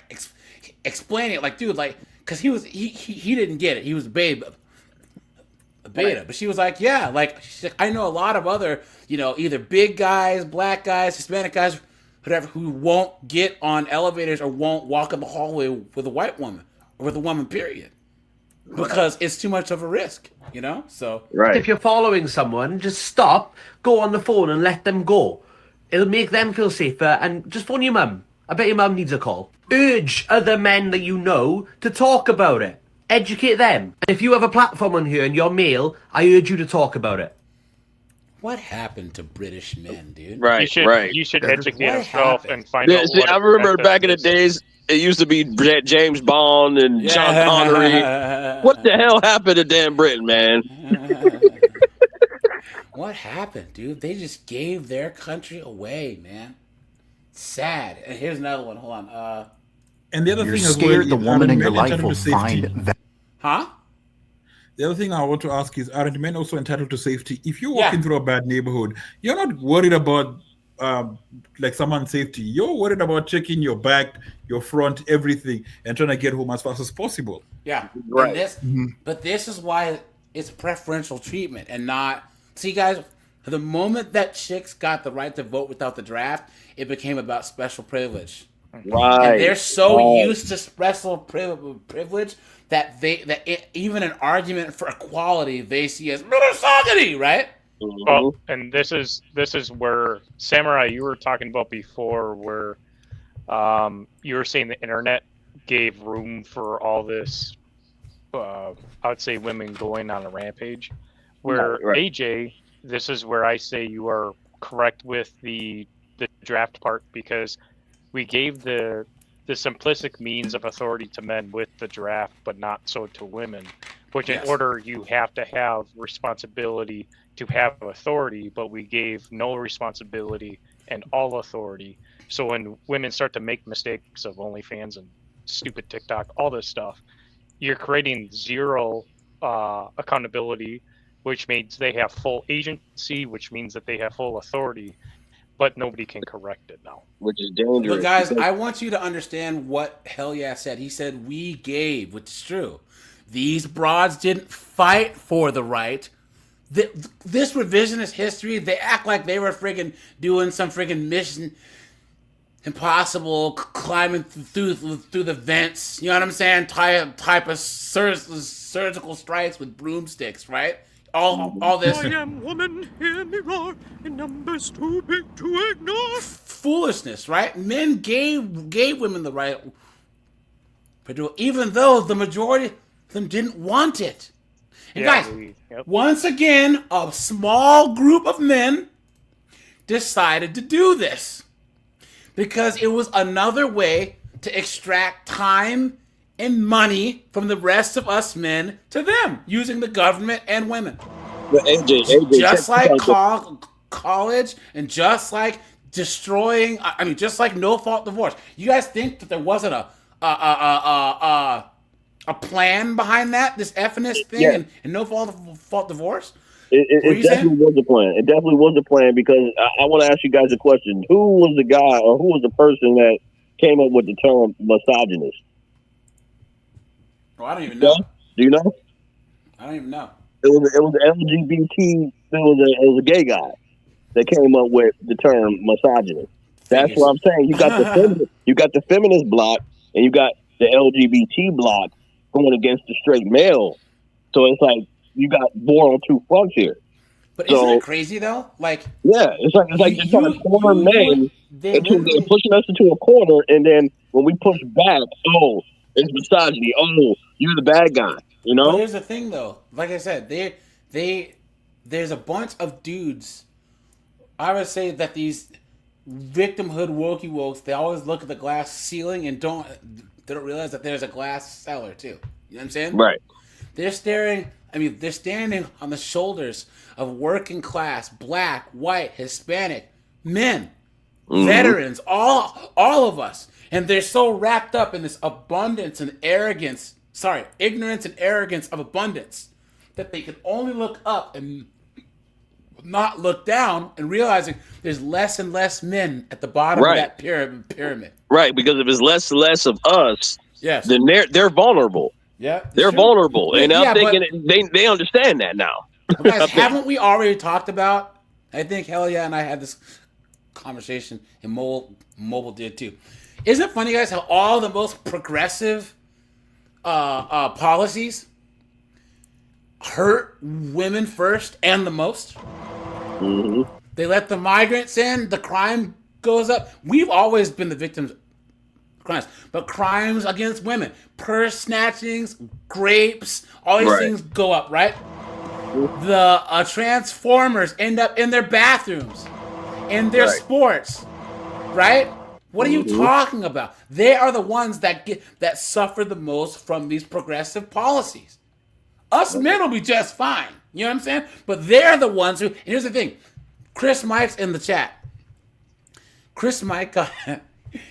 explaining it, like, dude, like, because he didn't get it. He was a beta, but she was like, yeah, like, she's like, I know a lot of other, either big guys, black guys, Hispanic guys, whatever, who won't get on elevators or won't walk in the hallway with a white woman or with a woman, period. Because it's too much of a risk, So if you're following someone, just stop, go on the phone and let them go. It'll make them feel safer, and just phone your mum. I bet your mum needs a call. Urge other men that you know to talk about it. Educate them. And if you have a platform on here and you're male, I urge you to talk about it. What happened to British men, dude? Right, you should educate yourself and find out. See, I remember back in the days, it used to be James Bond and Sean Connery. What the hell happened to Dan Britain, man? What happened, dude? They just gave their country away, man. Sad. And here's another one. Hold on. And the other You're thing as scared well, the woman in your men life entitled will to safety? find that. Huh? The other thing I want to ask is, aren't men also entitled to safety? If you're walking through a bad neighborhood, you're not worried about like someone's safety. You're worried about checking your back, your front, everything, and trying to get home as fast as possible. Yeah. Right. But this is why it's preferential treatment and not... See, guys, the moment that chicks got the right to vote without the draft, it became about special privilege. Right. And they're so used to special privilege that even an argument for equality they see as misogyny, right? Well, and this is where, Samurai, you were talking about before, where you were saying the internet gave room for all this, I would say, women going on a rampage. Where AJ, this is where I say you are correct with the draft part, because we gave the simplistic means of authority to men with the draft, but not so to women. Which in order you have to have responsibility to have authority, but we gave no responsibility and all authority. So when women start to make mistakes of OnlyFans and stupid TikTok, all this stuff, you're creating zero accountability, which means they have full agency, which means that they have full authority, but nobody can correct it now. Which is dangerous. But guys, I want you to understand what Hell Yeah said. He said, we gave, which is true. These broads didn't fight for the right. This revisionist history, they act like they were friggin' doing some friggin' mission impossible, climbing through the vents, you know what I'm saying? Type of surgical strikes with broomsticks, right? All this. I am woman, hear me roar, in numbers too big to ignore. Foolishness, right? Men gave women the right, even though the majority of them didn't want it. And guys, once again, a small group of men decided to do this because it was another way to extract time and money from the rest of us men to them, using the government and women. But AJ, just like check this out. college, and just like destroying. I mean, just like no fault divorce. You guys think that there wasn't a plan behind that? This feminist thing Yeah. and no fault divorce. It definitely was a plan. It definitely was a plan because I want to ask you guys a question. Who was the guy or who was the person that came up with the term misogynist? Oh, I don't even know. Do you know? I don't even know. It was LGBT. It was a gay guy that came up with the term misogynist. That's what I'm saying. You got the feminist block and you got the LGBT block going against the straight male. So it's like you got war on two fronts here. But isn't it crazy though? Like, yeah, it's like they're trying to corner men into pushing us into a corner, and then when we push back, oh, it's misogyny. Oh, you're the bad guy. You know. But here's the thing though. Like I said, there's a bunch of dudes. I would say that these victimhood wokey wokes, they always look at the glass ceiling and don't realize that there's a glass cellar too. You know what I'm saying? Right. They're standing on the shoulders of working class, black, white, Hispanic men, veterans, all of us. And they're so wrapped up in this ignorance and arrogance of abundance that they can only look up and not look down and realizing there's less and less men at the bottom of that pyramid. Right, because if it's less and less of us, yes, then they're vulnerable. Yeah, they're vulnerable, and I'm Yeah, thinking they understand that now. Guys, haven't we already talked about? I think Hell Yeah and I had this conversation, and Mobile did too. Isn't it funny, guys, how all the most progressive policies hurt women first and the most? Mm-hmm. They let the migrants in, the crime goes up. We've always been the victims of crimes, but crimes against women, purse snatchings, rapes, all these things go up, right? The transformers end up in their bathrooms, in their sports, right? What are you talking about? They are the ones that suffer the most from these progressive policies. Us men will be just fine. You know what I'm saying? But they're the ones who. And here's the thing. Chris Mike's in the chat. Chris Mike,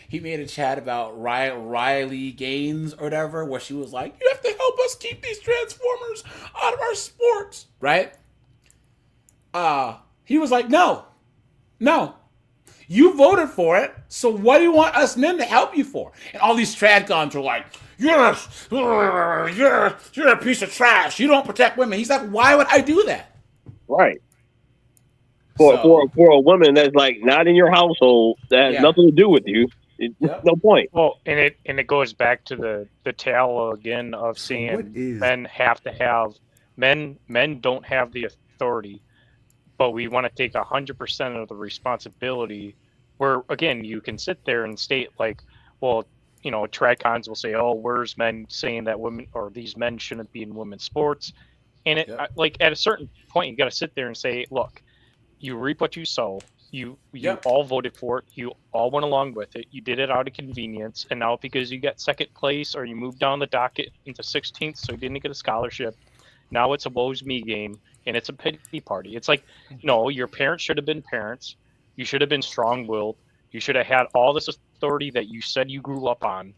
he made a chat about Riley Gaines or whatever, where she was like, "You have to help us keep these transformers out of our sports," right? He was like, "No. You voted for it, so what do you want us men to help you for?" And all these Tradcons are like, You're a piece of trash. You don't protect women. He's like, why would I do that? Right. For a woman that's like not in your household, that has nothing to do with you. No point. Well, and it goes back to the tale again of seeing men have to have men don't have the authority, but we want to take 100% of the responsibility. Where again, you can sit there and state like, well, you know, Tradcons will say, "Oh, where's men saying that women or these men shouldn't be in women's sports?" And like at a certain point, you got to sit there and say, "Look, you reap what you sow. You all voted for it. You all went along with it. You did it out of convenience, and now because you got second place or you moved down the docket into 16th, so you didn't get a scholarship, now it's a woe's me game and it's a pity party." It's like, no, your parents should have been parents. You should have been strong-willed. You should have had all this authority that you said you grew up on,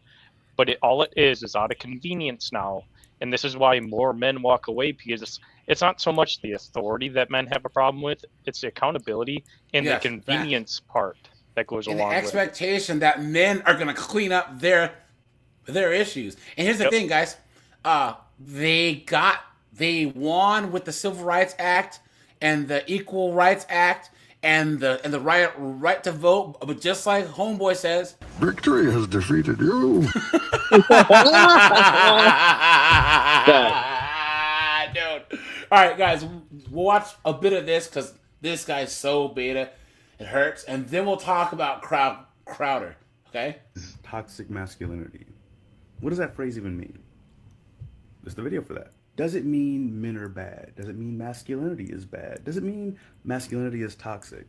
but all it is out of convenience now. And this is why more men walk away, because it's not so much the authority that men have a problem with, it's the accountability and the convenience part that goes along with it. The expectation that men are going to clean up their issues. And here's the thing, guys. They won with the Civil Rights Act and the Equal Rights Act and the right to vote, but just like Homeboy says, victory has defeated you. Dude. All right, guys, we'll watch a bit of this because this guy's so beta, it hurts, and then we'll talk about Crowder. Okay? Toxic masculinity. What does that phrase even mean? There's the video for that. Does it mean men are bad? Does it mean masculinity is bad? Does it mean masculinity is toxic?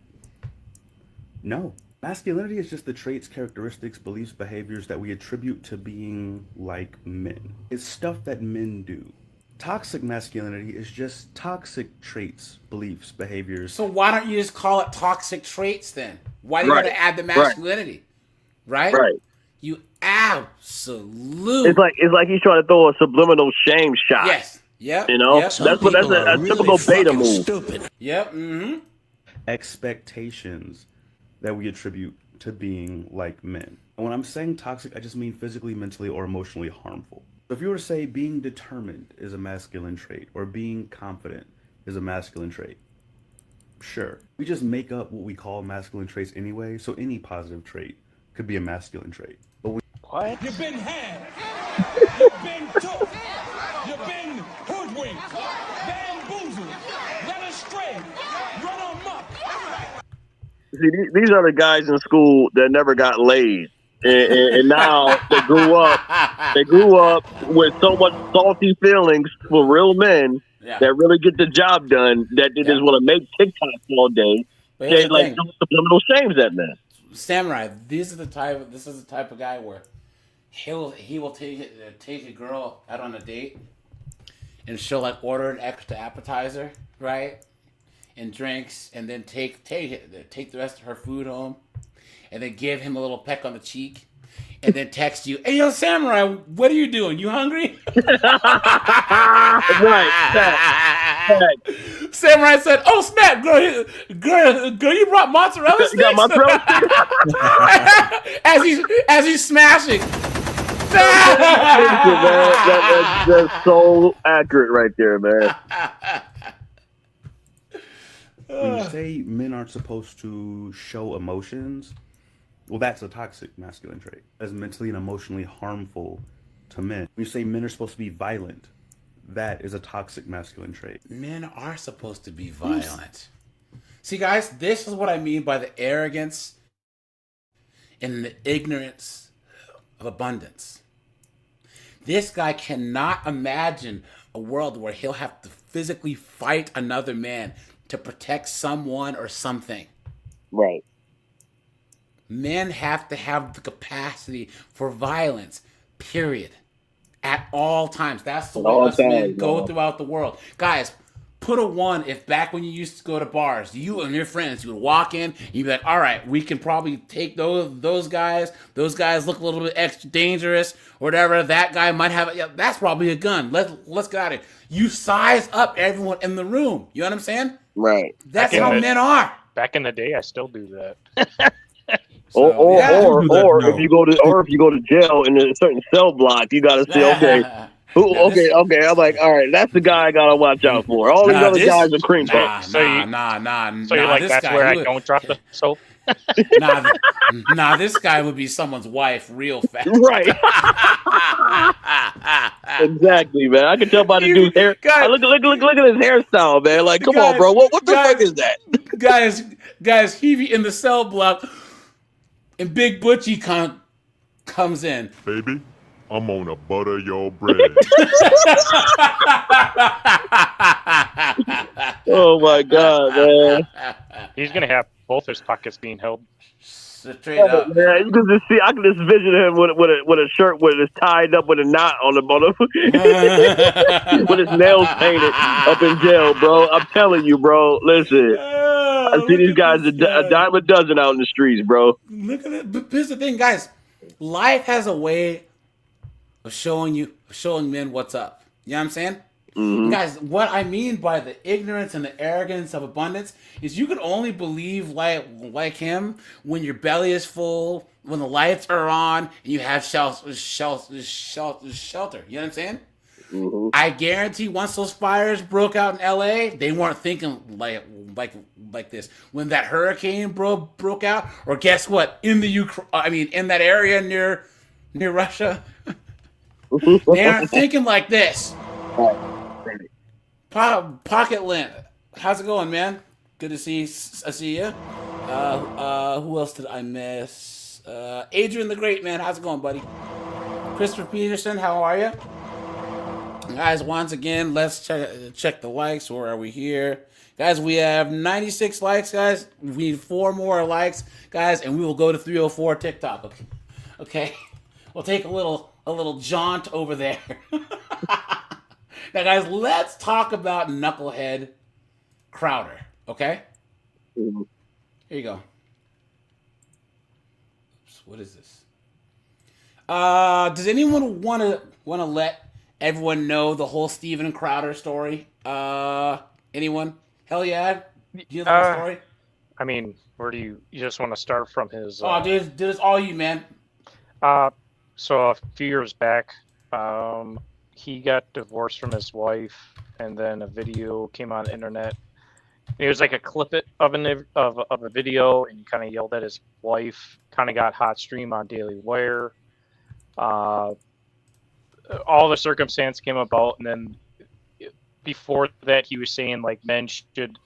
No. Masculinity is just the traits, characteristics, beliefs, behaviors that we attribute to being like men. It's stuff that men do. toxic masculinity is just toxic traits, beliefs, behaviors. So why don't you just call it toxic traits then? Why do you got to add the masculinity? Right. You absolute. It's like he's trying to throw a subliminal shame shot. Yes. Yep. You know, Yep. that's a typical beta move. Stupid. Yep. Mm-hmm. Expectations that we attribute to being like men. And when I'm saying toxic, I just mean physically, mentally, or emotionally harmful. So if you were to say being determined is a masculine trait, or being confident is a masculine trait, sure. We just make up what we call masculine traits anyway, so any positive trait could be a masculine trait. But What? You've been had. You've been took. You've been hoodwinked, bamboozled, led astray, run amok. See, these are the guys in school that never got laid, and now they grew up. They grew up with so much salty feelings for real men that really get the job done. That they just want to make TikToks all day. They like subliminal shames at men. Samurai, this is the type of guy where he will take a girl out on a date, and she'll like order an extra appetizer, right? And drinks, and then take the rest of her food home, and then give him a little peck on the cheek, and then text you, "Hey, yo, Samurai, what are you doing? You hungry?" Right. Samurai said, "Oh snap, girl, you brought mozzarella sticks." You got mozzarella sticks? as he's smashing. That's so accurate right there, man. When you say men aren't supposed to show emotions, well, that's a toxic masculine trait. That's mentally and emotionally harmful to men. When you say men are supposed to be violent, that is a toxic masculine trait. Men are supposed to be violent. See, guys, this is what I mean by the arrogance and the ignorance of abundance. This guy cannot imagine a world where he'll have to physically fight another man to protect someone or something. Right. Men have to have the capacity for violence, period. At all times. That's the way us men go throughout the world. Guys, put a 1 if back when you used to go to bars, you and your friends, you would walk in, you'd be like, all right, we can probably take those guys. Those guys look a little bit extra dangerous or whatever. That guy might have, that's probably a gun. Let's get out of here. You size up everyone in the room. You know what I'm saying? Right. That's how men are. Back in the day, I still do that. Or if you go to jail in a certain cell block, you got to say, okay, okay. I'm like, all right, that's the guy I gotta watch out for. All these other guys are cream puffs. So you're like, that's where I don't drop the soap. This guy would be someone's wife real fast. Right. Exactly, man. I can tell by the dude's hair. Look at his hairstyle, man. Like, come on, bro. What the fuck is that? Guys, he be in the cell block, and Big Butchie comes in. Baby, I'm gonna butter your bread. Oh my god, man. He's gonna have both his pockets being held. Straight up. Yeah, you can just see. I can just vision him with a shirt with it tied up with a knot on the bottom, with his nails painted up in jail, bro. I'm telling you, bro. Listen, I see these guys a dime a dozen out in the streets, bro. Look at it. But here's the thing, guys. Life has a way of showing men what's up. You know what I'm saying? Mm-hmm. Guys, what I mean by the ignorance and the arrogance of abundance is you can only believe like him when your belly is full, when the lights are on, and you have shelter. You know what I'm saying? Mm-hmm. I guarantee once those fires broke out in LA, they weren't thinking like this. When that hurricane broke out, or guess what? In the in that area near Russia, they aren't thinking like this. Pocket Lint, how's it going, man? Good to see you. Who else did I miss? Adrian the Great, man. How's it going, buddy? Christopher Peterson, how are you? Guys, once again, let's check the likes. Where are we here? Guys, we have 96 likes, guys. We need 4 more likes, guys, and we will go to 304 TikTok. Okay? We'll take a little jaunt over there. Now, guys, let's talk about knucklehead Crowder. Okay. Mhm. Here you go. Oops, what is this? Does anyone want to let everyone know the whole Steven Crowder story? Anyone? Hell yeah. Do you know the whole story? I mean, where do you just want to start from his? Dude, it's all you, man. So a few years back, he got divorced from his wife, and then a video came on the internet. It was like a clip of a video, and he kind of yelled at his wife. Kind of got hot stream on Daily Wire. All the circumstance came about, and then before that, he was saying like men should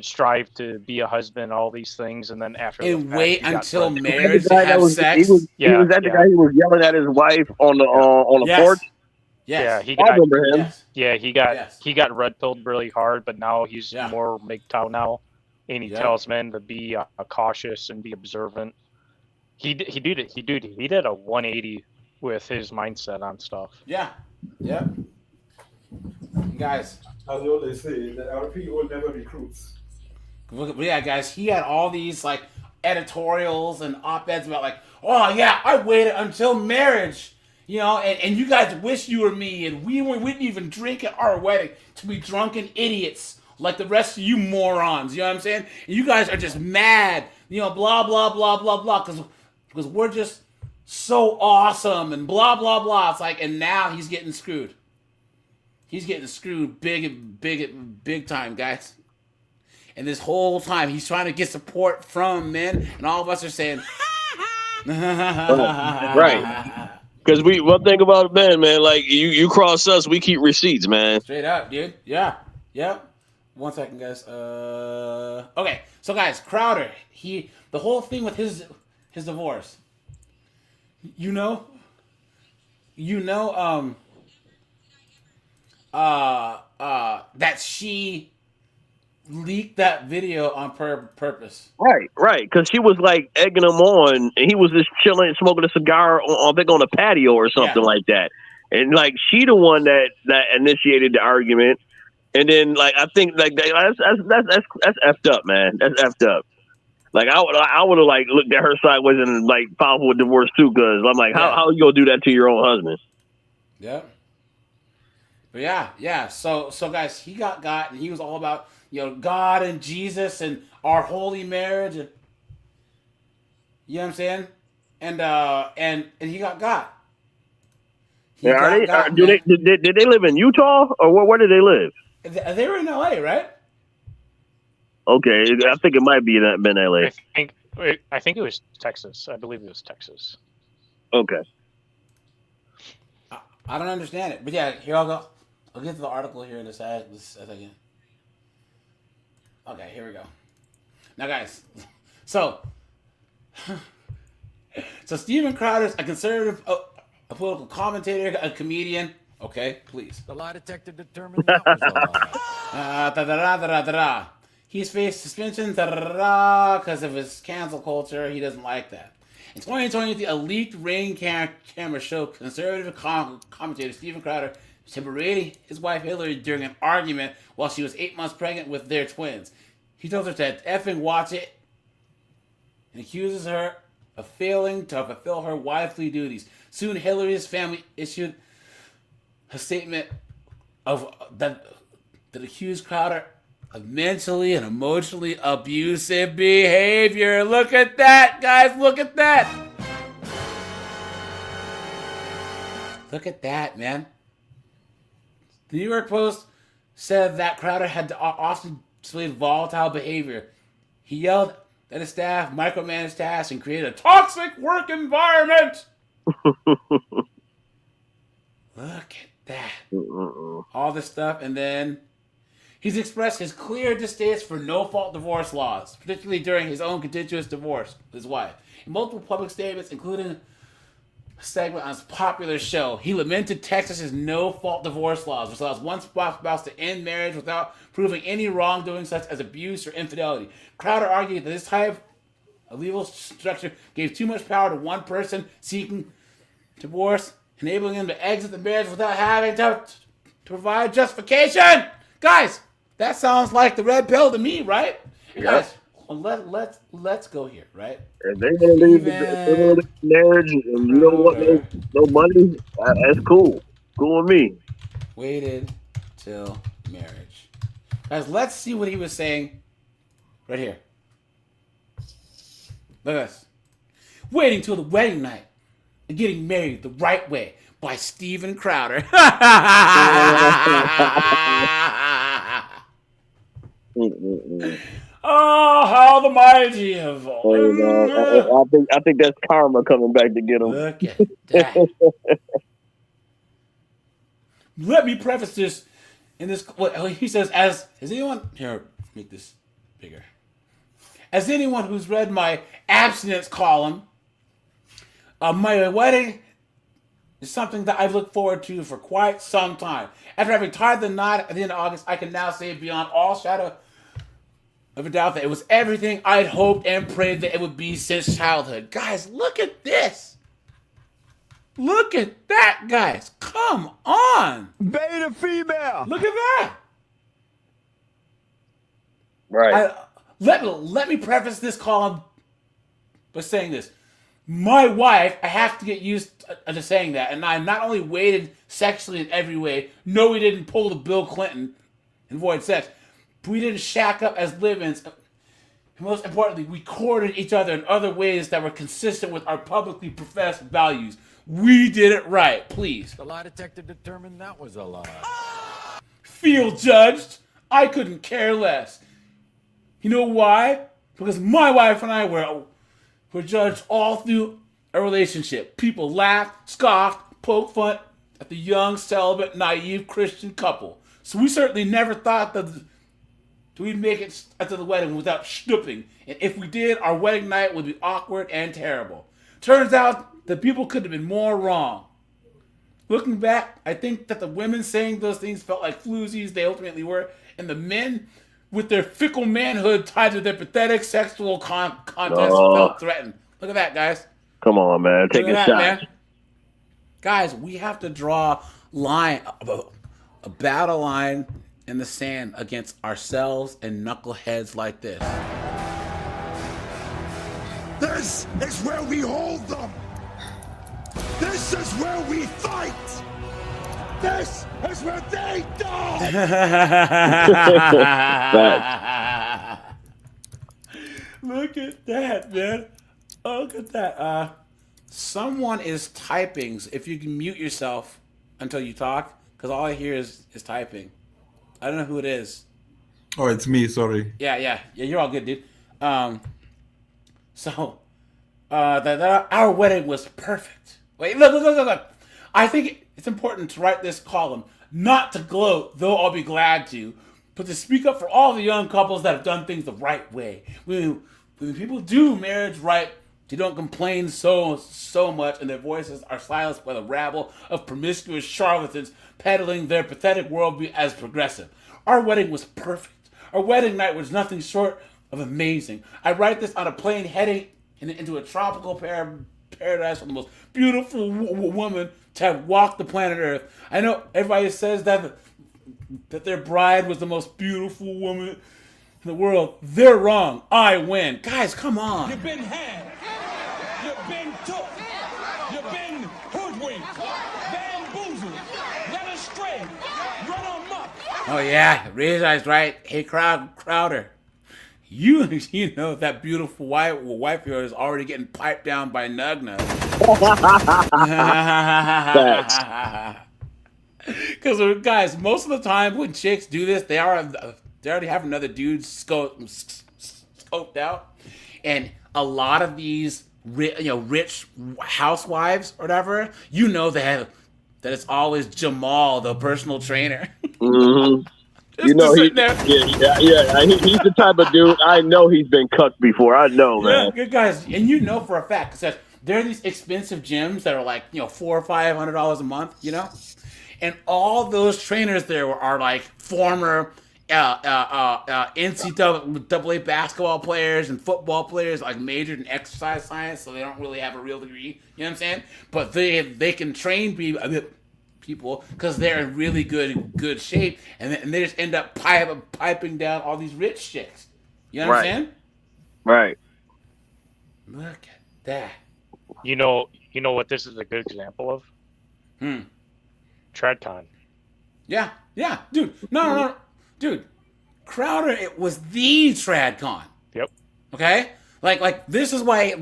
strive to be a husband, all these things, and then after And the fact, wait he got until pregnant. marriage to have sex. He was that the guy who was yelling at his wife on the Yes. porch? Yes. Yeah, he I got. remember him. Yes. Yeah, he got red pilled really hard, but now he's more MGTOW now, and he tells men to be cautious and be observant. He did a 180 with his mindset on stuff. Yeah. Yep. Guys, as they always say, the RP will never recruits. Yeah, guys, he had all these like editorials and op-eds about like, oh yeah, I waited until marriage, you know, and you guys wish you were me, and we wouldn't even drink at our wedding to be drunken idiots like the rest of you morons. You know what I'm saying? And you guys are just mad, you know, blah blah blah blah blah, because we're just so awesome and blah blah blah. It's like, and now he's getting screwed. He's getting screwed big time, guys. And this whole time, he's trying to get support from men, and all of us are saying, right? Because one thing about men, man, like you cross us, we keep receipts, man. Straight up, dude. Yeah, yep. 1 second, guys. Okay, so guys, Crowder, the whole thing with his divorce. That she leaked that video on purpose. Right. Because she was like egging him on, and he was just chilling, smoking a cigar on a patio or something like that. And like she the one that initiated the argument, and then like I think like that's effed up, man. That's effed up. Like I would have like looked at her sideways and like filed for divorce too, because I'm like, how you gonna do that to your own husband? Yep. But yeah. So guys, he got, and he was all about, you know, God and Jesus and our holy marriage, and you know what I'm saying? And he got. Did they live in Utah, or where did they live? They were in LA, right? Okay, I think it might been LA. I think it was Texas. I believe it was Texas. Okay. I don't understand it, but yeah, here I'll go. I'll get to the article here in a second. Okay, here we go. Now, guys, so Steven Crowder's a conservative, a political commentator, a comedian. Okay, please. The lie detector determined that was a lie. He's faced suspension because of his cancel culture. He doesn't like that. In 2020, a leaked Ring camera showed conservative commentator Steven Crowder berating his wife Hillary during an argument while she was 8 months pregnant with their twins. He tells her to effing watch it and accuses her of failing to fulfill her wifely duties. Soon, Hillary's family issued a statement that accused Crowder of mentally and emotionally abusive behavior. Look at that, guys. Look at that. Look at that, man. The New York Post said that Crowder had often displayed volatile behavior. He yelled at his staff, micromanaged tasks, and created a toxic work environment. Look at that. All this stuff, and then he's expressed his clear distaste for no-fault divorce laws, particularly during his own contentious divorce with his wife. In multiple public statements, including a segment on his popular show, he lamented Texas's no-fault divorce laws, which allows one spouse to end marriage without proving any wrongdoing such as abuse or infidelity. Crowder argued that this type of legal structure gave too much power to one person seeking divorce, enabling him to exit the marriage without having to to provide justification. Guys, that sounds like the red pill to me, right? Yeah. Guys, let's go here, right? If they want to leave the marriage and you don't want no money, that's cool. Cool with me. Waited till marriage. Guys, let's see what he was saying right here. Look at this. Waiting till the wedding night and getting married the right way by Steven Crowder. Oh, how the mighty have fallen. I think that's karma coming back to get him. Look at that. Let me preface this in this. What he says, as anyone here, make this bigger. As anyone who's read my abstinence column, my wedding is something that I've looked forward to for quite some time. After having tied the knot at the end of August, I can now say beyond all shadow of a doubt that it was everything I'd hoped and prayed that it would be since childhood. Guys, look at this. Look at that, guys. Come on. Beta female. Look at that. Right. Let me preface this column by saying this. My wife, I have to get used to saying that, and I not only waited sexually in every way, no, we didn't pull the Bill Clinton and avoid sex, but we didn't shack up as live-ins. And most importantly, we courted each other in other ways that were consistent with our publicly professed values. We did it right, please. The lie detector determined that was a lie. Feel judged? I couldn't care less. You know why? Because my wife and I were judged all through a relationship. People laughed, scoffed, poked fun at the young, celibate, naive Christian couple. So we certainly never thought that we'd make it to the wedding without stooping. And if we did, our wedding night would be awkward and terrible. Turns out that people could have been more wrong. Looking back, I think that the women saying those things felt like floozies they ultimately were, and the men with their fickle manhood tied to their pathetic sexual contests felt threatened. Look at that, guys. Come on, man. Take a shot. Man. Guys, we have to draw a battle line in the sand against ourselves and knuckleheads like this. This is where we hold them. This is where we fight. This is where they die. Look at that, man. Oh, look at that. Someone is typing. If you can mute yourself until you talk, because all I hear is typing. I don't know who it is. Oh, it's me. Sorry. Yeah. You're all good, dude. Our wedding was perfect. Wait, look. I think it's important to write this column, not to gloat, though I'll be glad to, but to speak up for all the young couples that have done things the right way. When people do marriage right, they don't complain so much, and their voices are silenced by the rabble of promiscuous charlatans peddling their pathetic worldview as progressive. Our wedding was perfect. Our wedding night was nothing short of amazing. I write this on a plane heading into a tropical paradise with the most beautiful woman to have walked the planet Earth. I know everybody says that their bride was the most beautiful woman in the world. They're wrong. I win. Guys, come on. You've been had. You've been took. You've been hoodwinked. Bamboozled. Led astray. Run amok. Oh yeah, Reza's right. Hey, Crowder. You know that beautiful wife of yours is already getting piped down by Nugna. Because guys, most of the time when chicks do this, they already have another dude scoped out, and a lot of these rich housewives or whatever, that it's always Jamal, the personal trainer. Mm-hmm. He's the type of dude, I know he's been cucked before. I know, man. Yeah, good guys, and for a fact, because there are these expensive gyms that are like $400 or $500 a month, and all those trainers there are like former NCAA basketball players and football players, like majored in exercise science, so they don't really have a real degree. You know what I'm saying? But they can train people. people because they're in really good shape, and they just end up piping down all these rich chicks. You know what I'm saying? Right. Look at that. You know what this is a good example of? Tradcon. Yeah, dude. No, dude. Crowder, it was the Tradcon. Yep. Okay? Like this is why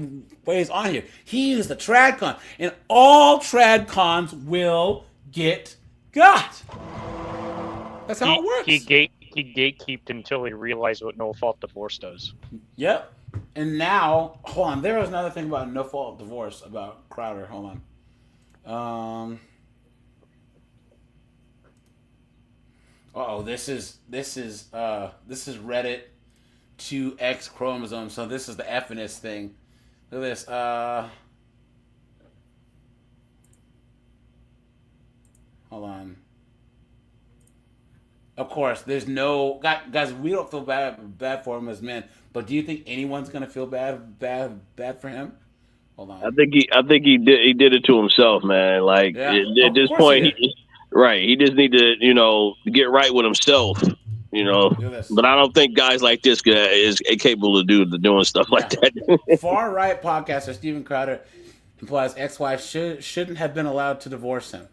he's on here. He is the Tradcon. And all Tradcons will get got. That's how it works. He gatekeeped until he realized what no-fault divorce does. Yep. And now, hold on, there was another thing about no-fault divorce about Crowder. Hold on. This is Reddit 2X chromosome. So this is the Feminists thing. Look at this. Hold on. Of course, there's no guys. We don't feel bad for him as men, but do you think anyone's gonna feel bad for him? Hold on. I think he did it to himself, man. Like at this point, he just need to get right with himself. But I don't think guys like this guy is capable of doing stuff like that. Far right podcaster Steven Crowder implies ex-wife shouldn't have been allowed to divorce him.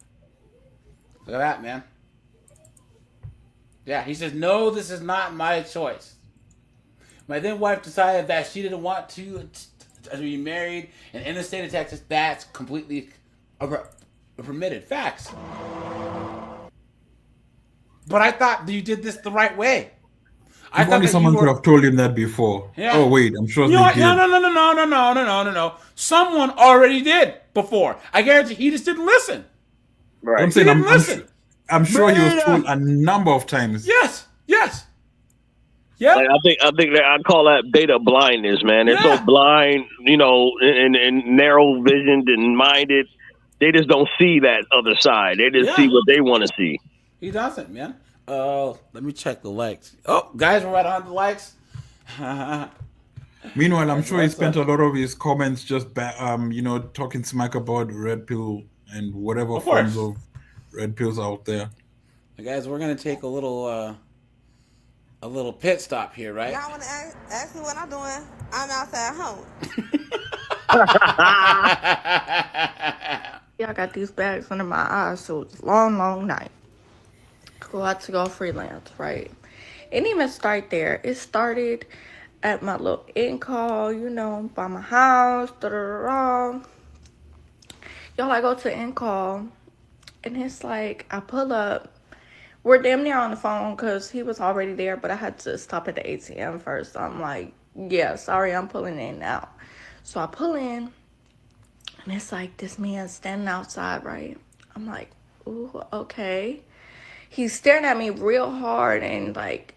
Look at that, man. Yeah, he says, no, this is not my choice. My then wife decided that she didn't want to be married, and in the state of Texas, that's completely permitted. Facts. But I thought you did this the right way. I thought only someone could have told him that before. Yeah. Oh wait, I'm sure they did. No. Someone already did before. I guarantee he just didn't listen. Right. I'm saying I'm sure he was told a number of times. Yes. Yeah. Like, I think that I call that beta blindness, man. They're so blind, and narrow visioned and minded. They just don't see that other side. They just see what they want to see. He doesn't, man. Let me check the likes. Oh, guys, we're right on the likes. Meanwhile, I'm sure he spent a lot of his comments just talking smack about red pill and whatever forms of red pills out there. Guys, we're gonna take a little pit stop here, right? Y'all want to ask me what I'm doing? I'm outside home. Yeah, I got these bags under my eyes, so it's a long night. Go out to go freelance, right? It didn't even start there. It started at my little in call, by my house. Y'all, I go to in call, and it's like I pull up. We're damn near on the phone because he was already there, but I had to stop at the ATM first. So I'm like, yeah, sorry, I'm pulling in now. So I pull in, and it's like this man standing outside, right? I'm like, ooh, okay. He's staring at me real hard, and like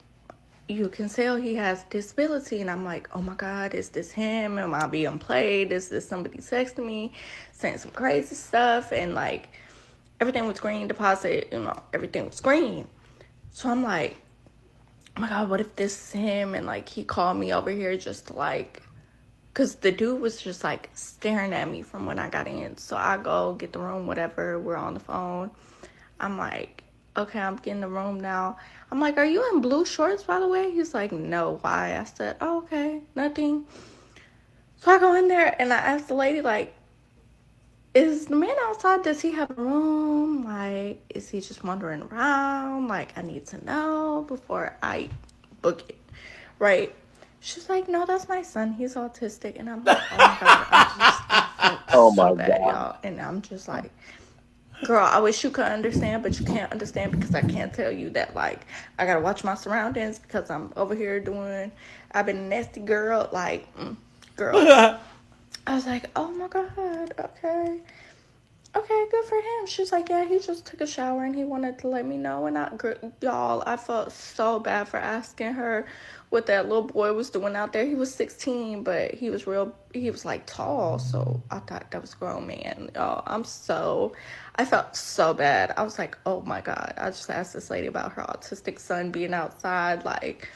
you can tell he has disability. And I'm like, oh my God, is this him? Am I being played? Is this somebody texting me, saying some crazy stuff? And like everything was green deposit, everything was green. So I'm like, oh my God, what if this is him? And like he called me over here just to like, because the dude was just like staring at me from when I got in. So I go get the room, whatever, we're on the phone. I'm like, okay, I'm getting the room now. I'm like, are you in blue shorts, by the way? He's like, no, why? I said, oh, okay, nothing. So I go in there and I ask the lady, like, is the man outside, does he have a room? Like, is he just wandering around? Like, I need to know before I book it, right? She's like, no, that's my son. He's autistic. And I'm like, oh my God, I feel so bad, y'all. And I'm just like, girl, I wish you could understand, but you can't understand because I can't tell you that, like, I got to watch my surroundings because I'm over here I've been a nasty girl, like, girl. I was like, oh my God, okay, good for him. She's like, yeah, he just took a shower and he wanted to let me know. And y'all, I felt so bad for asking her what that little boy was doing out there. He was 16, but he was like tall, so I thought that was a grown man. Y'all, I felt so bad. I was like, oh my God. I just asked this lady about her autistic son being outside, like,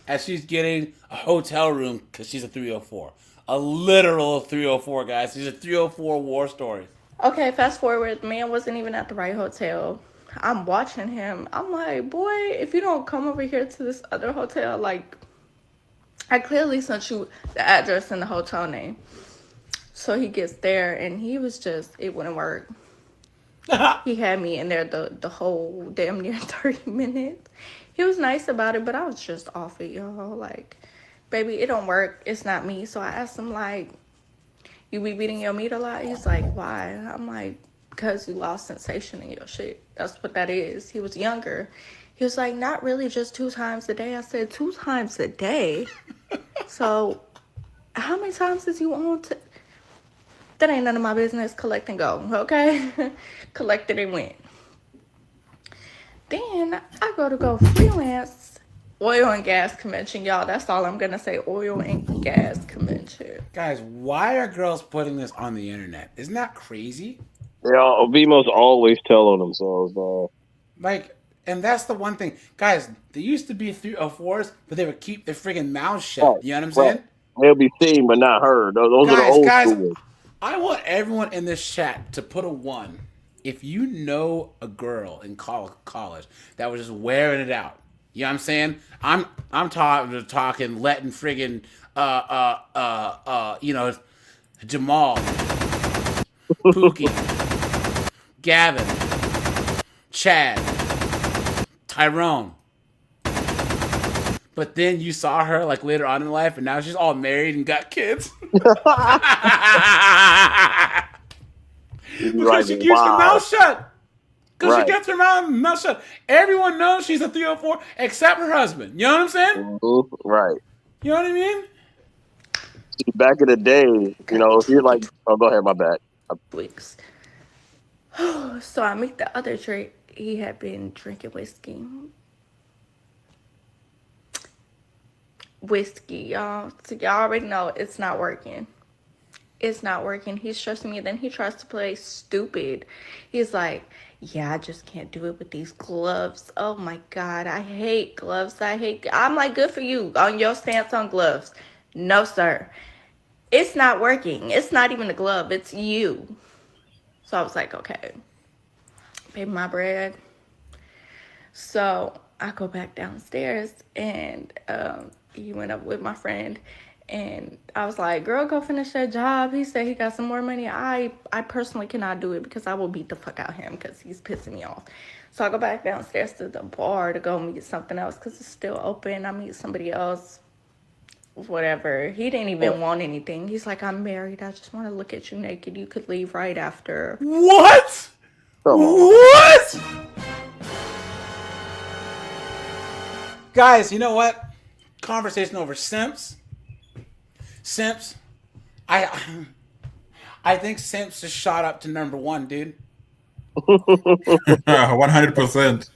as she's getting a hotel room because she's a 304. A literal 304, guys. She's a 304 war story. Okay, fast forward. The man wasn't even at the right hotel. I'm watching him. I'm like, boy, if you don't come over here to this other hotel, like, I clearly sent you the address and the hotel name. So he gets there, and he was just, it wouldn't work. He had me in there the whole damn near 30 minutes. He was nice about it, but I was just off it, y'all. Like, baby, it don't work. It's not me. So I asked him, like, you be beating your meat a lot? He's like, why? I'm like, because you lost sensation in your shit. That's what that is. He was younger. He was like, not really, just 2 times a day. I said, 2 times a day? So how many times is you on to? That ain't none of my business. Collect and go, okay? Collected and went. Then I go freelance. Oil and gas convention, y'all. That's all I'm gonna say. Oil and gas convention. Guys, why are girls putting this on the internet? Isn't that crazy? Yeah, VMOs always tell on themselves, though. Like, and that's the one thing. Guys, there used to be 304s, but they would keep their friggin' mouths shut. Right, You know what I'm saying? They'll be seen but not heard. Those are the old school. I want everyone in this chat to put a 1 if you know a girl in college that was just wearing it out. You know what I'm saying? I'm talking letting friggin' you know, Jamal, Pookie, Gavin, Chad, Tyrone. But then you saw her like later on in life, and now she's all married and got kids. Because she keeps her mouth shut. Because she gets her mouth shut. Everyone knows she's a 304 except her husband. You know what I'm saying? Mm-hmm. Right. You know what I mean? Back in the day, you know, if you're like, oh, go ahead, my bad. Weeks. So I meet the other drink. He had been drinking whiskey. Y'all. So y'all already know it's not working. It's not working. He's stressing me. Then he tries to play stupid. He's like, yeah, I just can't do it with these gloves. Oh my God, I hate gloves. I'm like, good for you on your stance on gloves. No, sir. It's not working. It's not even the glove. It's you. So I was like, okay, pay my bread. So I go back downstairs, and he went up with my friend, and I was like, girl, go finish that job. He said he got some more money. I personally cannot do it because I will beat the fuck out of him because he's pissing me off. So I go back downstairs to the bar to go meet something else because it's still open. I meet somebody else, whatever. He didn't even want anything. He's like, I'm married. I just want to look at you naked. You could leave right after. What? What? Guys, you know what? Conversation over. Simps. I think Simps just shot up to number 1, dude. 100%.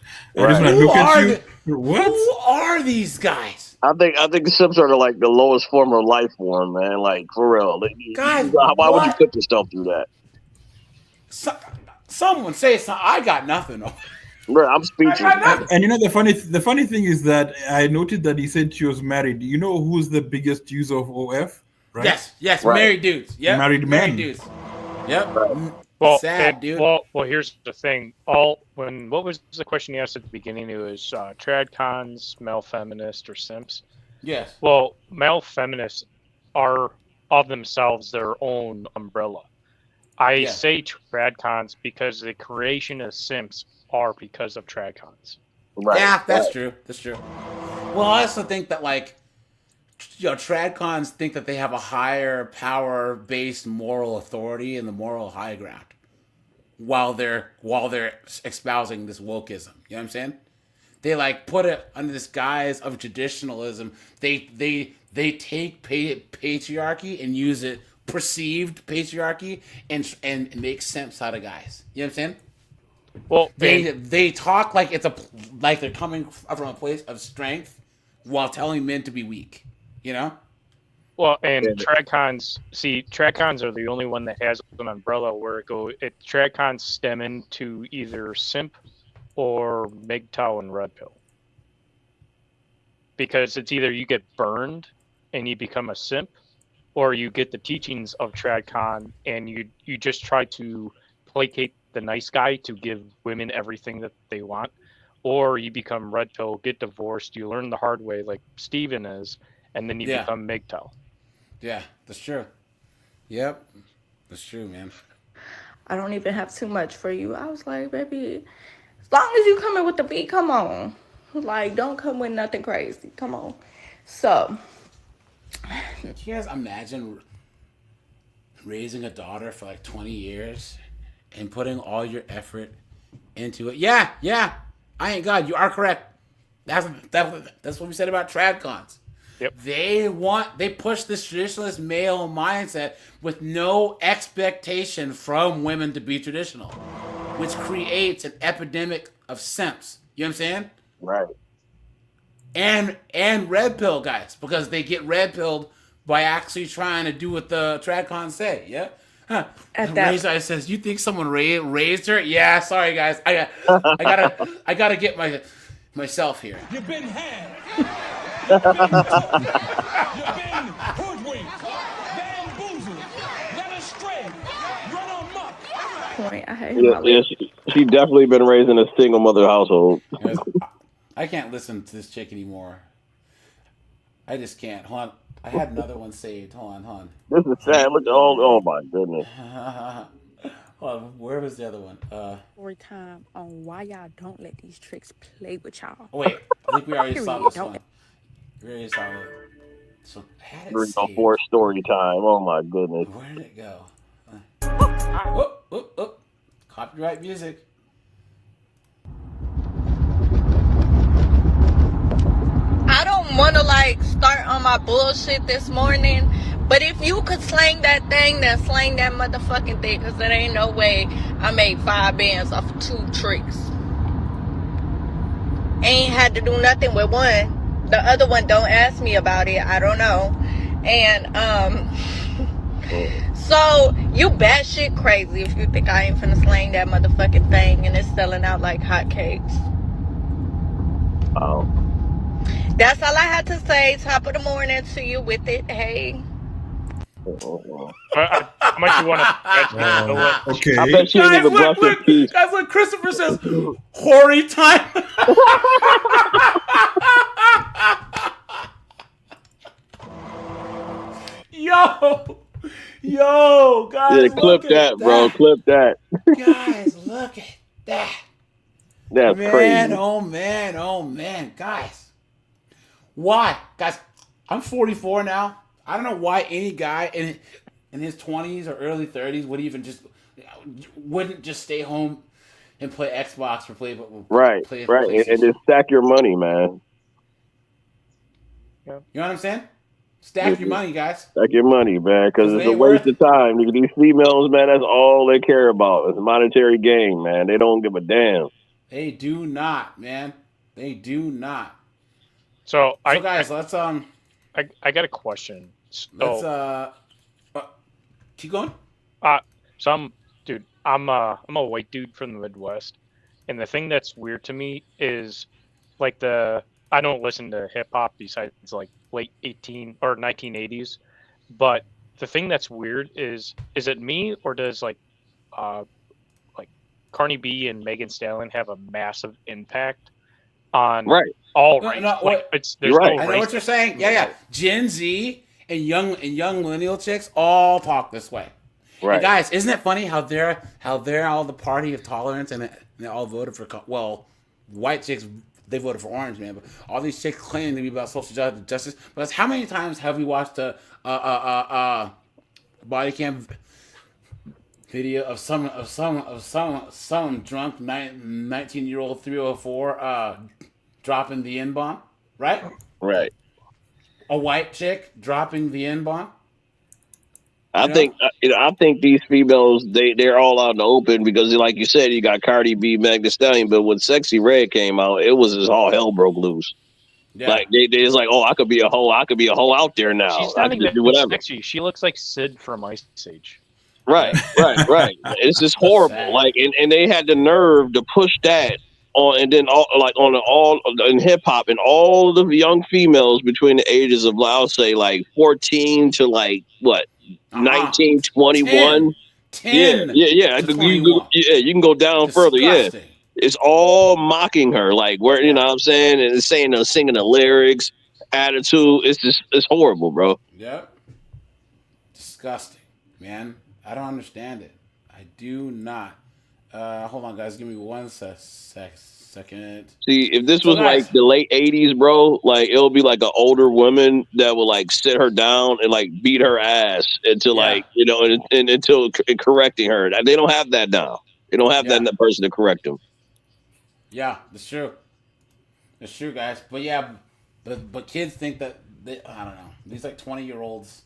What? Who are these guys? I think the Simps are like the lowest form of life form, man. Like, for real. Guys, why would you put yourself through that? Someone say something. I got nothing. Bro, I'm speechless. And you know the funny thing is that I noted that he said she was married. You know who's the biggest user of OF? Right? Yes, right. Married dudes. Yep. Married men. Dudes. Yep. Well, sad, dude. Well, here's the thing. What was the question you asked at the beginning? It was tradcons, male feminists, or simps. Yes. Well, male feminists are of themselves their own umbrella. I say tradcons because the creation of simps are because of tradcons. Right. Yeah, that's true. That's true. Well, I also think that, like, you know, tradcons think that they have a higher power-based moral authority and the moral high ground while they're espousing this wokeism. You know what I'm saying? They like put it under this guise of traditionalism. They take patriarchy and use it, perceived patriarchy, and make simps out of guys. You know what I'm saying? Well, they talk like like they're coming from a place of strength while telling men to be weak. You know? Well, and tradcons are the only one that has an umbrella where tradcons stem into either simp or MGTOW and red pill. Because it's either you get burned and you become a simp, or you get the teachings of tradcon and you just try to placate the nice guy to give women everything that they want, or you become red pill, get divorced, you learn the hard way like Steven is, and then you become MGTOW. Yeah, that's true. Yep, that's true, man. I don't even have too much for you. I was like, baby, as long as you come in with the beat, come on. Like, don't come with nothing crazy. Come on. So, can you guys imagine raising a daughter for like 20 years and putting all your effort into it? Yeah, I ain't God. You are correct. That's what we said about Tradcons. Yep. They push this traditionalist male mindset with no expectation from women to be traditional, which creates an epidemic of simps. You know what I'm saying? Right. And red pill guys, because they get red pilled by actually trying to do what the Tradcons say. Yeah. Huh. Razor says, "You think someone raised her?" Yeah. Sorry, guys. I gotta get myself here. You've been had. You've been hoodwinked, bamboozled, led astray, run amok. Point. I hate Yeah, she definitely been raised in a single mother household. I can't listen to this chick anymore. I just can't. Hold on. I had another one saved. Hold on. This is sad. Look, oh my goodness. Hold on. Where was the other one? Story time on why y'all don't let these tricks play with y'all. Oh, wait. I think we already saw this one. We already saw it. So I had it saved. For story time. Oh my goodness. Where did it go? Copyright music. I don't want to like start on my bullshit this morning, but if you could slang that thing, then slang that motherfucking thing, because there ain't no way I made 5 bands off of 2 tricks. Ain't had to do nothing with one. The other one, don't ask me about it. I don't know. And so you batshit crazy if you think I ain't finna slang that motherfucking thing and it's selling out like hotcakes. Oh. That's all I had to say. Top of the morning to you with it. Hey. How much you want to? Okay. I bet you didn't even brush your teeth. Guys, look, Christopher says, "Hoary time." Yo, guys. Yeah, clip that, bro. Clip that. Guys, look at that. That's crazy. Oh man, guys. Why, guys? I'm 44 now. I don't know why any guy in his 20s or early 30s wouldn't just stay home and play Xbox or play Right. And just stack your money, man. You know what I'm saying? Stack your money, guys. Stack your money, man, because it's a waste of time. These females, man, that's all they care about. It's a monetary gain, man. They don't give a damn. They do not, man. They do not. So guys, let's I got a question. Let's keep going. I'm a white dude from the Midwest, and the thing that's weird to me is like I don't listen to hip hop besides like late 1980s, but the thing that's weird is it me or does like Cardi B and Megan Thee Stallion have a massive impact on all race? No, there's right. no I know what you're saying. Yeah. Gen Z and young millennial chicks all talk this way. Right. And guys, isn't it funny how they're all the party of tolerance and they all voted for white chicks. They voted for orange, man. But all these chicks claiming to be about social justice. But how many times have we watched a body cam video of some drunk 19-year-old 304 dropping the N-bomb, right? Right. A white chick dropping the N-bomb. I think these females they're all out in the open because, like you said, you got Cardi B, Meg Thee Stallion, but when Sexy Red came out, it was just all hell broke loose. Yeah. Like they just like, oh, I could be a hoe out there now. She's I not can even just do whatever. sexy. She looks like Sid from Ice Age. Right. It's just horrible. Like, and they had the nerve to push that on, and then all in hip hop, and all the young females between the ages of, I'll say, like 14 to like what. 19, 21. 10 yeah. to 21. You can go down further. Yeah, it's all mocking her, like where you know what I'm saying, and singing the lyrics, attitude. It's horrible, bro. Yep. Disgusting, man. I don't understand it. I do not. Hold on, guys. Give me one second. See, if this So, was guys, like the late '80s, bro, like it'll be like an older woman that will like sit her down and like beat her ass until like and until correcting her. They don't have that now. They don't have that in the person to correct them. yeah, that's true. That's true, guys. But yeah, but kids think that I don't know. These like 20-year-olds,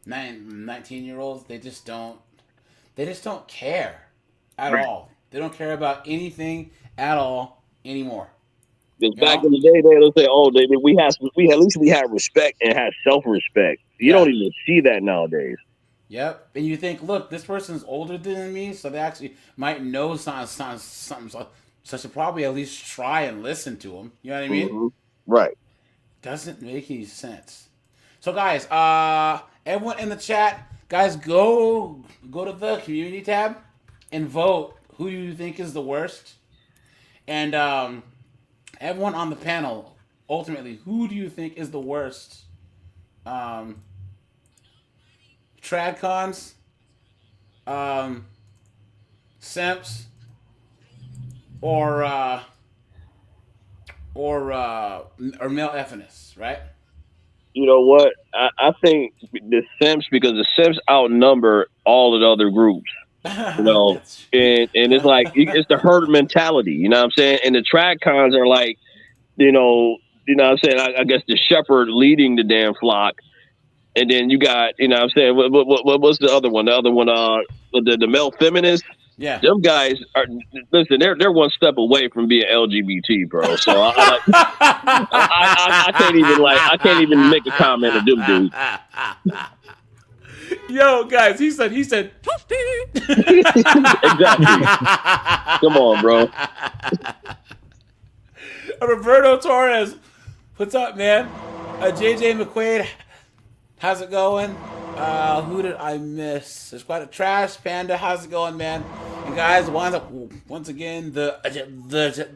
19-year-olds, they just don't care at all. They don't care about anything at all anymore. Because back in the day, they'll say, "Oh, we at least we had respect and had self-respect." You don't even see that nowadays. Yep, and you think, look, this person's older than me, so they actually might know something. So I should probably at least try and listen to them. You know what I mean? Mm-hmm. Right. Doesn't make any sense. So, guys, everyone in the chat, guys, go to the community tab and vote who you think is the worst. And everyone on the panel, ultimately, who do you think is the worst? Tradcons, Simps, or male feminists, right? You know what? I think the Simps, because the Simps outnumber all of the other groups. You know, and it's like it's the herd mentality. You know what I'm saying? And the Tradcons are like, you know what I'm saying? I guess the shepherd leading the damn flock. And then you got, you know what I'm saying? What's the other one? The other one, the male feminists. Yeah. Them guys are, listen, they're one step away from being LGBT, bro. So I can't even make a comment of them dudes. Yo, guys, he said Exactly. Come on, bro. Roberto Torres, what's up, man? JJ McQuaid, how's it going? Who did I miss? There's quite a Trash Panda. How's it going, man? And guys, once again, the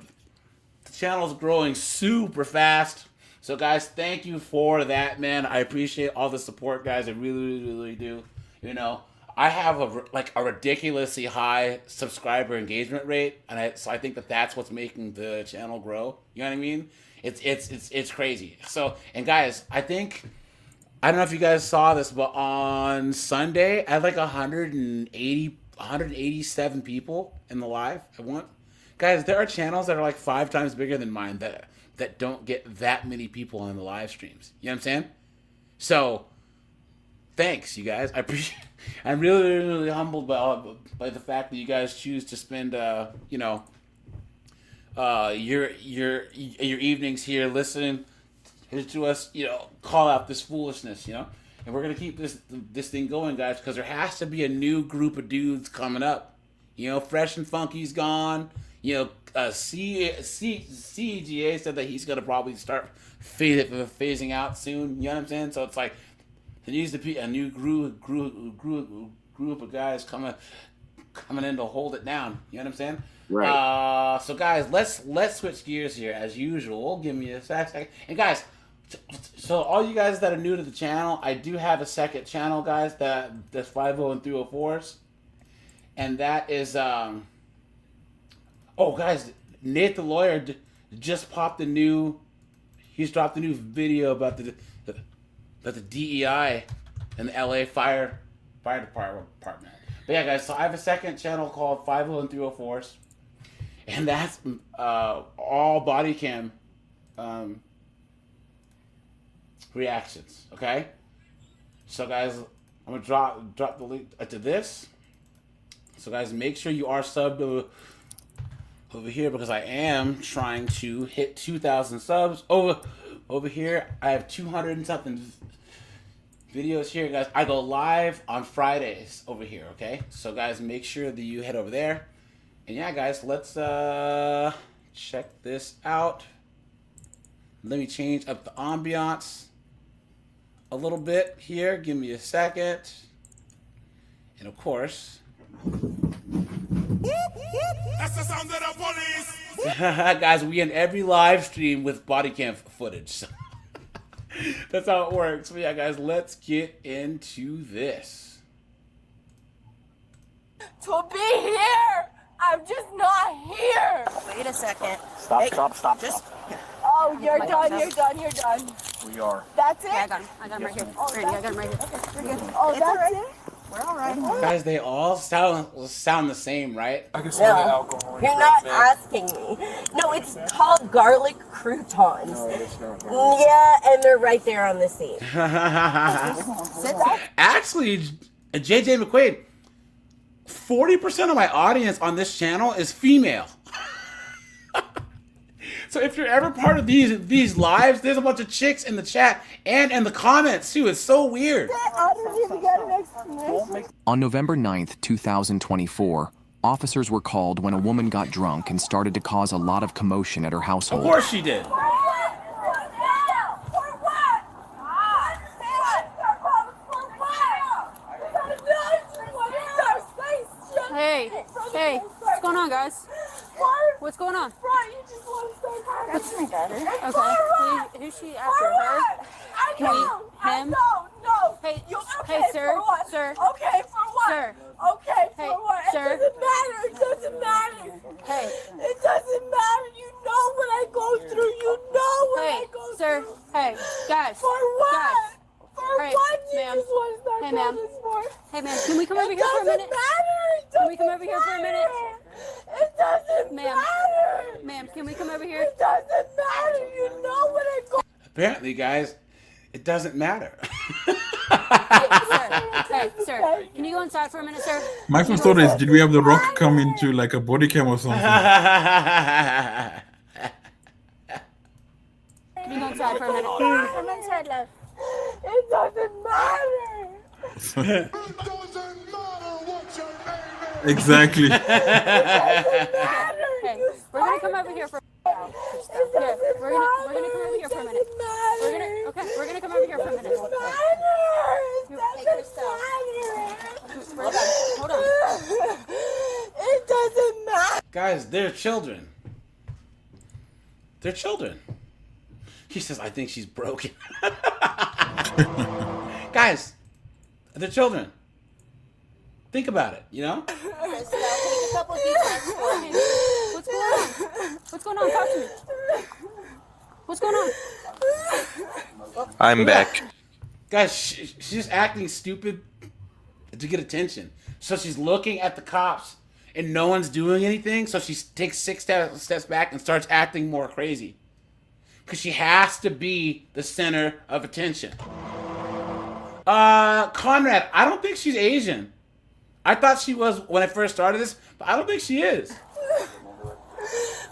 channel's growing super fast. So, guys, thank you for that, man. I appreciate all the support, guys. I really, really, really do. You know, I have a ridiculously high subscriber engagement rate, and so I think that's what's making the channel grow. You know what I mean? It's crazy. So, and guys, I don't know if you guys saw this, but on Sunday, I had like 187 people in the live at once. Guys, there are channels that are like 5 times bigger than mine that don't get that many people on the live streams. You know what I'm saying? So, thanks, you guys. I appreciate. I'm really, really, really humbled by the fact that you guys choose to spend, your evenings here listening to us, call out this foolishness, and we're gonna keep this thing going, guys, because there has to be a new group of dudes coming up. Fresh and Funky's gone. CEGA said that he's gonna probably start phasing out soon. You know what I'm saying? So it's like there needs to be a new group of guys coming in to hold it down. You know what I'm saying? Right. So guys, let's switch gears here as usual. Give me a second. And guys, so all you guys that are new to the channel, I do have a second channel, guys. That's 50 and 304s, and that is oh, guys, Nate the lawyer just dropped a new video about the DEI and the LA fire department. But yeah, guys, so I have a second channel called 50 and 304s, and that's all body cam reactions. Okay, so guys, I'm gonna drop the link to this. So guys, make sure you are subbed over here, because I am trying to hit 2,000 subs over here. I have 200 and something videos here, guys. I go live on Fridays over here. Okay, so guys, make sure that you head over there. And yeah, guys, let's check this out. Let me change up the ambiance a little bit here. Give me a second. And of course, That's the sound of the police. Guys, we end every live stream with body cam footage. That's how it works. So yeah, guys, let's get into this. To be here, I'm just not here. Wait a second. Stop. Just. Oh, you're done. You're done. We are. That's it. Yeah, I got him right here. Randy, I got him right here. Okay, we're good. Oh, that's it. We're all right. Guys, they all sound the same, right? No, you're not asking me. No, it's called garlic croutons. Yeah, and they're right there on the seat. Sit down. Actually, JJ McQuaid, 40% of my audience on this channel is female. So if you're ever part of these lives, there's a bunch of chicks in the chat and in the comments too. It's so weird. I don't even get an explanation. On November 9th, 2024, officers were called when a woman got drunk and started to cause a lot of commotion at her household. Of course she did. Hey, what's going on, guys? What's going on? That's my daughter. Okay, who's she after? Her? Him? No. Hey, Okay, sir, for what? sir. Okay, for what? Sir. Okay, Hey, for what? sir. It doesn't matter. It doesn't matter. Hey. It doesn't matter. You know what I go through. You know what I go Sir, through. hey, guys. For what? Guys. For Hey, what do you ma'am. just want to start Hey, ma'am. this for? Hey, man, can we come over here for a minute? Can we come over here for a minute? It doesn't matter. Ma'am, can we come over here? It doesn't matter. You know what I go Apparently, guys, it doesn't matter. Hey, sir, can you go inside for a minute, sir? My first thought is, did we have The Rock come into like a body cam or something? Can you go inside for a minute? Come inside, love. It doesn't matter. Exactly. Hey, we're gonna come over here for. Here, we're gonna come over here for a minute. We're gonna come over here for a minute. Hold on. It doesn't matter. Guys, they're children. They're children. He says, I think she's broken. Guys, they're children. Think about it, you know? What's going on? What's going on? Talk to me. What's going on? I'm back. Guys, she's just acting stupid to get attention. So she's looking at the cops and no one's doing anything. So she takes 6 steps back and starts acting more crazy. Because she has to be the center of attention. Conrad, I don't think she's Asian. I thought she was when I first started this, but I don't think she is.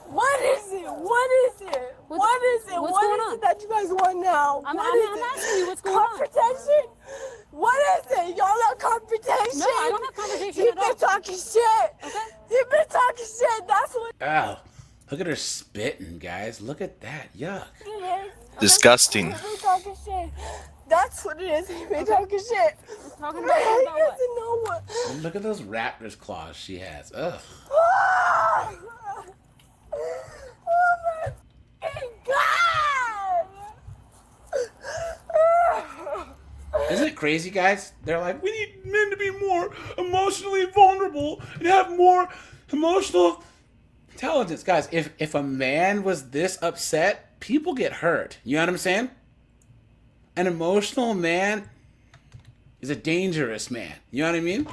What is it? What is it? What is it? What's What going is on? it that you guys want now? I'm What is asking you what's going on. Confrontation? What is it? Y'all have confrontation? No, I don't have confrontation You've at all. been talking shit. Okay. You've been talking shit. That's what Oh, look at her spitting, guys. Look at that. Yuck. it is. Disgusting. You've been talking shit. That's what it is. You've been talking shit. Talking Man, he doesn't know what. Look at those raptor's claws she has. Ugh. Ah! Oh my God! Isn't it crazy, guys? They're like, we need men to be more emotionally vulnerable and have more emotional intelligence. Guys, if a man was this upset, people get hurt. You know what I'm saying? An emotional man is a dangerous man. You know what I mean?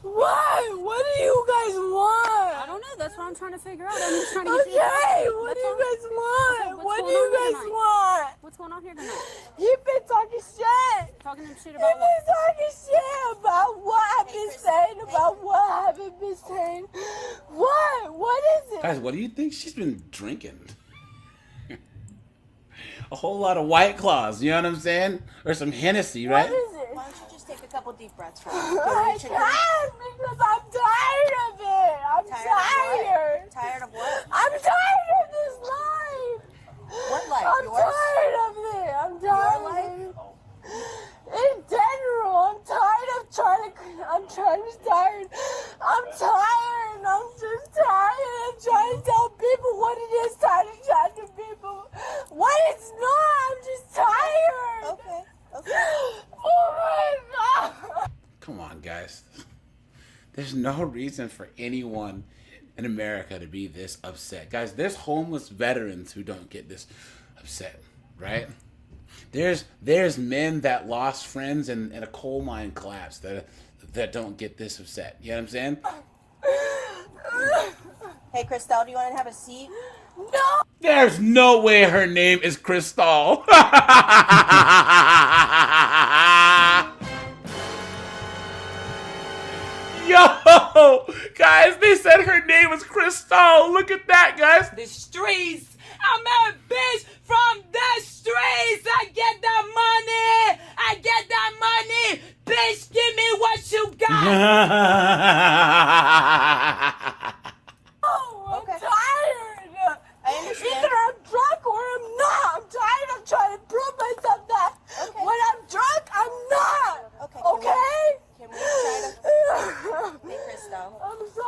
What? What do you guys want? I don't know. That's what I'm trying to figure out. I'm just trying to get you. Okay, what do you guys want? Okay, What do you guys want? What's going on here tonight? You've been talking shit. Talking them shit You've about been what? talking shit about what I've been saying, about what I haven't been saying. What? What is it? Guys, what do you think she's been drinking? A whole lot of White Claws, you know what I'm saying? Or some Hennessy, right? What is it? Why don't you just take a couple deep breaths for I can't because I'm tired of it. I'm tired. Tired of what? I'm tired of this life. What life? I'm Yours? tired of it. I'm tired of it. In general, I'm tired of tired. I'm tired. I'm just tired. I'm trying to tell people what it is, trying to chat to people. What it's not. I'm just tired. Okay. Oh my God. Come on, guys. There's no reason for anyone in America to be this upset. Guys, there's homeless veterans who don't get this upset, right? There's men that lost friends in a coal mine collapse that don't get this upset. You know what I'm saying? Hey, Christelle, do you want to have a seat? No! There's no way her name is Crystal. Yo! Guys, they said her name was Crystal. Look at that, guys. The streets. I'm a bitch from the streets. I get that money. I get that money. Bitch, give me what you got. Oh, I'm tired. I understand. Either I'm drunk or I'm not. I'm tired of trying to prove myself that when I'm drunk, I'm not. Okay? Can we try to... Hey, Crystal. I'm so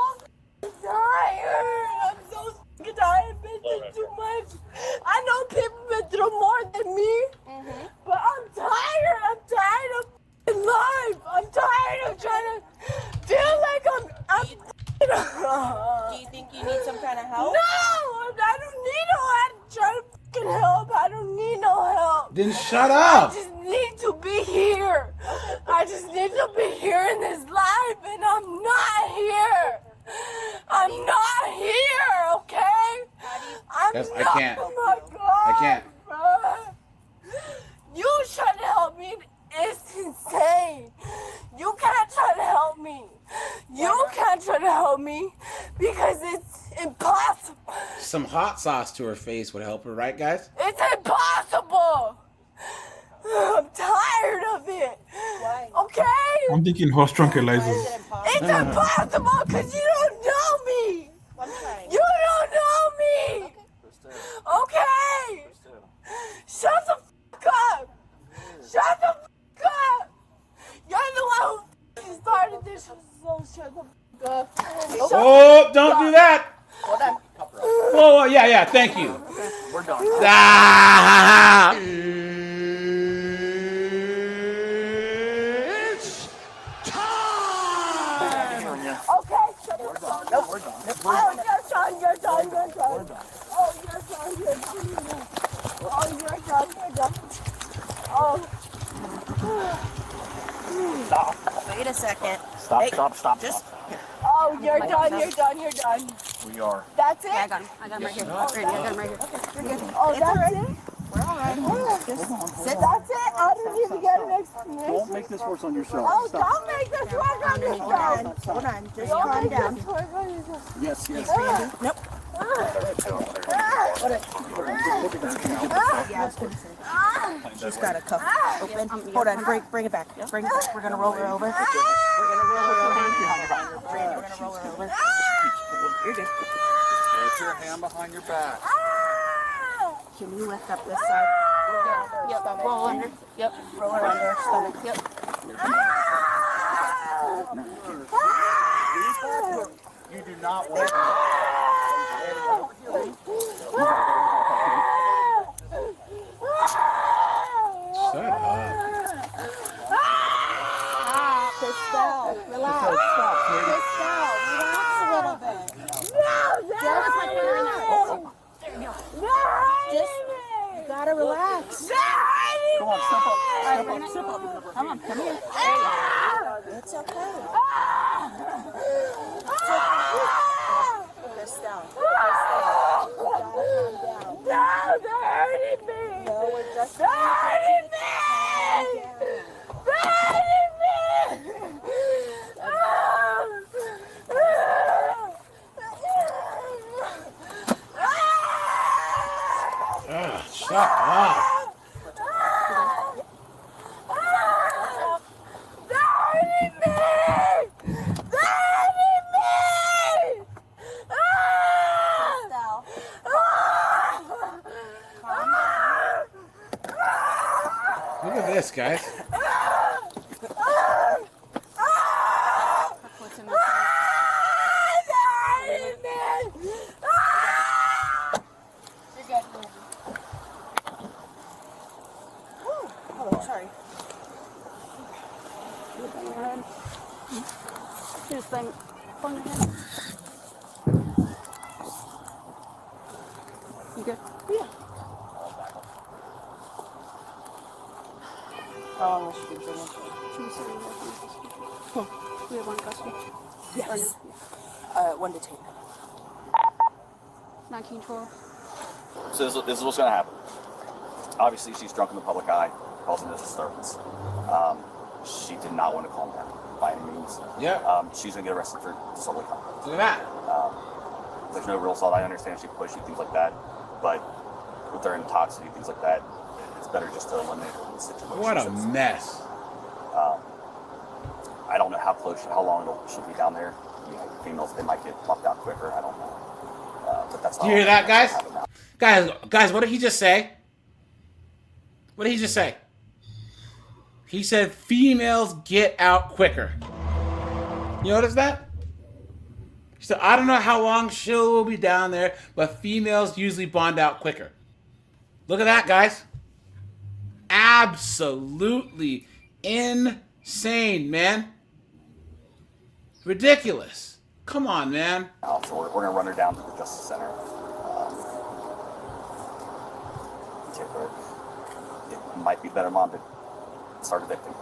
tired. I'm so tired. I've been through too much. I know people been through more than me, but I'm tired. I'm tired of life. I'm tired of trying to feel like I'm do you think you need some kind of help? No, I don't need no help. I'm trying to fucking help. I don't need no help. Then shut up. I just need to be here. I just need to be here in this life, and I'm not here. I'm not here, okay? Yes, I can't. Oh my God. I can't. You trying to help me is insane. You can't try to help me. You can't try to help me because it's impossible. Some hot sauce to her face would help her, right, guys? It's impossible. I'm tired of it. Why? Okay? I'm thinking horse tranquilizers. It's impossible because you don't know me. You don't know me. Okay? Shut the fuck up. Shut the fuck up. You're the one who started this. So shut the fuck up. Oh, don't do that. Whoa, yeah, thank you. We're done. Ah! It's time. Okay, shut the fuck up. Nope, we're done. Oh, you're done. Oh, you're done. Oh. Stop. Wait a second. Stop. Oh, you're done. We are. That's it? Yeah, I got him right here. Randy, I got him right here. You're good. Oh, that's it? We're all right. Just sit. That's it? I didn't even get an explanation. Don't make this worse on yourself. Oh, Stop. don't make this work on yourself. Hold on. Just calm down. Yes. Randy. Nope. She's got a cuff open. Hold on, bring it back. Bring it back. We're gonna roll her over. Randy, we're gonna roll her over. You're good. Put your hand behind your back. Can you lift up this side? Yep. Roll under. Yep. Roll her under her stomach. Yep. You do not want to. Shut up. Crystal, relax. Crystal, relax a little bit. No. Just, you gotta relax. Come on, step up. Come on, come here. It's okay. Crystal. No, they're hurting me. No, we're just hurting me. Shut up. Look at this, guys. ahead. Just thing. Phone your hand. You good? Yeah. How long will she be bringing? Should we say cool. We have one customer. Yes. 1 to 10. 1912. So this is what's going to happen. Obviously, she's drunk in the public eye, causing this disturbance. She did not want to calm down by any means. Yeah. She's going to get arrested for disorderly conduct. Look at that. There's no real assault. I understand she pushed you, things like that, but with her intoxicated, things like that, it's better just to eliminate her from the situation. What a mess. I don't know how long she'll be down there. You know, females, they might get bumped out quicker. I don't know. But that's Do you hear that, guys? Guys, what did he just say? What did he just say? He said females get out quicker. You notice that? He said, I don't know how long she'll be down there, but females usually bond out quicker. Look at that, guys. Absolutely insane, man. Ridiculous. Come on, man. So we're going to run her down to the Justice Center. Take her. It might be better, Mom, to start evicting.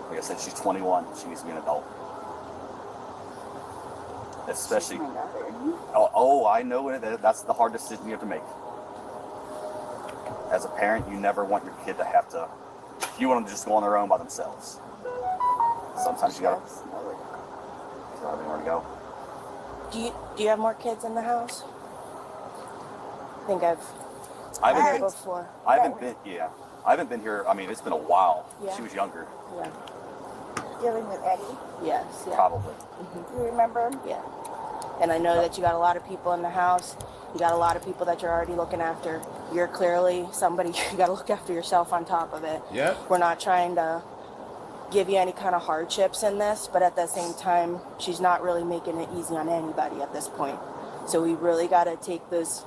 Like I said, she's 21. She needs to be an adult. Especially. Oh, I know that's the hard decision you have to make. As a parent, you never want your kid to have to. You want them to just go on their own by themselves. Sometimes you gotta. Where to go. Do you have more kids in the house? I think I've heard before. I haven't been here. I mean, it's been a while. Yeah. She was younger. Yeah. Dealing with Eddie? Yes. Yeah. Probably. You remember him? Yeah. And I know that you got a lot of people in the house. You got a lot of people that you're already looking after. You're clearly somebody you got to look after yourself on top of it. Yep. We're not trying to give you any kind of hardships in this, but at the same time, she's not really making it easy on anybody at this point. So we really got to take those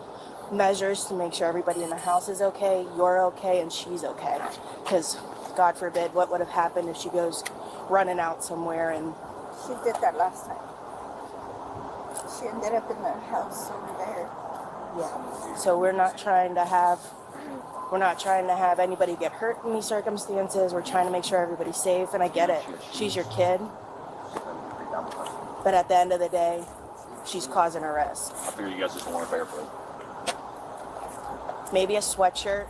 measures to make sure everybody in the house is okay, you're okay, and she's okay. Because God forbid, what would have happened if she goes running out somewhere and... She did that last time. She ended up in the house over there. Yeah. So we're not trying to have anybody get hurt in these circumstances. We're trying to make sure everybody's safe, and I get it. She's your kid. But at the end of the day, she's causing a risk. I figure you guys just want her barefoot. Maybe a sweatshirt.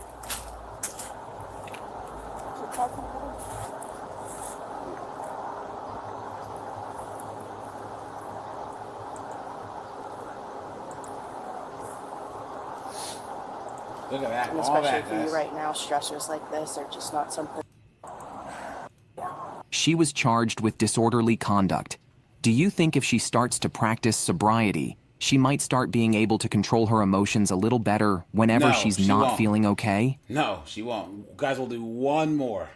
Look at that. And all especially that, for you guys. right now, stressors like this are just not something. She was charged with disorderly conduct. Do you think if she starts to practice sobriety, she might start being able to control her emotions a little better whenever No, she's she not won't. feeling okay? No, she won't. Guys, we'll do one more.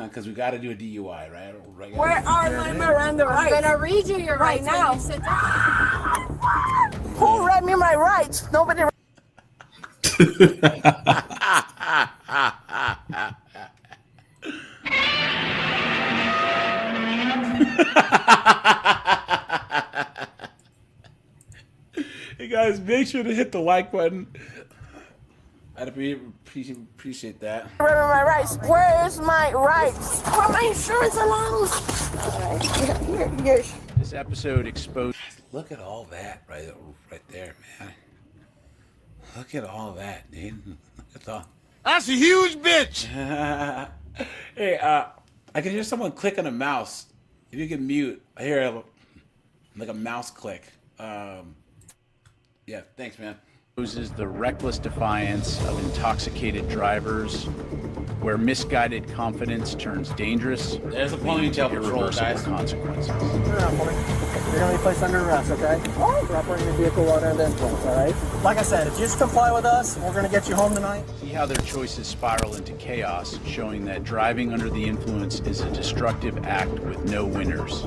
Because we got to do a DUI, right? Where are my Miranda rights? I'm gonna read you your right rights now. when you sit down. Who read me my rights? Nobody. Hey guys, make sure to hit the like button. I'd appreciate that. Read me my rights. Where is my rights? Where my insurance allowance? Here. This episode exposed. Look at all that right there, man. Look at all that, dude. Look at all. That's a huge bitch. Hey, I can hear someone click on a mouse. If you can mute, I hear like a mouse click. Yeah, thanks, man. Is the reckless defiance of intoxicated drivers, where misguided confidence turns dangerous. There's a ponytail patrol, guys. Consequences. You're going to be placed under arrest, okay? For operating a vehicle under the influence, all right? Like I said, if you just comply with us, we're going to get you home tonight. See how their choices spiral into chaos, showing that driving under the influence is a destructive act with no winners.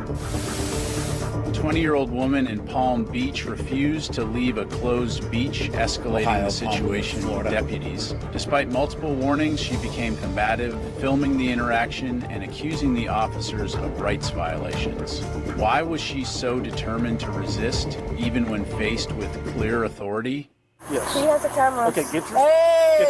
A 20-year-old woman in Palm Beach refused to leave a closed beach, escalating Ohio, the situation Palm Beach, with Florida. deputies. Despite multiple warnings, she became combative, filming the interaction and accusing the officers of rights violations. Why was she so determined to resist, even when faced with clear authority? Yes. He has a camera. Okay, get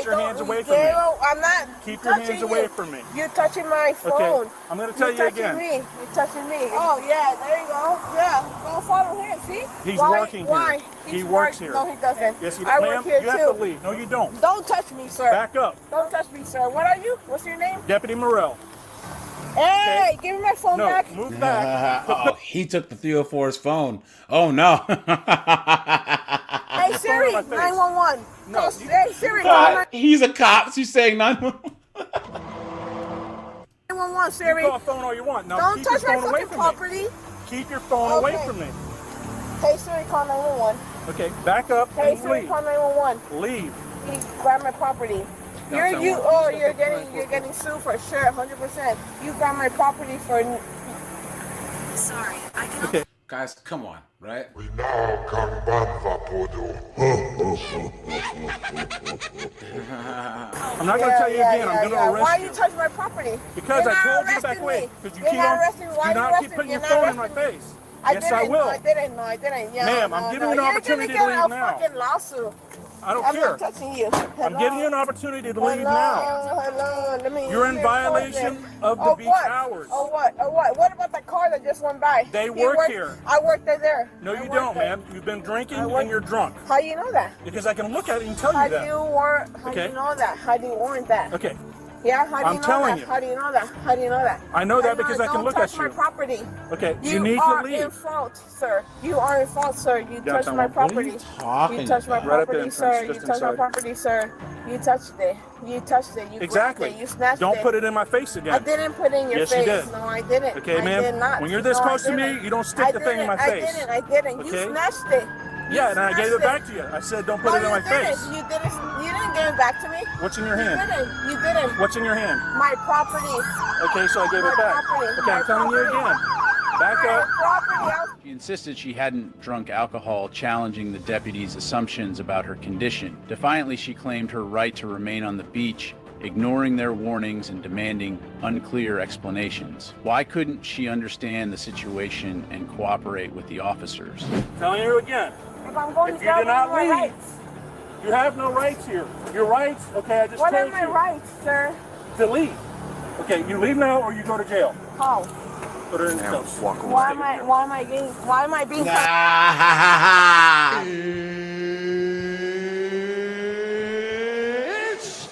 your hands away from me. I'm not. Keep your hands away from me. You're touching my phone. Okay, I'm going to tell you again. You're touching me. Oh, yeah, there you go. Yeah, go follow him, see? He's working here. Why? He works here. No, he doesn't. Yes, he does. I work here you have to leave. No, you don't. Don't touch me, sir. Back up. Don't touch me, sir. What are you? What's your name? Deputy Morell. Hey, Okay. give me my phone back. Move back. Oh, he took the 304's phone. Oh, no. Hey, Siri, 911. No. Hey, Siri, God, he's a cop. She's saying 911. 911, Siri. You call a phone all you want. Now Don't keep touch your my phone away fucking from property. me. Keep your phone away from me. Hey, Siri, call 911. Okay, back up Hey, and Siri, leave. call 911. Leave. He grabbed my property. You're getting sued for sure, 100%. You grabbed my property for. Sorry, I can. Okay. Guys, come on, right? We now can Banvapodo. I'm not going to tell you again. I'm going to arrest Why you. you touching my property? Because You're I not told you back arresting away. me. Because you You're keep not on. arresting me. Why Do you not arresting keep putting me? your You're phone not in my arresting me. face. I Yes, didn't. I will. No, I didn't. Yeah, Ma'am, I'm giving you an opportunity to You're leave gonna get now. a fucking lawsuit. I don't I'm care. not touching you. I'm giving you an opportunity to leave now. Hello. Let me. You're in violation of the beach hours. Oh what? What about the car that just went by? They He work worked- here. I worked there. No, you don't, ma'am. You've been drinking and you're drunk. How do you know that? Because I can look at it and tell How you do that. you warrant? How do Okay. you know that? How do you warrant that? Okay. Yeah. How do I'm you know telling that? you. How do you know that? How do you know that? I know that because I can look at Don't touch my you. property. Okay, you You need are to in leave. fault, sir. You are in fault, sir. You touched tell my me. What are property. you talking You touched my about? Right at the property, entrance, sir. You just touched my inside. property, sir. You touched it. You touched it. You Exactly. grabbed it. You snatched Don't it. put it in my face again. I didn't put it in your Yes, face. you did. No, I didn't. Okay, I ma'am. did not. When you're this No, I close to me, didn't. you don't stick the thing in my face. I didn't. Okay? You snatched it. Yeah, and I gave snatched it back to you. I said, don't put No, it in my you didn't. face. You didn't give it back to me. What's in your You hand? didn't. You didn't. What's in your hand? My property. Okay, so I gave it back. Okay, I'm telling you again. Back up. She insisted she hadn't drunk alcohol, challenging the deputy's assumptions about her condition. Defiantly, she claimed her right to remain on the beach, ignoring their warnings and demanding unclear explanations. Why couldn't she understand the situation and cooperate with the officers? Telling you again. If I'm going If to you jail, do not what are my leave, rights? you have no rights here. Your rights, okay, I just What are told my you. rights, sir? To leave. Okay, you leave now or you go to jail. How? Put her in the cell. Walk away. Why am I being It's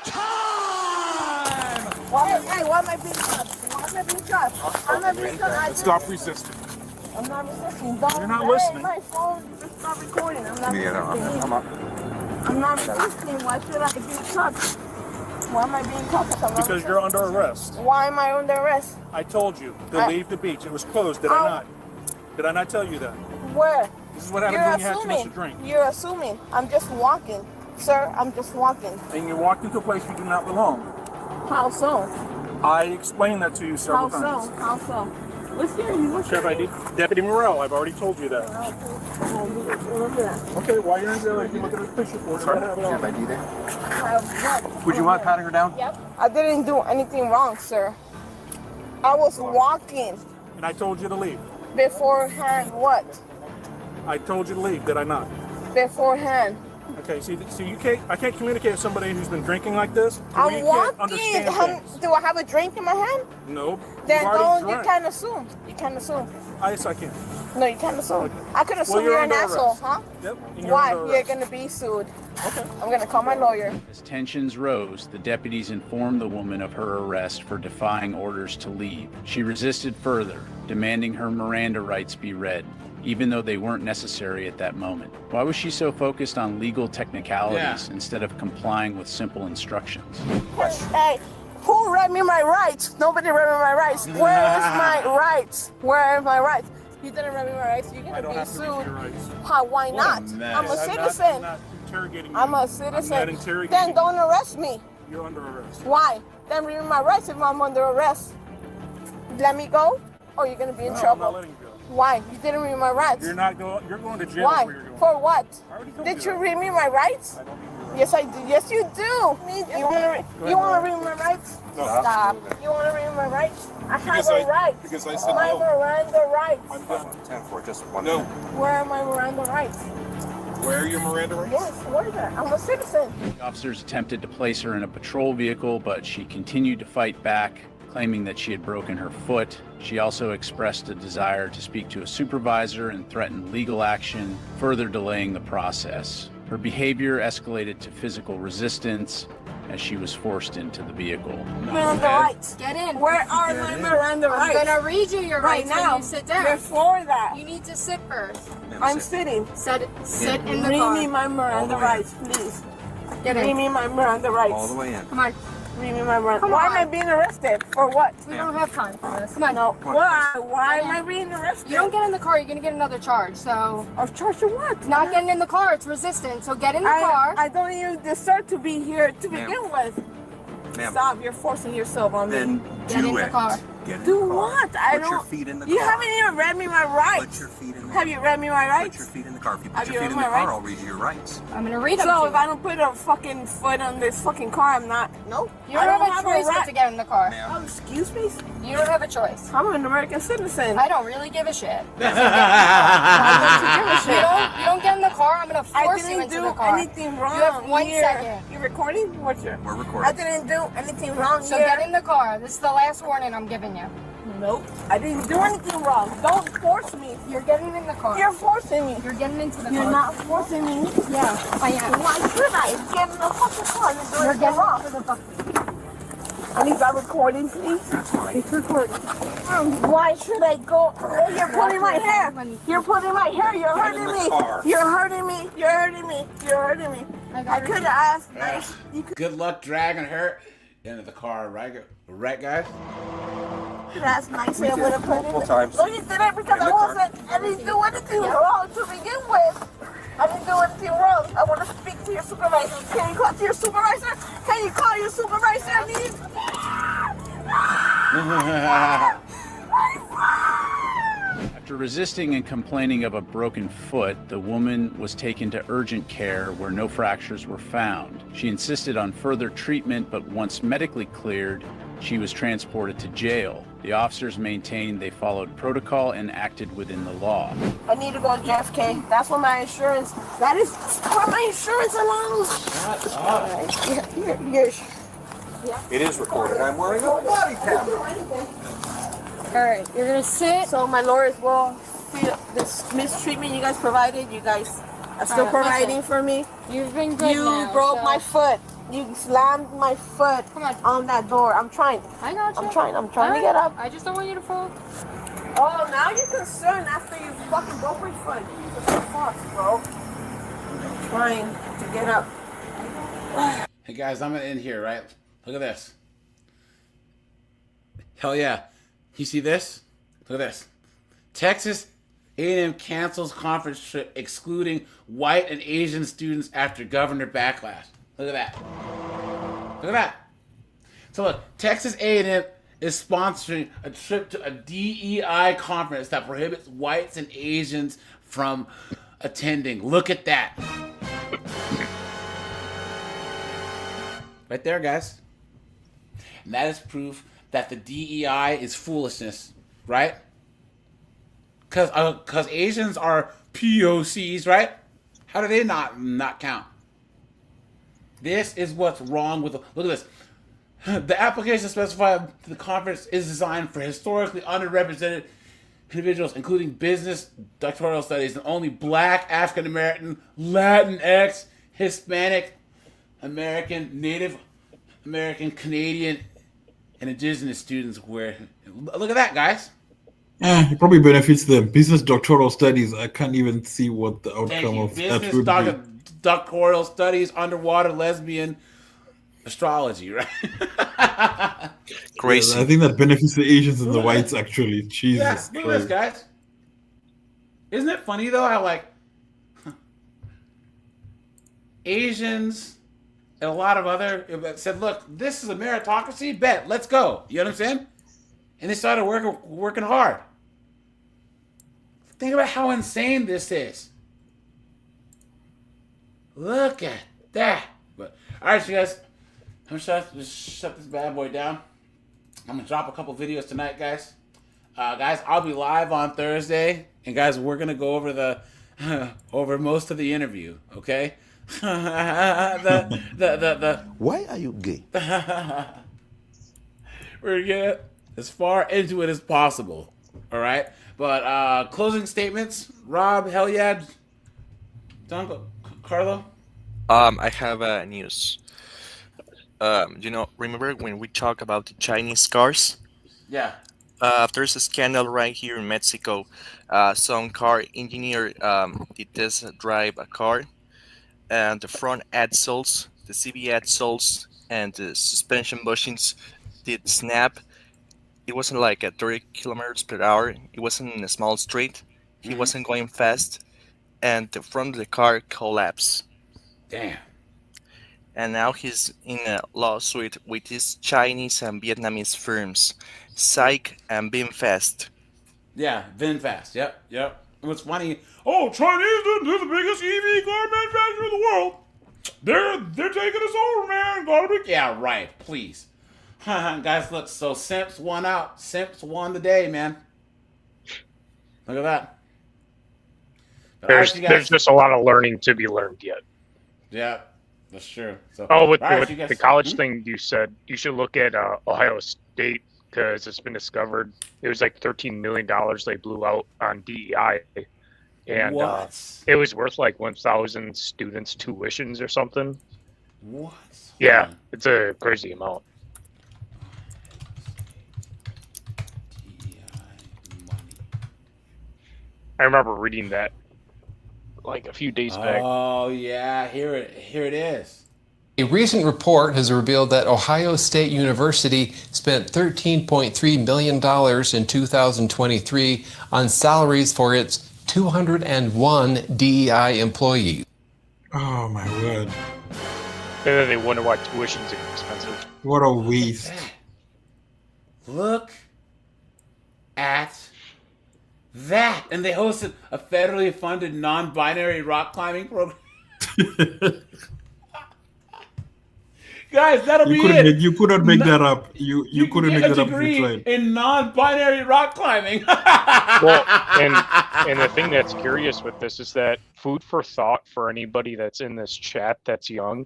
time! Why am I being cut? Why am I being cut? I'm not being cut. Stop resisting. I'm not resisting. Don't. You're not Hey, listening. my phone is not recording. I'm not Yeah, resisting. I'm up. I'm not resisting. Why should I be cut? Why am I being cut? Because you're under arrest. Why am I under arrest? I told you to leave the beach. It was closed, did I not? Did I not tell you that? Where? This is what happens when you have too much to drink. You're assuming. I'm just walking. Sir, I'm just walking. And you walked into a place you do not belong. How so? I explained that to you several times. How so? What's your name? Sheriff ID, Deputy Morell, I've already told you that. Okay, while you're in jail, you can look at her picture for us. Sheriff ID there. Would you mind patting her down? Yep. I didn't do anything wrong, sir. I was walking. And I told you to leave. Beforehand, what? I told you to leave, did I not? Beforehand. Okay, see, I can't communicate with somebody who's been drinking like this. I'm You can't walking. understand things. Do I have a drink in my hand? Nope. Then You've already don't. You drank. can't assume. You can't assume. Yes, I can. No, you can't assume. I could assume Well, you're you're an under asshole, arrest. huh? Yep. and you're Why? under You're arrest. gonna be sued. Okay. I'm gonna call my lawyer. As tensions rose, the deputies informed the woman of her arrest for defying orders to leave. She resisted further, demanding her Miranda rights be read, even though they weren't necessary at that moment. Why was she so focused on legal technicalities instead of complying with simple instructions? Hey, who read me my rights? Nobody read me my rights. Where is my rights? Where are my rights? You didn't read me my rights. You're gonna be sued. How? Why not? I'm a citizen. I'm a citizen. Then don't arrest me. You're under arrest. Why? Then read me my rights if I'm under arrest. Let me go, or you're gonna be in trouble. I'm not letting you go. Why? You didn't read my rights. You're not going. You're going to jail. Why? Where you're going. For what? I already told Did you you that. read me my rights? I don't need your rights. Yes, I do. Yes, you do. You want to read my rights? No, Stop. absolutely. You want to read my rights? I have Because a right. because I said My no. Miranda rights. I'm done. 10-4, just one. No. Where are my Miranda rights? Where are your Miranda rights? Yes, where is that? I'm a citizen. The officers attempted to place her in a patrol vehicle, but she continued to fight back, claiming that she had broken her foot. She also expressed a desire to speak to a supervisor and threatened legal action, further delaying the process. Her behavior escalated to physical resistance as she was forced into the vehicle. Miranda rights. Get in. Where are my Miranda rights? I'm gonna read you your right rights now. when you sit down. Before that. You need to sit first. I'm sitting. Sit in the Read car. me my Miranda rights, please. Get in. Read me my Miranda rights. All the way in. Come on. Read me my Miranda. Come Why on. am I being arrested? For what? We don't have time for this. Come on. No. Why am I being arrested? You don't get in the car, you're gonna get another charge. So. A charge for what? Not getting in the car, it's resistance. So get in the car. I don't even deserve to be here to Ma'am. begin with. Ma'am. Stop, you're forcing yourself on me. Then Get do in the it. car. Get in Do the car. what? I Put don't. your feet in the You car. haven't even read me my rights. Put your feet in the Have you read me my Put rights? your feet in the car. If you put Have your you feet in read the my car, rights? I'll read you your rights. I'm gonna read them So to if you. I don't put a fucking foot on this fucking car, I'm not. No. You don't have a choice but to get in the car. Oh, excuse me? You don't have a choice. I'm an American citizen. I don't really give a shit. Why don't you give a shit? You don't get in the car, I'm gonna I force you didn't into do the car. anything wrong. You have 1 here. second. You recording? What's your? We're I recording. didn't do anything wrong So here. get in the car. This is the last warning I'm giving you. Nope. I didn't do anything wrong. Don't force me. You're getting in the car. You're forcing me. You're getting into the You're car. not forcing me. Yeah, I am. Why should I? Get in the fucking car. You're doing You're it getting wrong. into the fucking. I need that recording, please. It's recording. Why should I go? Oh, you're pulling my hair. You're pulling my hair. You're hurting me. You're hurting me. You're hurting me. You're hurting me. I could have asked. Nice. Good luck dragging her into the car, right, guys? That's nice. I would have put it. Multiple times. No, you did it because I wasn't. I didn't do anything wrong to begin with. I didn't do anything wrong. I want to speak to your supervisor. Can you call to your supervisor? Can you call your supervisor, please? After resisting and complaining of a broken foot, the woman was taken to urgent care where no fractures were found. She insisted on further treatment, but once medically cleared, she was transported to jail. The officers maintained they followed protocol and acted within the law. I need to go to JFK. That's what my insurance. That is what my insurance allows. Shut up. Here. It is recorded. I'm wearing a body camera. Alright, you're gonna sit. So my lawyers will feel this mistreatment you guys provided. You guys are still providing for me. You've been good You now, broke so- my foot. You slammed my foot on that door. I'm trying. I got you. I'm trying to get up. I just don't want you to fall. Oh, now you're concerned after you fucking broke my foot. Jesus fuck, bro. I'm trying to get up. Hey guys, I'm gonna end here, right? Look at this. Hell yeah. You see this? Look at this. Texas A&M cancels conference trip excluding white and Asian students after governor backlash. Look at that. Look at that. So look, Texas A&M is sponsoring a trip to a DEI conference that prohibits whites and Asians from attending. Look at that. Right there, guys. And that is proof that the DEI is foolishness, right? Because Asians are POCs, right? How do they not count? This is what's wrong with look at this. The application specified the conference is designed for historically underrepresented individuals, including business, doctoral studies, and only Black, African American, Latinx, Hispanic American, Native American, Canadian, and Indigenous students. Where look at that, guys. It probably benefits them. Business doctoral studies. I can't even see what the outcome of that Business would be. doctoral studies, underwater lesbian astrology, right? Gracie. I think that benefits the Asians and the whites, actually. Jesus Look at this, guys. Isn't it funny, though, how, like, Asians and a lot of other said, look, this is a meritocracy, bet, let's go. You know what I'm saying? And they started working hard. Think about how insane this is. Look at that. But all right, you guys. I'm gonna shut this bad boy down. I'm gonna drop a couple videos tonight, guys. Guys, I'll be live on Thursday, and guys, we're gonna go over the over most of the interview. Okay. Why are you gay? We're gonna get as far into it as possible. All right. But closing statements. Rob, hell yeah. Don, Carlo. I have news. Remember when we talk about the Chinese cars? Yeah. There's a scandal right here in Mexico. Some car engineer did test drive a car, and the front axles, the CV axles, and the suspension bushings did snap. It wasn't like at 30 kilometers per hour. It wasn't in a small street. He wasn't going fast, and the front of the car collapsed. Damn. And now he's in a lawsuit with his Chinese and Vietnamese firms, Psych and Binfast. Yeah, VinFast. Yep. And what's funny? Oh, Chinese, they're the biggest EV car manufacturer in the world. They're taking us over, man. Yeah, right. Please, guys. Look, so Simps won out. Simps won the day, man. Look at that. There's just a lot of learning to be learned yet. Yeah, that's true. So, with the college thing you said, you should look at Ohio State, because it's been discovered it was like $13 million they blew out on DEI, and it was worth like 1,000 students' tuitions or something. What? Yeah, it's a crazy amount. I remember reading that like a few days back. Oh yeah, here it is. A recent report has revealed that Ohio State University spent $13.3 million in 2023 on salaries for its 201 DEI employees. Oh my word. And then they wonder why tuition's expensive. What a waste. Look at that. And they hosted a federally funded non-binary rock climbing program. Guys, that'll be it. You couldn't make that up. You couldn't make that up if you tried. In non-binary rock climbing. Well, and the thing that's curious with this is that food for thought for anybody that's in this chat that's young,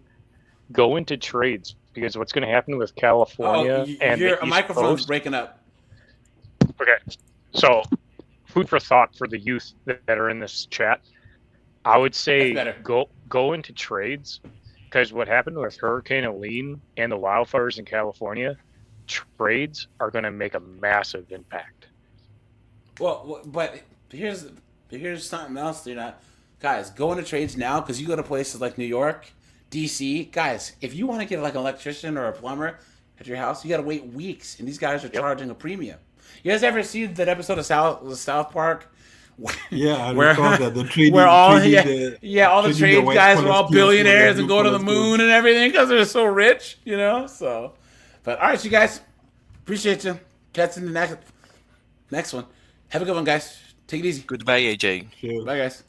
go into trades, because what's going to happen with California and your the East microphone's Coast, breaking up. Okay, so food for thought for the youth that are in this chat. I would say go into trades. Because what happened with Hurricane Helene and the wildfires in California, trades are going to make a massive impact. Well, but here's something else. Guys, go into trades now, because you go to places like New York, DC. Guys, if you want to get like an electrician or a plumber at your house, you got to wait weeks, and these guys are charging a premium. You guys ever see that episode of South Park? Yeah, I recall that. The trading, all the trade guys are all billionaires and go to the moon and everything because they're so rich, So, but all right, you guys, appreciate you. Catch you in the next one. Have a good one, guys. Take it easy. Goodbye, AJ. Bye, guys.